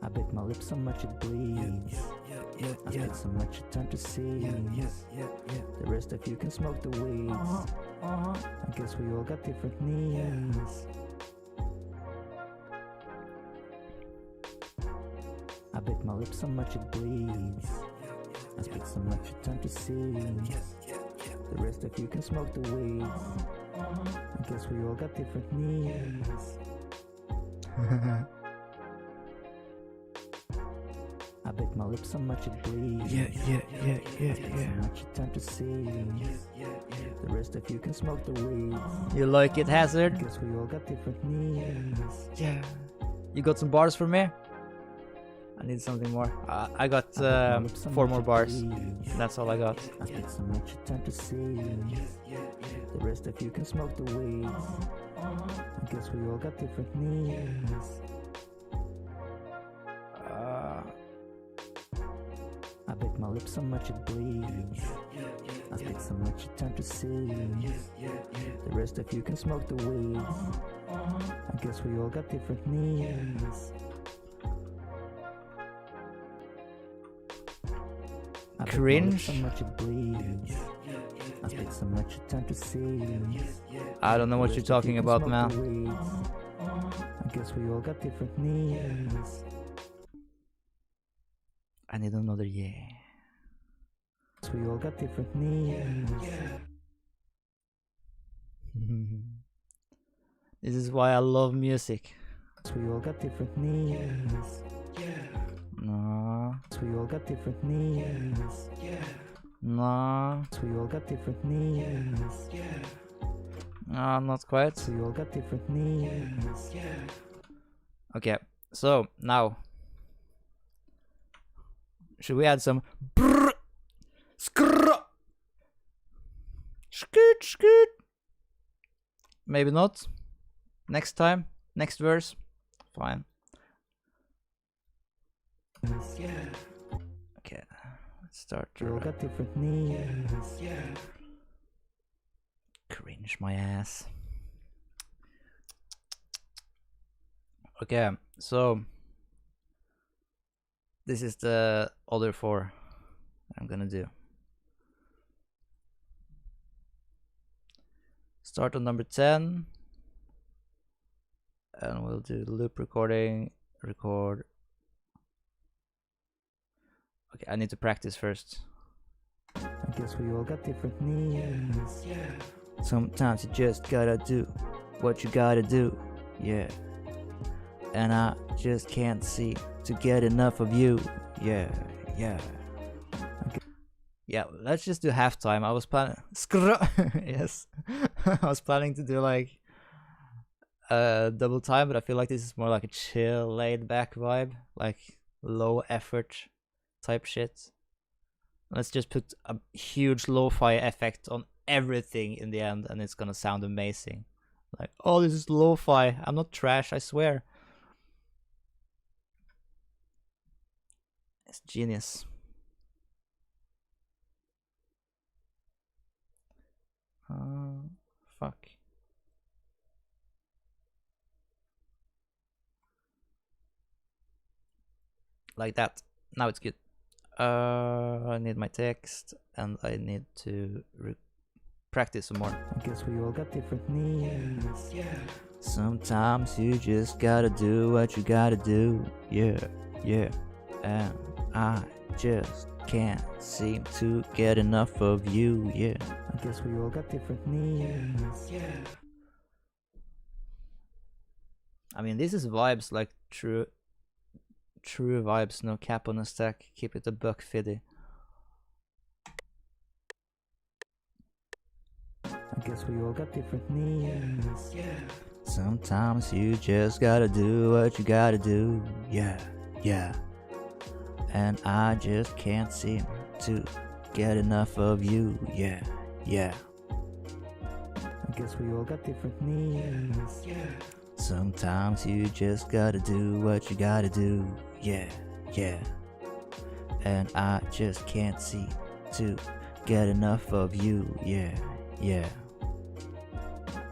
[SPEAKER 1] I bit my lips so much it bleeds. I spit so much it turned to seeds. The rest of you can smoke the weeds. I guess we all got different needs. I bit my lips so much it bleeds. I spit so much it turned to seeds. The rest of you can smoke the weeds. I guess we all got different needs. I bit my lips so much it bleeds. I spit so much it turned to seeds. The rest of you can smoke the weeds.
[SPEAKER 2] You like it,
[SPEAKER 1] I
[SPEAKER 2] Hazard?
[SPEAKER 1] guess we all got different needs.
[SPEAKER 2] Yeah. You got some bars for me? I need something more. I got 4 more bars. That's all I got.
[SPEAKER 1] I spit so much it turned to seeds. The rest of you can smoke the weeds. I guess we all got different needs. I bit my lips so much it bleeds. I spit so much it turned to seeds. The rest of you can smoke the weeds. I guess we all got different needs. I bit my lips
[SPEAKER 2] Cringe?
[SPEAKER 1] so much it bleeds. I spit so much it turned to seeds.
[SPEAKER 2] I don't know what you're talking about, man.
[SPEAKER 1] I guess we all got different needs.
[SPEAKER 2] I need another yeah.
[SPEAKER 1] We all got different needs.
[SPEAKER 2] This is why I love music.
[SPEAKER 1] We all got different needs.
[SPEAKER 2] No,
[SPEAKER 1] We all got different needs.
[SPEAKER 2] no,
[SPEAKER 1] We all got different needs.
[SPEAKER 2] no, not quite.
[SPEAKER 1] We all got different needs.
[SPEAKER 2] Okay, so now should we add some brrr, skrrr, scoot, scoot? Maybe not. Next time, next verse, fine. Okay, let's start.
[SPEAKER 1] We all got different needs.
[SPEAKER 2] Cringe my ass. Okay, so this is the other 4 I'm gonna do. Start on number 10, and we'll do loop recording, record. Okay, I need to practice first.
[SPEAKER 1] I guess we all got different needs.
[SPEAKER 2] Sometimes you just gotta do what you gotta do, yeah. And I just can't seem to get enough of you, yeah, yeah. Yeah, let's just do halftime. I was planning, yes, I was planning to do like double time, but I feel like this is more like a chill, laid back vibe, like low effort type shit. Let's just put a huge lo-fi effect on everything in the end, and it's gonna sound amazing. Like, oh, this is lo-fi. I'm not trash, I swear. It's genius. Fuck. Like that. Now it's good. I need my text, and I need to practice some more.
[SPEAKER 1] I guess we all got different needs.
[SPEAKER 2] Sometimes you just gotta do what you gotta do, yeah, yeah. And I just can't seem to get enough of you, yeah.
[SPEAKER 1] I guess we all got different needs.
[SPEAKER 2] I mean, this is vibes, like true vibes, no cap on a stack, keep it a $150.
[SPEAKER 1] I guess we all got different needs.
[SPEAKER 2] Sometimes you just gotta do what you gotta do. Yeah, yeah. And I just can't seem to get enough of you. Yeah, yeah. I guess we all got different needs. Yeah. Sometimes you just gotta do what you gotta do. Yeah, yeah. And I just can't seem to get enough of you. Yeah, yeah.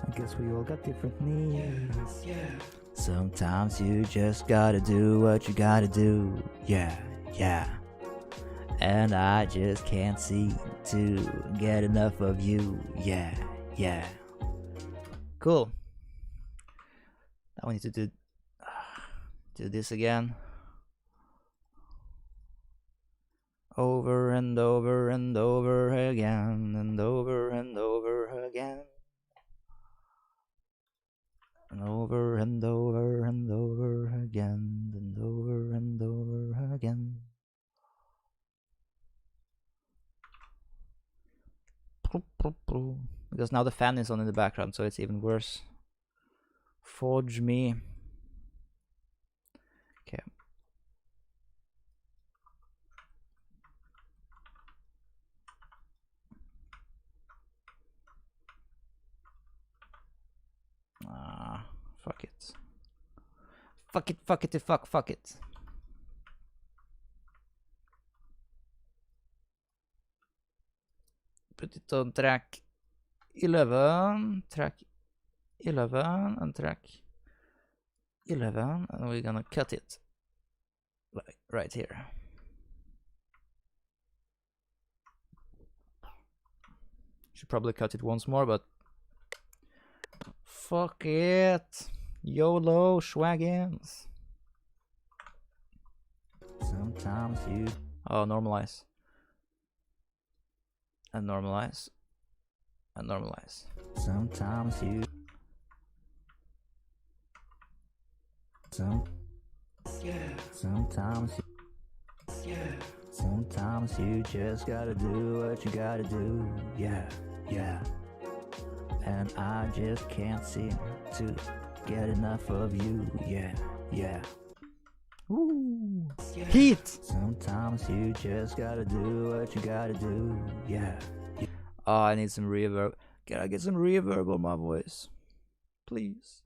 [SPEAKER 2] I guess we all got different needs. Yeah. Sometimes you just gotta do what you gotta do. Yeah, yeah. And I just can't seem to get enough of you. Yeah, yeah. Cool. Now we need to do this again. Over and over and over again, and over and over again. And over and over and over again, and over and over again. Because now the fan is on in the background, so it's even worse. Forge me. Okay. Fuck it. Fuck it, fuck it, fuck it. Put it on track 11, track 11, and track 11, and we're gonna cut it like right here. Should probably cut it once more, but fuck it. YOLO schwaggins. Sometimes you... Oh, normalize. And normalize. And normalize. Sometimes you... Sometimes you... Sometimes you just gotta do what you gotta do. Yeah, yeah. And I just can't seem to get enough of you. Yeah, yeah. Ooh. Heat! Sometimes you just gotta do what you gotta do. Yeah. Oh, I need some reverb. Can I get some reverb on my voice? Please.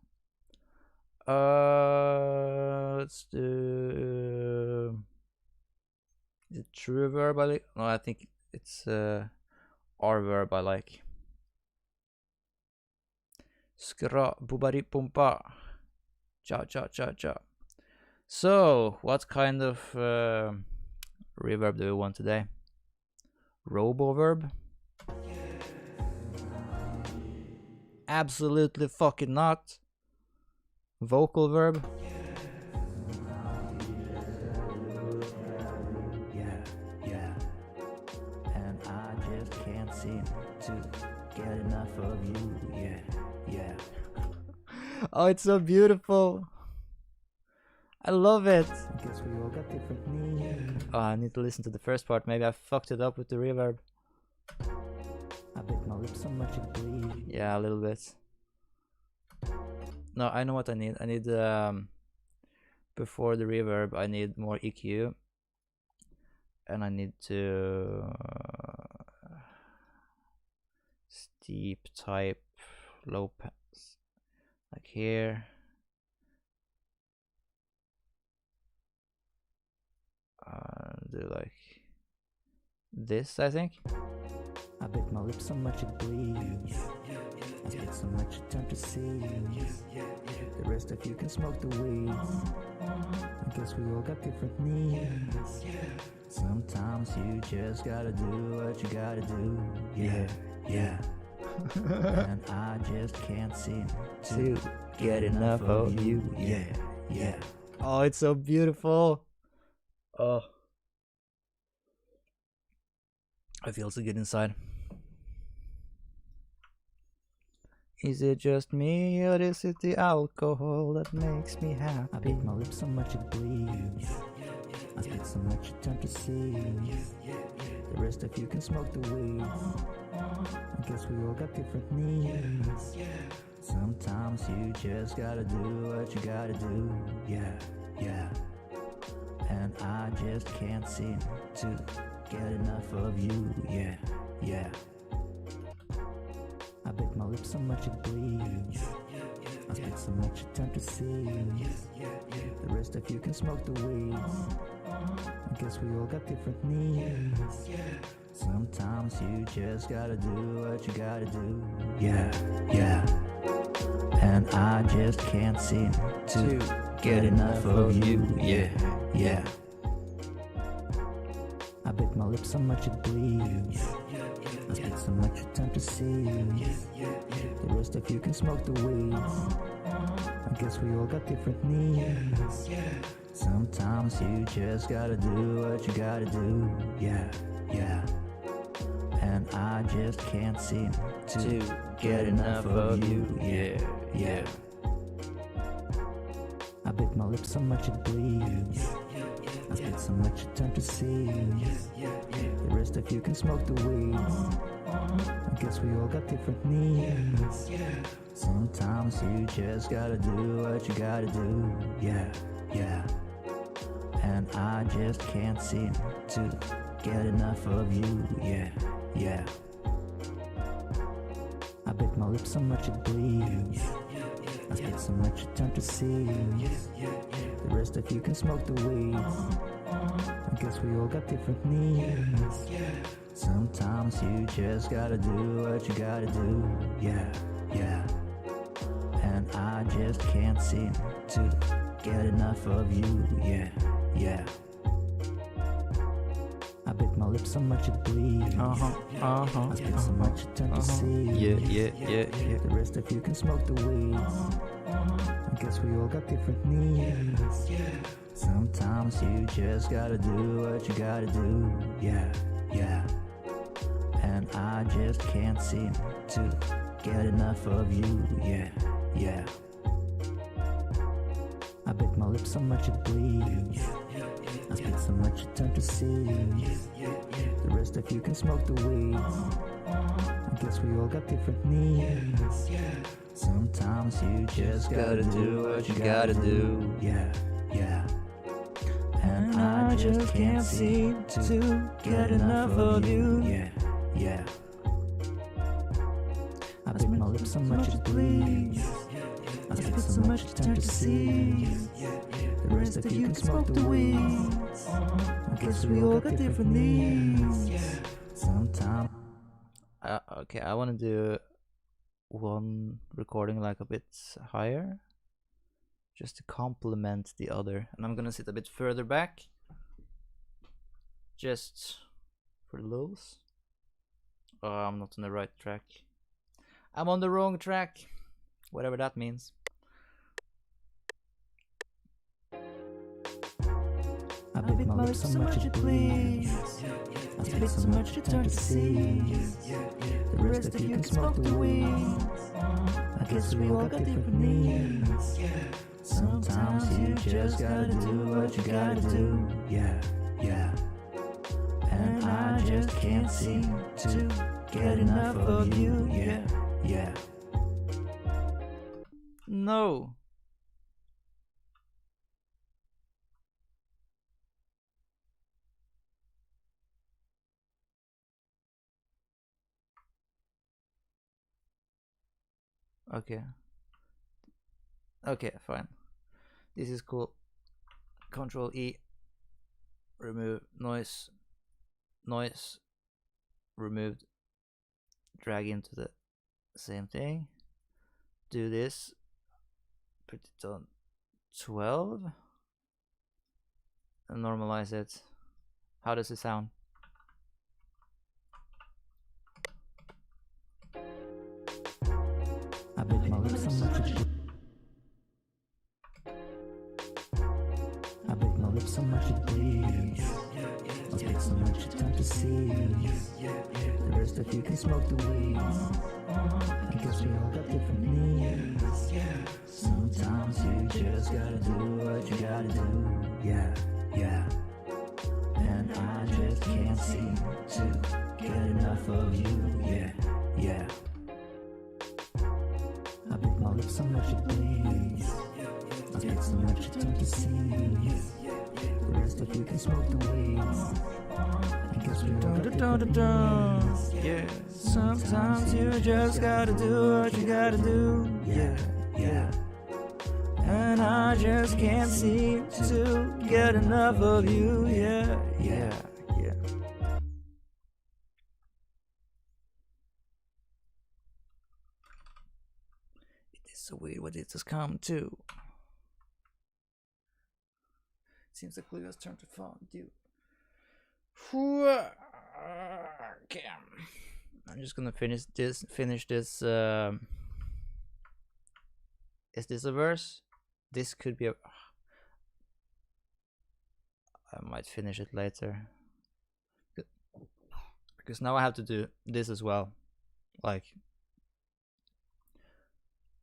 [SPEAKER 2] Let's do... Is it true verb I like? No, I think it's R verb I like. Skra bubari pumpa. Cha cha cha cha. So, what kind of reverb do we want today? Robo verb? Absolutely fucking not. Vocal verb? Yeah, yeah. And I just can't seem to get enough of you. Yeah, yeah. Oh, it's so beautiful. I love it. I guess we all got different needs. Oh, I need to listen to the first part. Maybe I fucked it up with the reverb. I bit my lips so much it bleed. Yeah, a little bit. No, I know what I need. I need before the reverb, I need more EQ, and I need to steep type low pass, like here. Do like this, I think. I bit my lips so much it bleeds. I spit so much attempt to see. The rest of you can smoke the weeds. I guess we all got different needs. Sometimes you just gotta do what you gotta do. Yeah, yeah. And I just can't seem to get enough of you. Yeah, yeah. Oh, it's so beautiful. Oh, I feel so good inside. Is it just me, or is it the alcohol that makes me happy? I bit my lips so much it bleeds. I spit so much attempt to see. The rest of you can smoke the weeds. I guess we all got different needs.
[SPEAKER 1] Sometimes you just gotta do what you gotta do. Yeah, yeah. And I just can't seem to get enough of you. Yeah, yeah. I bit my lips so much it bleeds. I spit so much you turn to seeds. The rest of you can smoke the weeds. I guess we all got different needs. Sometimes you just gotta do what you gotta do. Yeah, yeah. And I just can't seem to get enough of you. Yeah, yeah. I bit my lips so much it bleeds. I spit so much you turn to seeds. The rest of you can smoke the weeds. I guess we all got different needs. Sometimes you just gotta do what you gotta do. Yeah, yeah. And I just can't seem to get enough of you. Yeah, yeah. I bit my lips so much it bleeds. I spit so much you turn to seeds. The rest of you can smoke the weeds. I guess we all got different needs. Sometimes you just gotta do what you gotta do. Yeah, yeah. And I just can't seem to get enough of you. Yeah, yeah. I bit my lips so much it bleeds. I spit so much you turn to seeds. The rest of you can smoke the weeds. I guess we all got different needs. Sometimes you just gotta do what you gotta do. Yeah, yeah. And I just can't seem to get enough of you. Yeah, yeah. I bit my lips so much it bleeds. I spit so much you turn to seeds.
[SPEAKER 2] Yeah.
[SPEAKER 1] The rest of you can smoke the weeds. I guess we all got different needs. Sometimes you just gotta do what you gotta do. Yeah, yeah. And I just can't seem to get enough of you. Yeah, yeah. I bit my lips so much it bleeds. I spit so much you turn to seeds. The rest of you can smoke the weeds. I guess we all got different needs. Sometimes you just gotta do what you gotta do. Yeah, yeah. And I just can't seem to get enough of you. Yeah, yeah. I bit my lips so much it bleeds. I spit so much you turn to seeds. The rest of you can smoke the weeds. I guess we all got different needs. Sometimes.
[SPEAKER 2] Okay, I want to do one recording like a bit higher, just to complement the other, and I'm gonna sit a bit further back, just for the lulz. Oh, I'm not on the right track. I'm on the wrong track, whatever that means.
[SPEAKER 1] I bit my lips so much it bleeds. I spit so much you turn to seeds. The rest of you can smoke the weeds. I guess we all got different needs. Sometimes you just gotta do what you gotta do. Yeah, yeah. And I just can't seem to get enough of you. Yeah, yeah.
[SPEAKER 2] No. Okay, fine. This is cool. Control E. Remove noise. Noise removed. Drag into the same thing. Do this. Put it on 12. And normalize it. How does it sound?
[SPEAKER 1] I bit my lips so much it I bit my lips so much it bleeds. I spit so much you turn to seeds. The rest of you can smoke the weeds. I guess we all got different needs. Sometimes you just gotta do what you gotta do. Yeah, yeah. And I just can't seem to get enough of you. Yeah, yeah. I bit my lips so much it bleeds. I spit so much it's hard to see. The rest of you can smoke the weeds. I guess we all got different needs.
[SPEAKER 2] Yeah. Sometimes you just gotta do what you gotta do.
[SPEAKER 1] Yeah, yeah.
[SPEAKER 2] And I just can't seem to get enough of you. Yeah, yeah, yeah. It is so weird what it has come to. Seems like Leo's turn to fondue. Okay. I'm just gonna finish this. Is this a verse? This could be a. I might finish it later. Because now I have to do this as well. Like,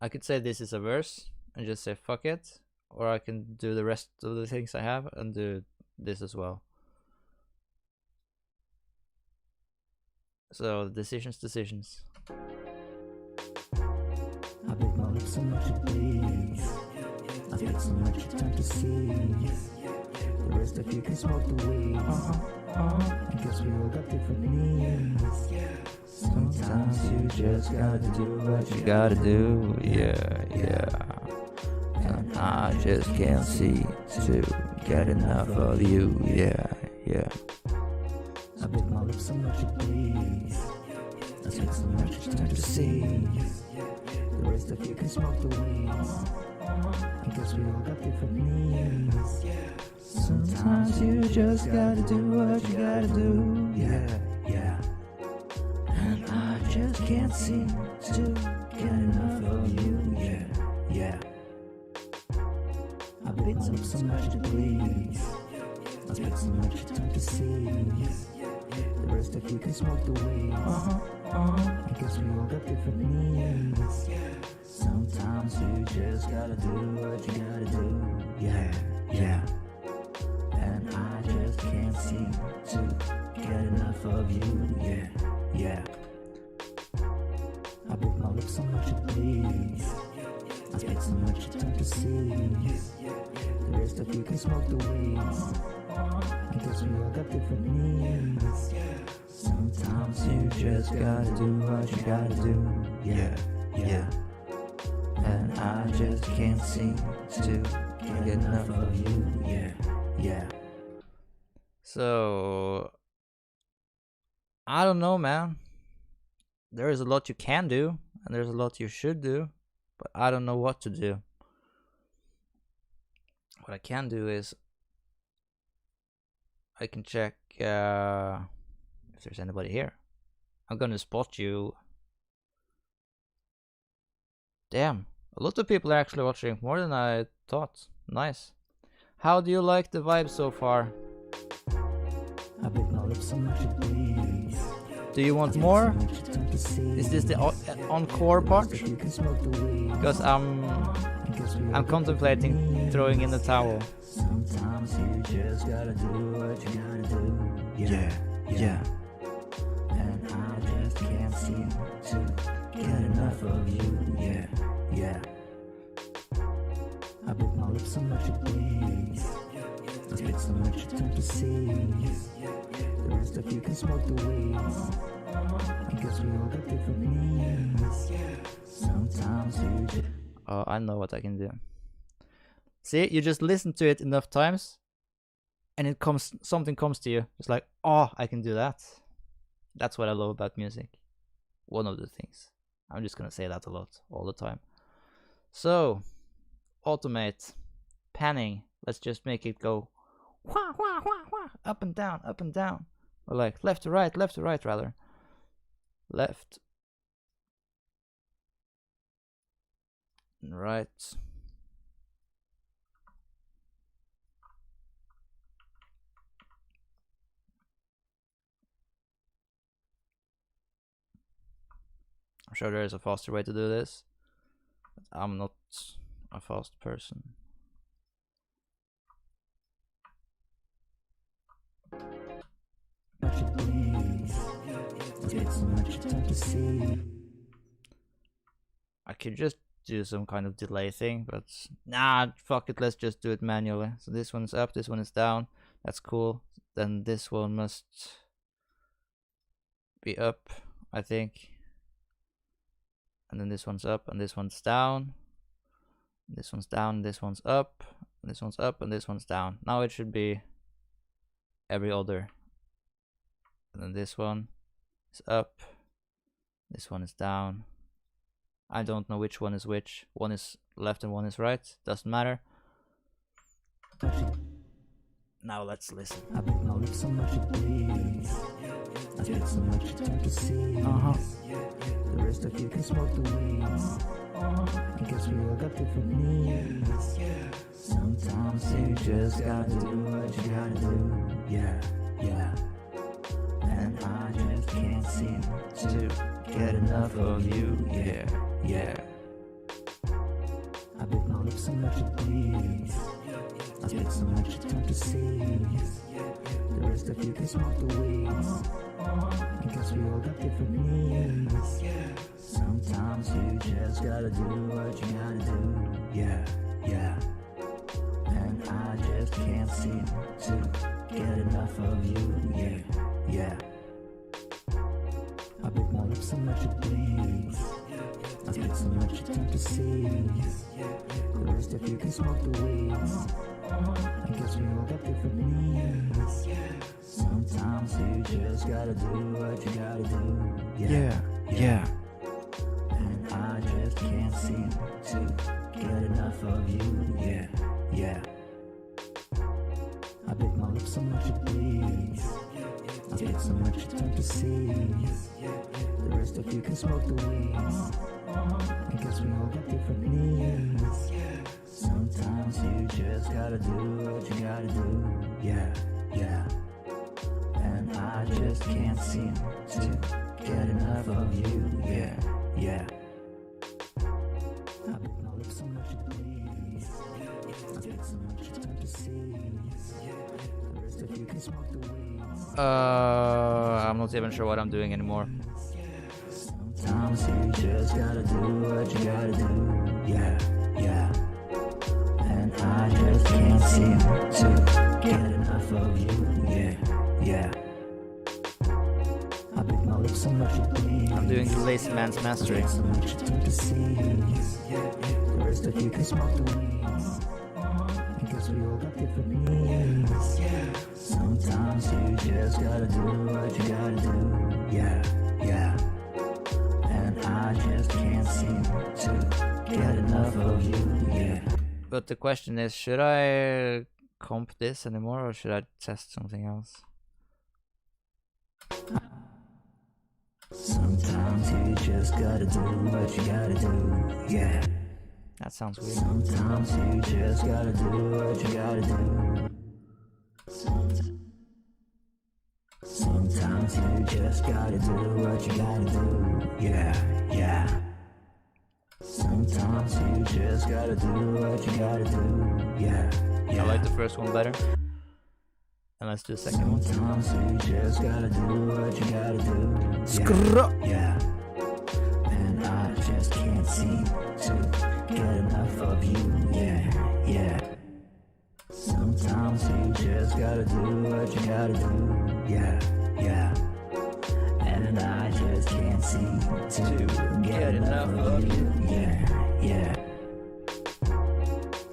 [SPEAKER 2] I could say this is a verse and just say fuck it. Or I can do the rest of the things I have and do this as well. So, decisions.
[SPEAKER 1] I bit my lips so much it bleeds. I spit so much it's hard to see. The rest of you can smoke the weeds. I guess we all got different needs.
[SPEAKER 2] Sometimes you just gotta do what you gotta do. Yeah, yeah. And I just can't seem to get enough of you. Yeah, yeah.
[SPEAKER 1] I bit my lips so much it bleeds. I spit so much it's hard to see. The rest of you can smoke the weeds. I guess we all got different needs.
[SPEAKER 2] Sometimes you just gotta do what you gotta do.
[SPEAKER 1] Yeah, yeah.
[SPEAKER 2] And I just can't seem to get enough of you.
[SPEAKER 1] Yeah, yeah. I bit my lips so much it bleeds. I spit so much it's hard to see. The rest of you can smoke the weeds. I guess we all got different needs.
[SPEAKER 2] Sometimes you just gotta do what you gotta do.
[SPEAKER 1] Yeah, yeah.
[SPEAKER 2] And I just can't seem to get enough of you.
[SPEAKER 1] Yeah, yeah. I bit my lips so much it bleeds. I spit so much it's hard to see. The rest of you can smoke the weeds. I guess we all got different needs.
[SPEAKER 2] Sometimes you just gotta do what you gotta do.
[SPEAKER 1] Yeah, yeah.
[SPEAKER 2] And I just can't seem to get enough of you.
[SPEAKER 1] Yeah, yeah.
[SPEAKER 2] So, I don't know, man. There is a lot you can do, and there's a lot you should do, but I don't know what to do. What I can do is I can check if there's anybody here. I'm gonna spot you. Damn, a lot of people are actually watching, more than I thought. Nice. How do you like the vibe so far?
[SPEAKER 1] I bit my lips so much it bleeds.
[SPEAKER 2] Do you want more? Is this the encore part?
[SPEAKER 1] You can smoke the weeds.
[SPEAKER 2] Because I'm contemplating throwing in the towel.
[SPEAKER 1] Sometimes you just gotta do what you gotta do. Yeah, yeah.
[SPEAKER 2] And I just can't seem to get enough of you.
[SPEAKER 1] Yeah, yeah. I bit my lips so much it bleeds. I spit so much it's hard to see. The rest of you can smoke the weeds. I guess we all got different needs. Sometimes you just...
[SPEAKER 2] Oh, I know what I can do. See, you just listen to it enough times, and something comes to you. It's like, oh, I can do that. That's what I love about music. One of the things. I'm just gonna say that a lot, all the time. So, automate, panning. Let's just make it go wah, wah, wah, wah, up and down, or like left to right, rather. Left, right. I'm sure there is a faster way to do this, but I'm not a fast person. I could just do some kind of delay thing, but nah, fuck it, let's just do it manually. So this one's up, this one is down. That's cool. Then this one must be up, I think. And then this one's up and this one's down. This one's down, this one's up, this one's up, and this one's down. Now it should be every other. And then this one is up, this one is down. I don't know which one is which. One is left and one is right. Doesn't matter. Now let's listen.
[SPEAKER 1] I bit my lips so much it bleeds. I spit so much you turn to seeds. The rest of you can smoke the weeds. I guess we all got different needs. Sometimes you just gotta do what you gotta do. Yeah, yeah. And I just can't seem to get enough of you. Yeah, yeah. I bit my lips so much it bleeds. I spit so much you turn to seeds. The rest of you can smoke the weeds. I guess we all got different needs. Sometimes you just gotta do what you gotta do. Yeah, yeah. And I just can't seem to get enough of you. Yeah, yeah. I bit my lips so much it bleeds. I spit so much you turn to seeds. The rest of you can smoke the weeds. I guess we all got different needs. Sometimes you just gotta do what you gotta do.
[SPEAKER 2] Yeah, yeah.
[SPEAKER 1] And I just can't seem to get enough of you. Yeah, yeah. I bit my lips so much it bleeds. I spit so much you turn to seeds. The rest of you can smoke the weeds. I guess we all got different needs. Sometimes you just gotta do what you gotta do. Yeah, yeah. And I just can't seem to get enough of you. Yeah, yeah. I bit my lips so much it bleeds. I spit so much you turn to seeds. The rest of you can smoke the weeds.
[SPEAKER 2] I'm not even sure what I'm doing anymore.
[SPEAKER 1] Sometimes you just gotta do what you gotta do. Yeah, yeah. And I just can't seem to get enough of you. Yeah, yeah. I bit my lips so much it bleeds.
[SPEAKER 2] I'm doing the Lazy Man's Mastering.
[SPEAKER 1] So much you turn to seeds. The rest of you can smoke the weeds. I guess we all got different needs. Sometimes you just gotta do what you gotta do. Yeah, yeah. And I just can't seem to get enough of you. Yeah.
[SPEAKER 2] But the question is, should I comp this anymore or should I test something else?
[SPEAKER 1] Sometimes you just gotta do what you gotta do. Yeah.
[SPEAKER 2] That sounds weird.
[SPEAKER 1] Sometimes you just gotta do what you gotta do. Sometimes you just gotta do what you gotta do. Yeah, yeah. Sometimes you just gotta do what you gotta do. Yeah, yeah.
[SPEAKER 2] I like the first one better. And let's do the second one.
[SPEAKER 1] Sometimes you just gotta do what you gotta do.
[SPEAKER 2] Skrrr.
[SPEAKER 1] Yeah. And I just can't seem to get enough of you. Yeah, yeah. Sometimes you just gotta do what you gotta do. Yeah, yeah. And I just can't seem to get enough of you. Yeah, yeah.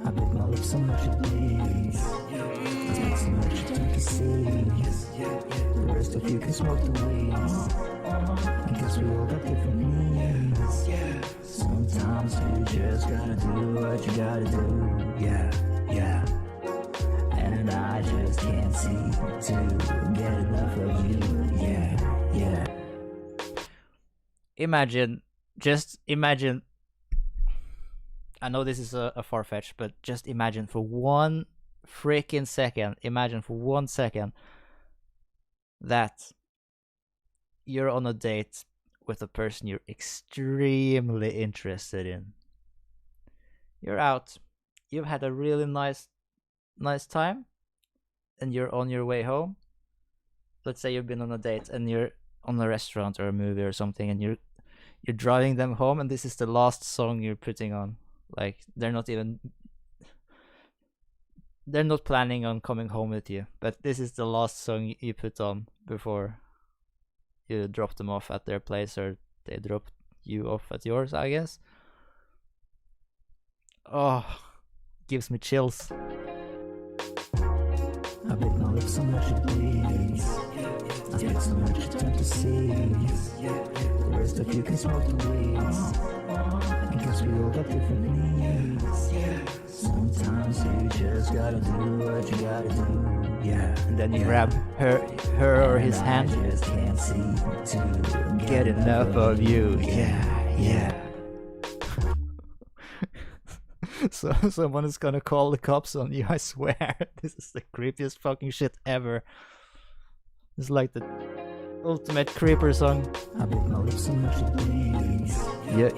[SPEAKER 1] I bit my lips so much it bleeds. I spit so much you turn to seeds. The rest of you can smoke the weeds. I guess we all got different needs. Sometimes you just gotta do what you gotta do. Yeah, yeah. And I just can't seem to get enough of you. Yeah, yeah.
[SPEAKER 2] Imagine, just imagine, I know this is a far-fetched, but just imagine for one freaking second, imagine for 1 second that you're on a date with a person you're extremely interested in. You're out, you've had a really nice time, and you're on your way home. Let's say you've been on a date and you're on a restaurant or a movie or something, and you're driving them home, and this is the last song you're putting on. Like they're not planning on coming home with you, but this is the last song you put on before you drop them off at their place, or they drop you off at yours, I guess. Oh, gives me chills.
[SPEAKER 1] I bit my lips so much it bleeds. I spit so much it turned to seeds. The rest of you can smoke the weeds. I guess we all got different needs. Sometimes you just gotta do what you gotta do. Yeah.
[SPEAKER 2] And then you grab her or his hand.
[SPEAKER 1] I just can't seem to
[SPEAKER 2] Get enough of you. Yeah. So someone is gonna call the cops on you, I swear. This is the creepiest fucking shit ever. It's like the ultimate creeper song.
[SPEAKER 1] I bit my lips so much it bleeds.
[SPEAKER 2] Yeah.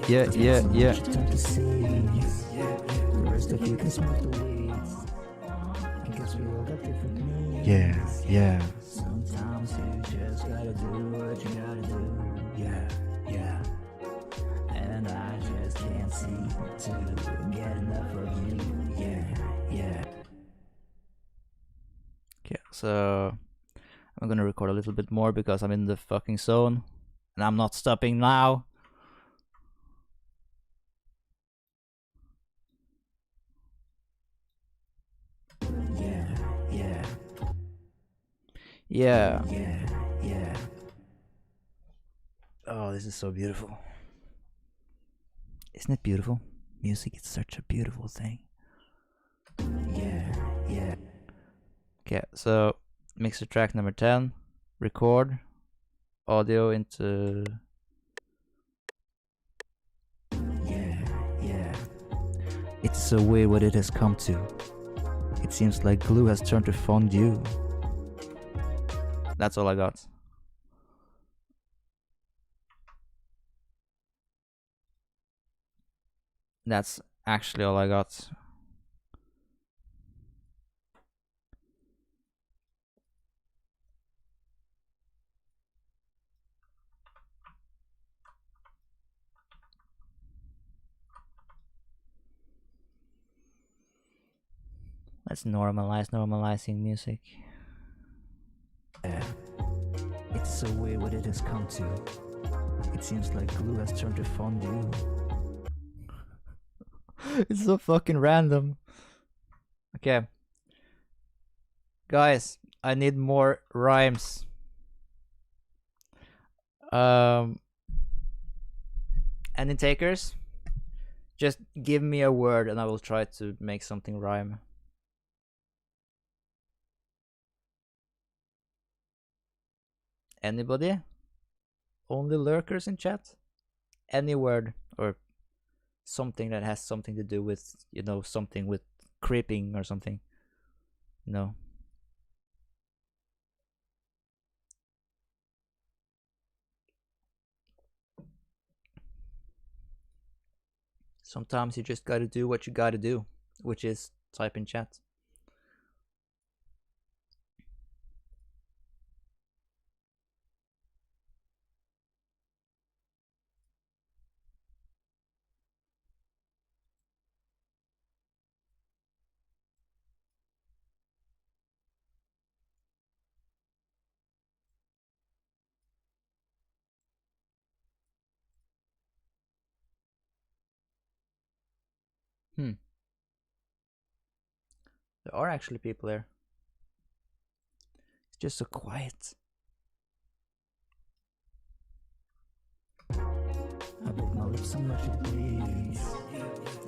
[SPEAKER 1] Turn to seeds. The rest of you can smoke the weeds. I guess we all got different needs.
[SPEAKER 2] Yeah.
[SPEAKER 1] Sometimes you just gotta do what you gotta do. Yeah. And I just can't seem to get enough of you. Yeah.
[SPEAKER 2] Okay, so I'm gonna record a little bit more because I'm in the fucking zone and I'm not stopping now. Yeah. Oh, this is so beautiful. Isn't it beautiful? Music is such a beautiful thing.
[SPEAKER 1] Yeah.
[SPEAKER 2] Okay, so mixer track number 10. Record audio into...
[SPEAKER 1] Yeah.
[SPEAKER 2] It's so weird what it has come to. It seems like glue has turned to fondue. That's all I got. That's actually all I got. Let's normalizing music.
[SPEAKER 1] It's so weird what it has come to. It seems like glue has turned to fondue.
[SPEAKER 2] It's so fucking random. Okay. Guys, I need more rhymes. Any takers? Just give me a word and I will try to make something rhyme. Anybody? Only lurkers in chat? Any word or something that has something to do with, something with creeping or something. Sometimes you just gotta do what you gotta do, which is type in chat. There are actually people there. It's just so quiet.
[SPEAKER 1] I bit my lips so much it bleeds.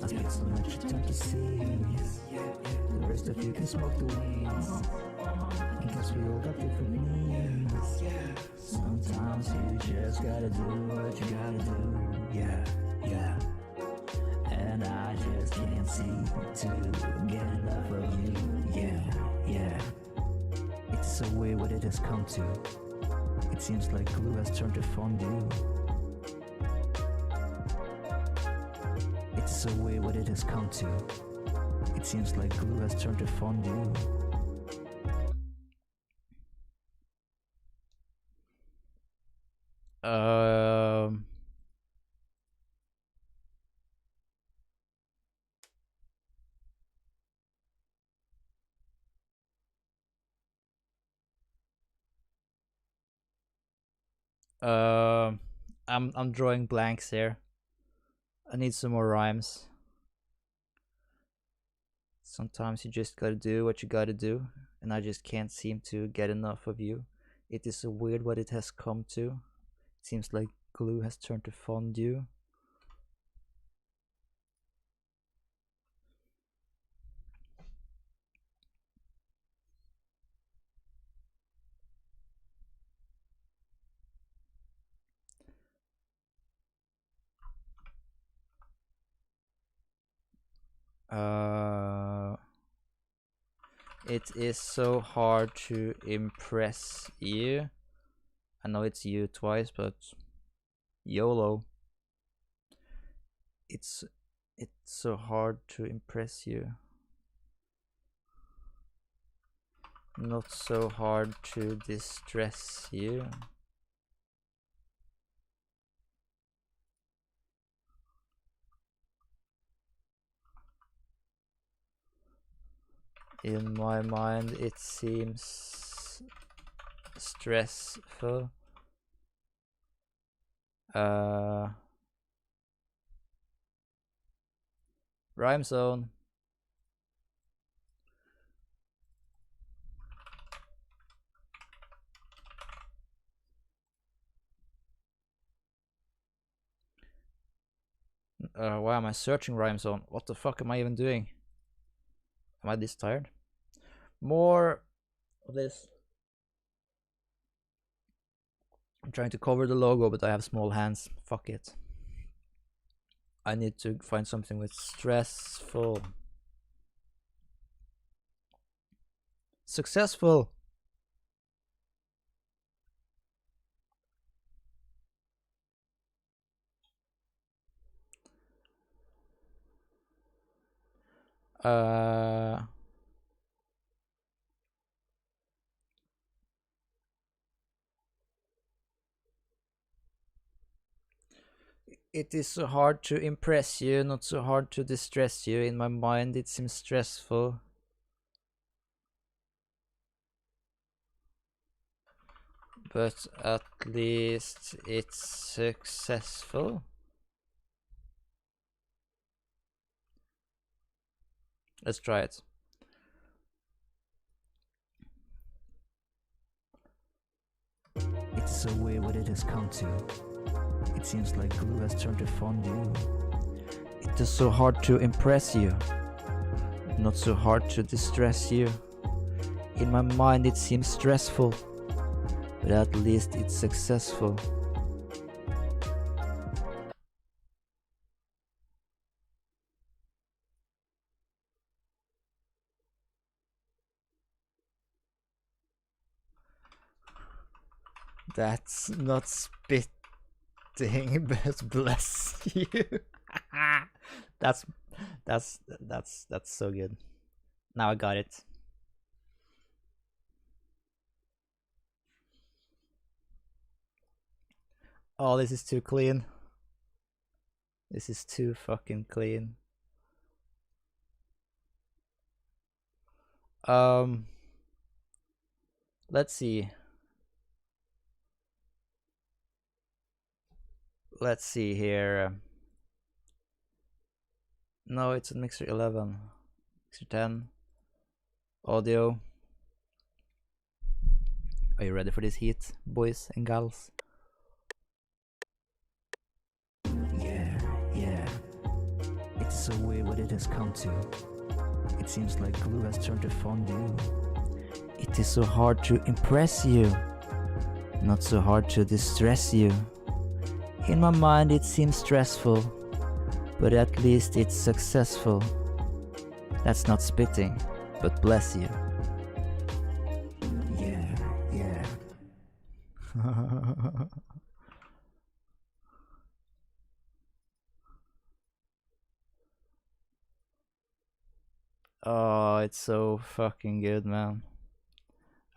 [SPEAKER 1] I spit so much it turned to seeds. The rest of you can smoke the weeds. I guess we all got different needs. Sometimes you just gotta do what you gotta do. Yeah. And I just can't seem to get enough of you. Yeah. It's so weird what it has come to. It seems like glue has turned to fondue. It's so weird what it has come to. It seems like glue has turned to fondue.
[SPEAKER 2] I'm drawing blanks here. I need some more rhymes. Sometimes you just gotta do what you gotta do, and I just can't seem to get enough of you. It is so weird what it has come to. It seems like glue has turned to fondue. It is so hard to impress you. I know it's you twice, but YOLO. It's so hard to impress you. Not so hard to distress you. In my mind it seems stressful. Rhyme zone. Why am I searching rhyme zone? What the fuck am I even doing? Am I this tired? More of this. I'm trying to cover the logo, but I have small hands. Fuck it. I need to find something with stressful. Successful. It is so hard to impress you, not so hard to distress you. In my mind it seems stressful. But at least it's successful. Let's try it. It's so weird what it has come to. It seems like glue has turned to fondue. It is so hard to impress you, not so hard to distress you. In my mind it seems stressful, but at least it's successful. That's not spitting, but bless you. That's so good. Now I got it. Oh, this is too clean. This is too fucking clean. Let's see. Let's see here. No, it's a mixer 11. Mixer 10. Audio. Are you ready for this heat, boys and gals? Yeah. It's so weird what it has come to. It seems like glue has turned to fondue. It is so hard to impress you, not so hard to distress you. In my mind it seems stressful, but at least it's successful. That's not spitting, but bless you. Yeah. Oh, it's so fucking good, man.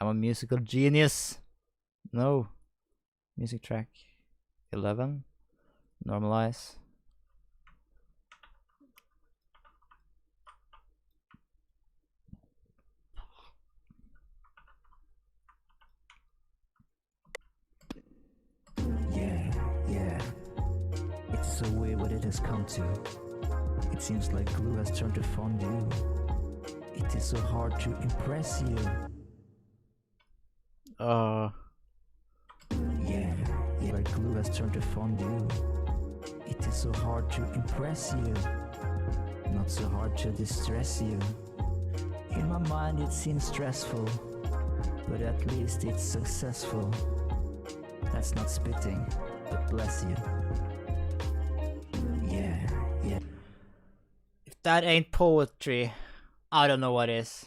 [SPEAKER 2] I'm a musical genius. No. Music track 11. Normalize.
[SPEAKER 1] so weird what it has come to. It seems like glue has turned to fondue. It is so hard to impress you. Yeah, like glue has turned to fondue. It is so hard to impress you, not so hard to distress you. In my mind it seems stressful, but at least it's successful. That's not spitting, but bless you. Yeah.
[SPEAKER 2] If that ain't poetry, I don't know what is.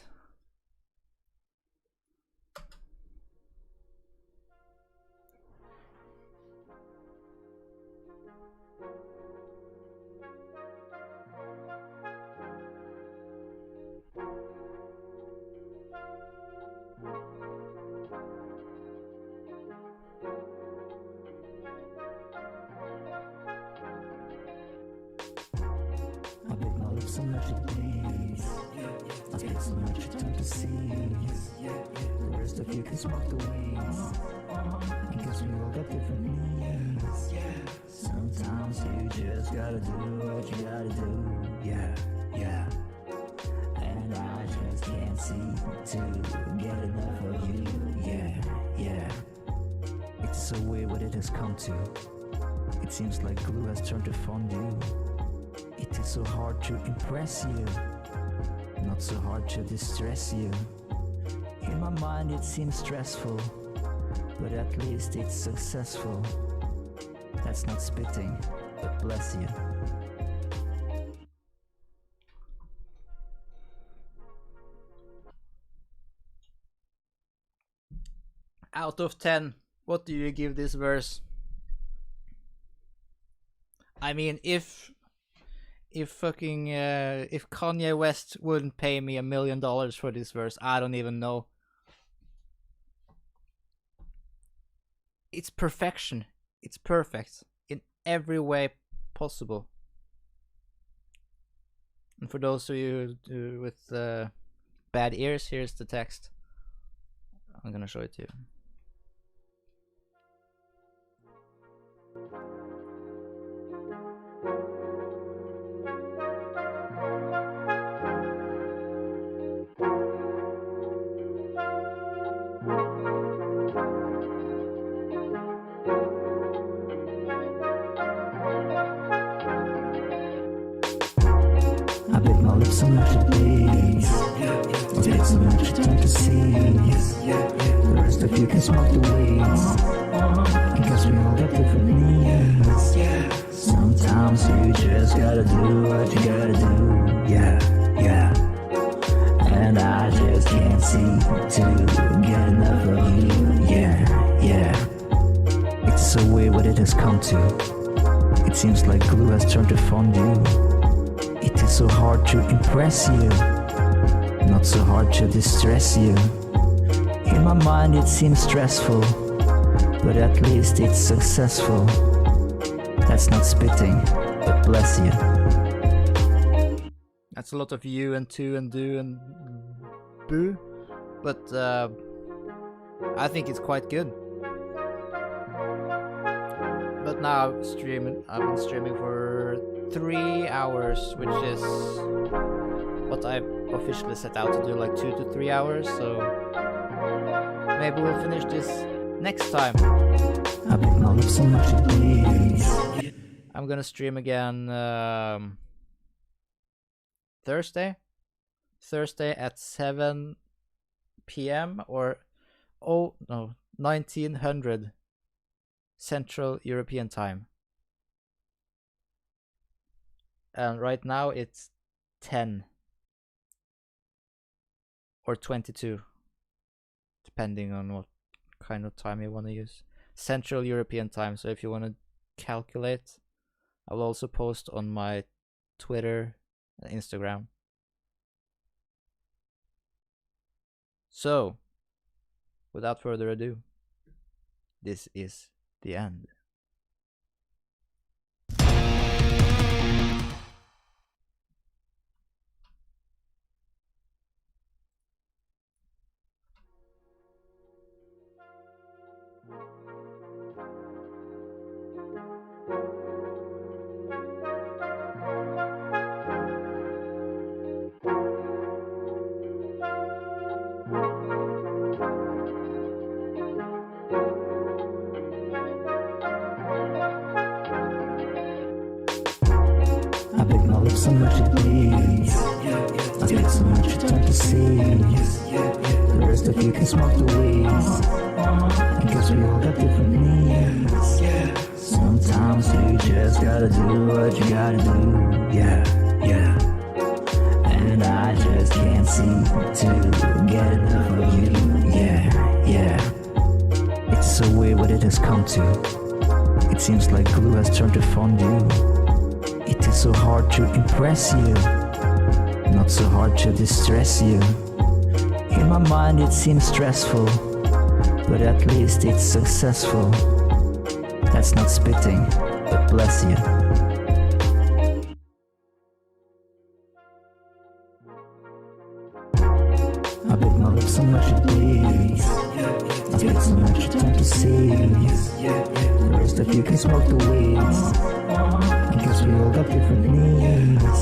[SPEAKER 1] I bit my lips so much it bleeds. I spit so much it turned to seeds. The rest of you can smoke the weeds. I guess we all got different needs. Sometimes you just gotta do what you gotta do. Yeah. And I just can't seem to get enough of you. Yeah. It's so weird what it has come to. It seems like glue has turned to fondue. It is so hard to impress you, not so hard to distress you. In my mind it seems stressful, but at least it's successful. That's not spitting, but bless you.
[SPEAKER 2] Out of 10, what do you give this verse? I mean, if Kanye West wouldn't pay me $1 million for this verse, I don't even know. It's perfection. It's perfect in every way possible. And for those of you with bad ears, here's the text. I'm gonna show it to you.
[SPEAKER 1] I bit my lips so much it bleeds. I spit so much it turned to seeds. The rest of you can smoke the weeds. Because we all got different needs. Sometimes you just gotta do what you gotta do. Yeah. And I just can't seem to get enough of you. Yeah. It's so weird what it has come to. It seems like glue has turned to fondue. It is so hard to impress you, not so hard to distress you. In my mind it seems stressful, but at least it's successful. That's not spitting, but bless you.
[SPEAKER 2] That's a lot of you and to and do and boo, but I think it's quite good. But now I've been streaming for 3 hours, which is what I officially set out to do, like 2 to 3 hours, so maybe we'll finish this next time.
[SPEAKER 1] I bit my lips so much it bleeds.
[SPEAKER 2] I'm gonna stream again Thursday at 7 p.m. or 1900 Central European Time. And right now it's 10 or 22, depending on what kind of time you want to use. Central European Time. So if you want to calculate, I will also post on my Twitter and Instagram. So, without further ado, this is the end.
[SPEAKER 1] so much it bleeds. I take so much you don't perceive. The rest of you can smoke the weeds. Because we all got different needs. Sometimes you just gotta do what you gotta do. Yeah, yeah. And I just can't seem to get enough of you. Yeah, yeah. It's so weird what it has come to. It seems like glue has turned to fondue. It is so hard to impress you, not so hard to distress you. In my mind it seems stressful, but at least it's successful. That's not spitting, but bless you. I bit my lips so much it bleeds. I spit so much you don't perceive. The rest of you can smoke the weeds. Because we all got different needs.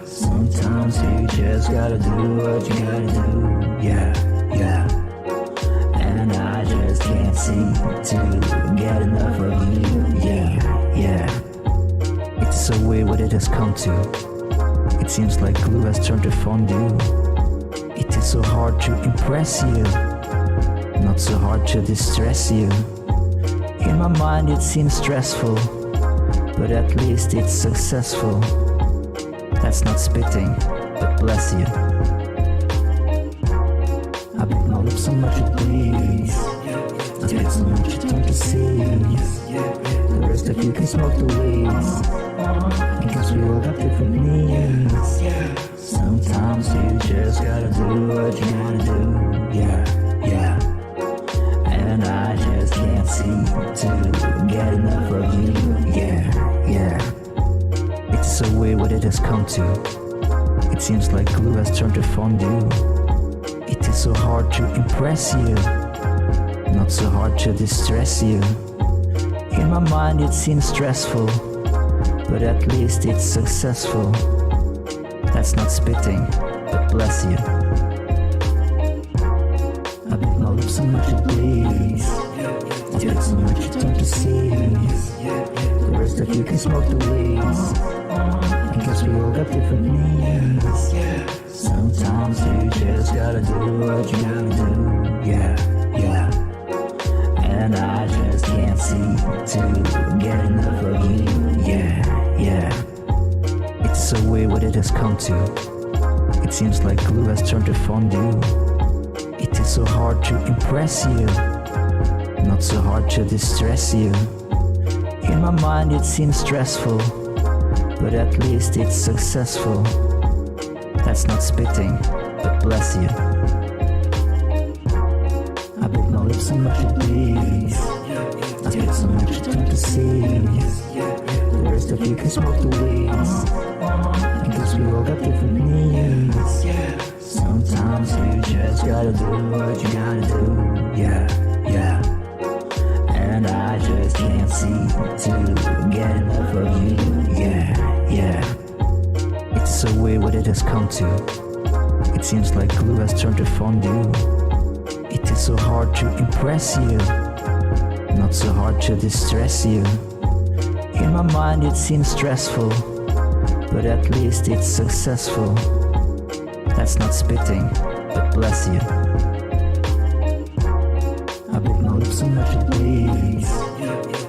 [SPEAKER 1] Sometimes you just gotta do what you gotta do. Yeah, yeah. And I just can't seem to get enough of you. Yeah, yeah. It's so weird what it has come to. It seems like glue has turned to fondue. It is so hard to impress you, not so hard to distress you. In my mind it seems stressful, but at least it's successful. That's not spitting, but bless you. I bit my lips so much it bleeds. I spit so much you don't perceive. The rest of you can smoke the weeds. Because we all got different needs. Sometimes you just gotta do what you gotta do. Yeah, yeah. And I just can't seem to get enough of you. Yeah, yeah. It's so weird what it has come to. It seems like glue has turned to fondue. It is so hard to impress you, not so hard to distress you. In my mind it seems stressful, but at least it's successful. That's not spitting, but bless you. I bit my lips so much it bleeds. I spit so much you don't perceive. The rest of you can smoke the weeds. Because we all got different needs. Sometimes you just gotta do what you gotta do. Yeah, yeah. And I just can't seem to get enough of you. Yeah, yeah. It's so weird what it has come to. It seems like glue has turned to fondue. It is so hard to impress you, not so hard to distress you. In my mind it seems stressful, but at least it's successful. That's not spitting, but bless you. I bit my lips so much it bleeds. I spit so much you don't perceive. The rest of you can smoke the weeds. Because we all got different needs. Sometimes you just gotta do what you gotta do. Yeah, yeah. And I just can't seem to get enough of you. Yeah, yeah. It's so weird what it has come to. It seems like glue has turned to fondue. It is so hard to impress you, not so hard to distress you. In my mind it seems stressful, but at least it's successful. That's not spitting, but bless you. I bit my lips so much it bleeds.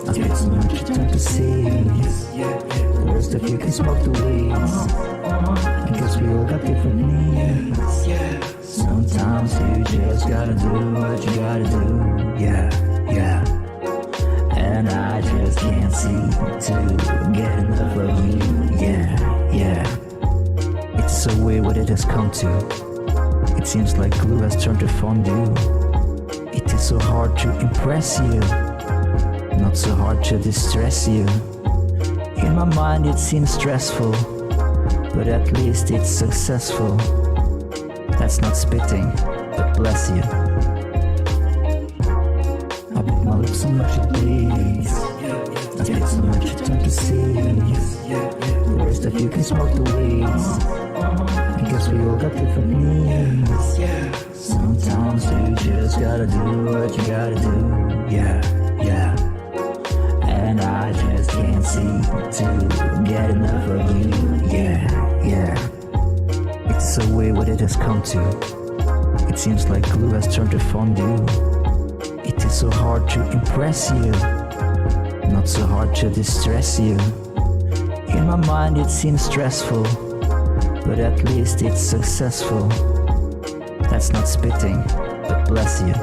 [SPEAKER 1] I spit so much you don't perceive. The rest of you can smoke the weeds. Because we all got different needs. Sometimes you just gotta do what you gotta do. Yeah, yeah. And I just can't seem to get enough of you. Yeah, yeah. It's so weird what it has come to. It seems like glue has turned to fondue. It is so hard to impress you, not so hard to distress you. In my mind it seems stressful, but at least it's successful. That's not spitting, but bless you. I bit my lips so much it bleeds. I spit so much you don't perceive. The rest of you can smoke the weeds. Because we all got different needs. Sometimes you just gotta do what you gotta do. Yeah, yeah. And I just just can't seem to get enough of you. Yeah. It's so weird what it has come to. It seems like glue has turned to fondue. It is so hard to impress you, not so hard to distress you. In my mind it seems stressful, but at least it's successful. That's not spitting, but bless you.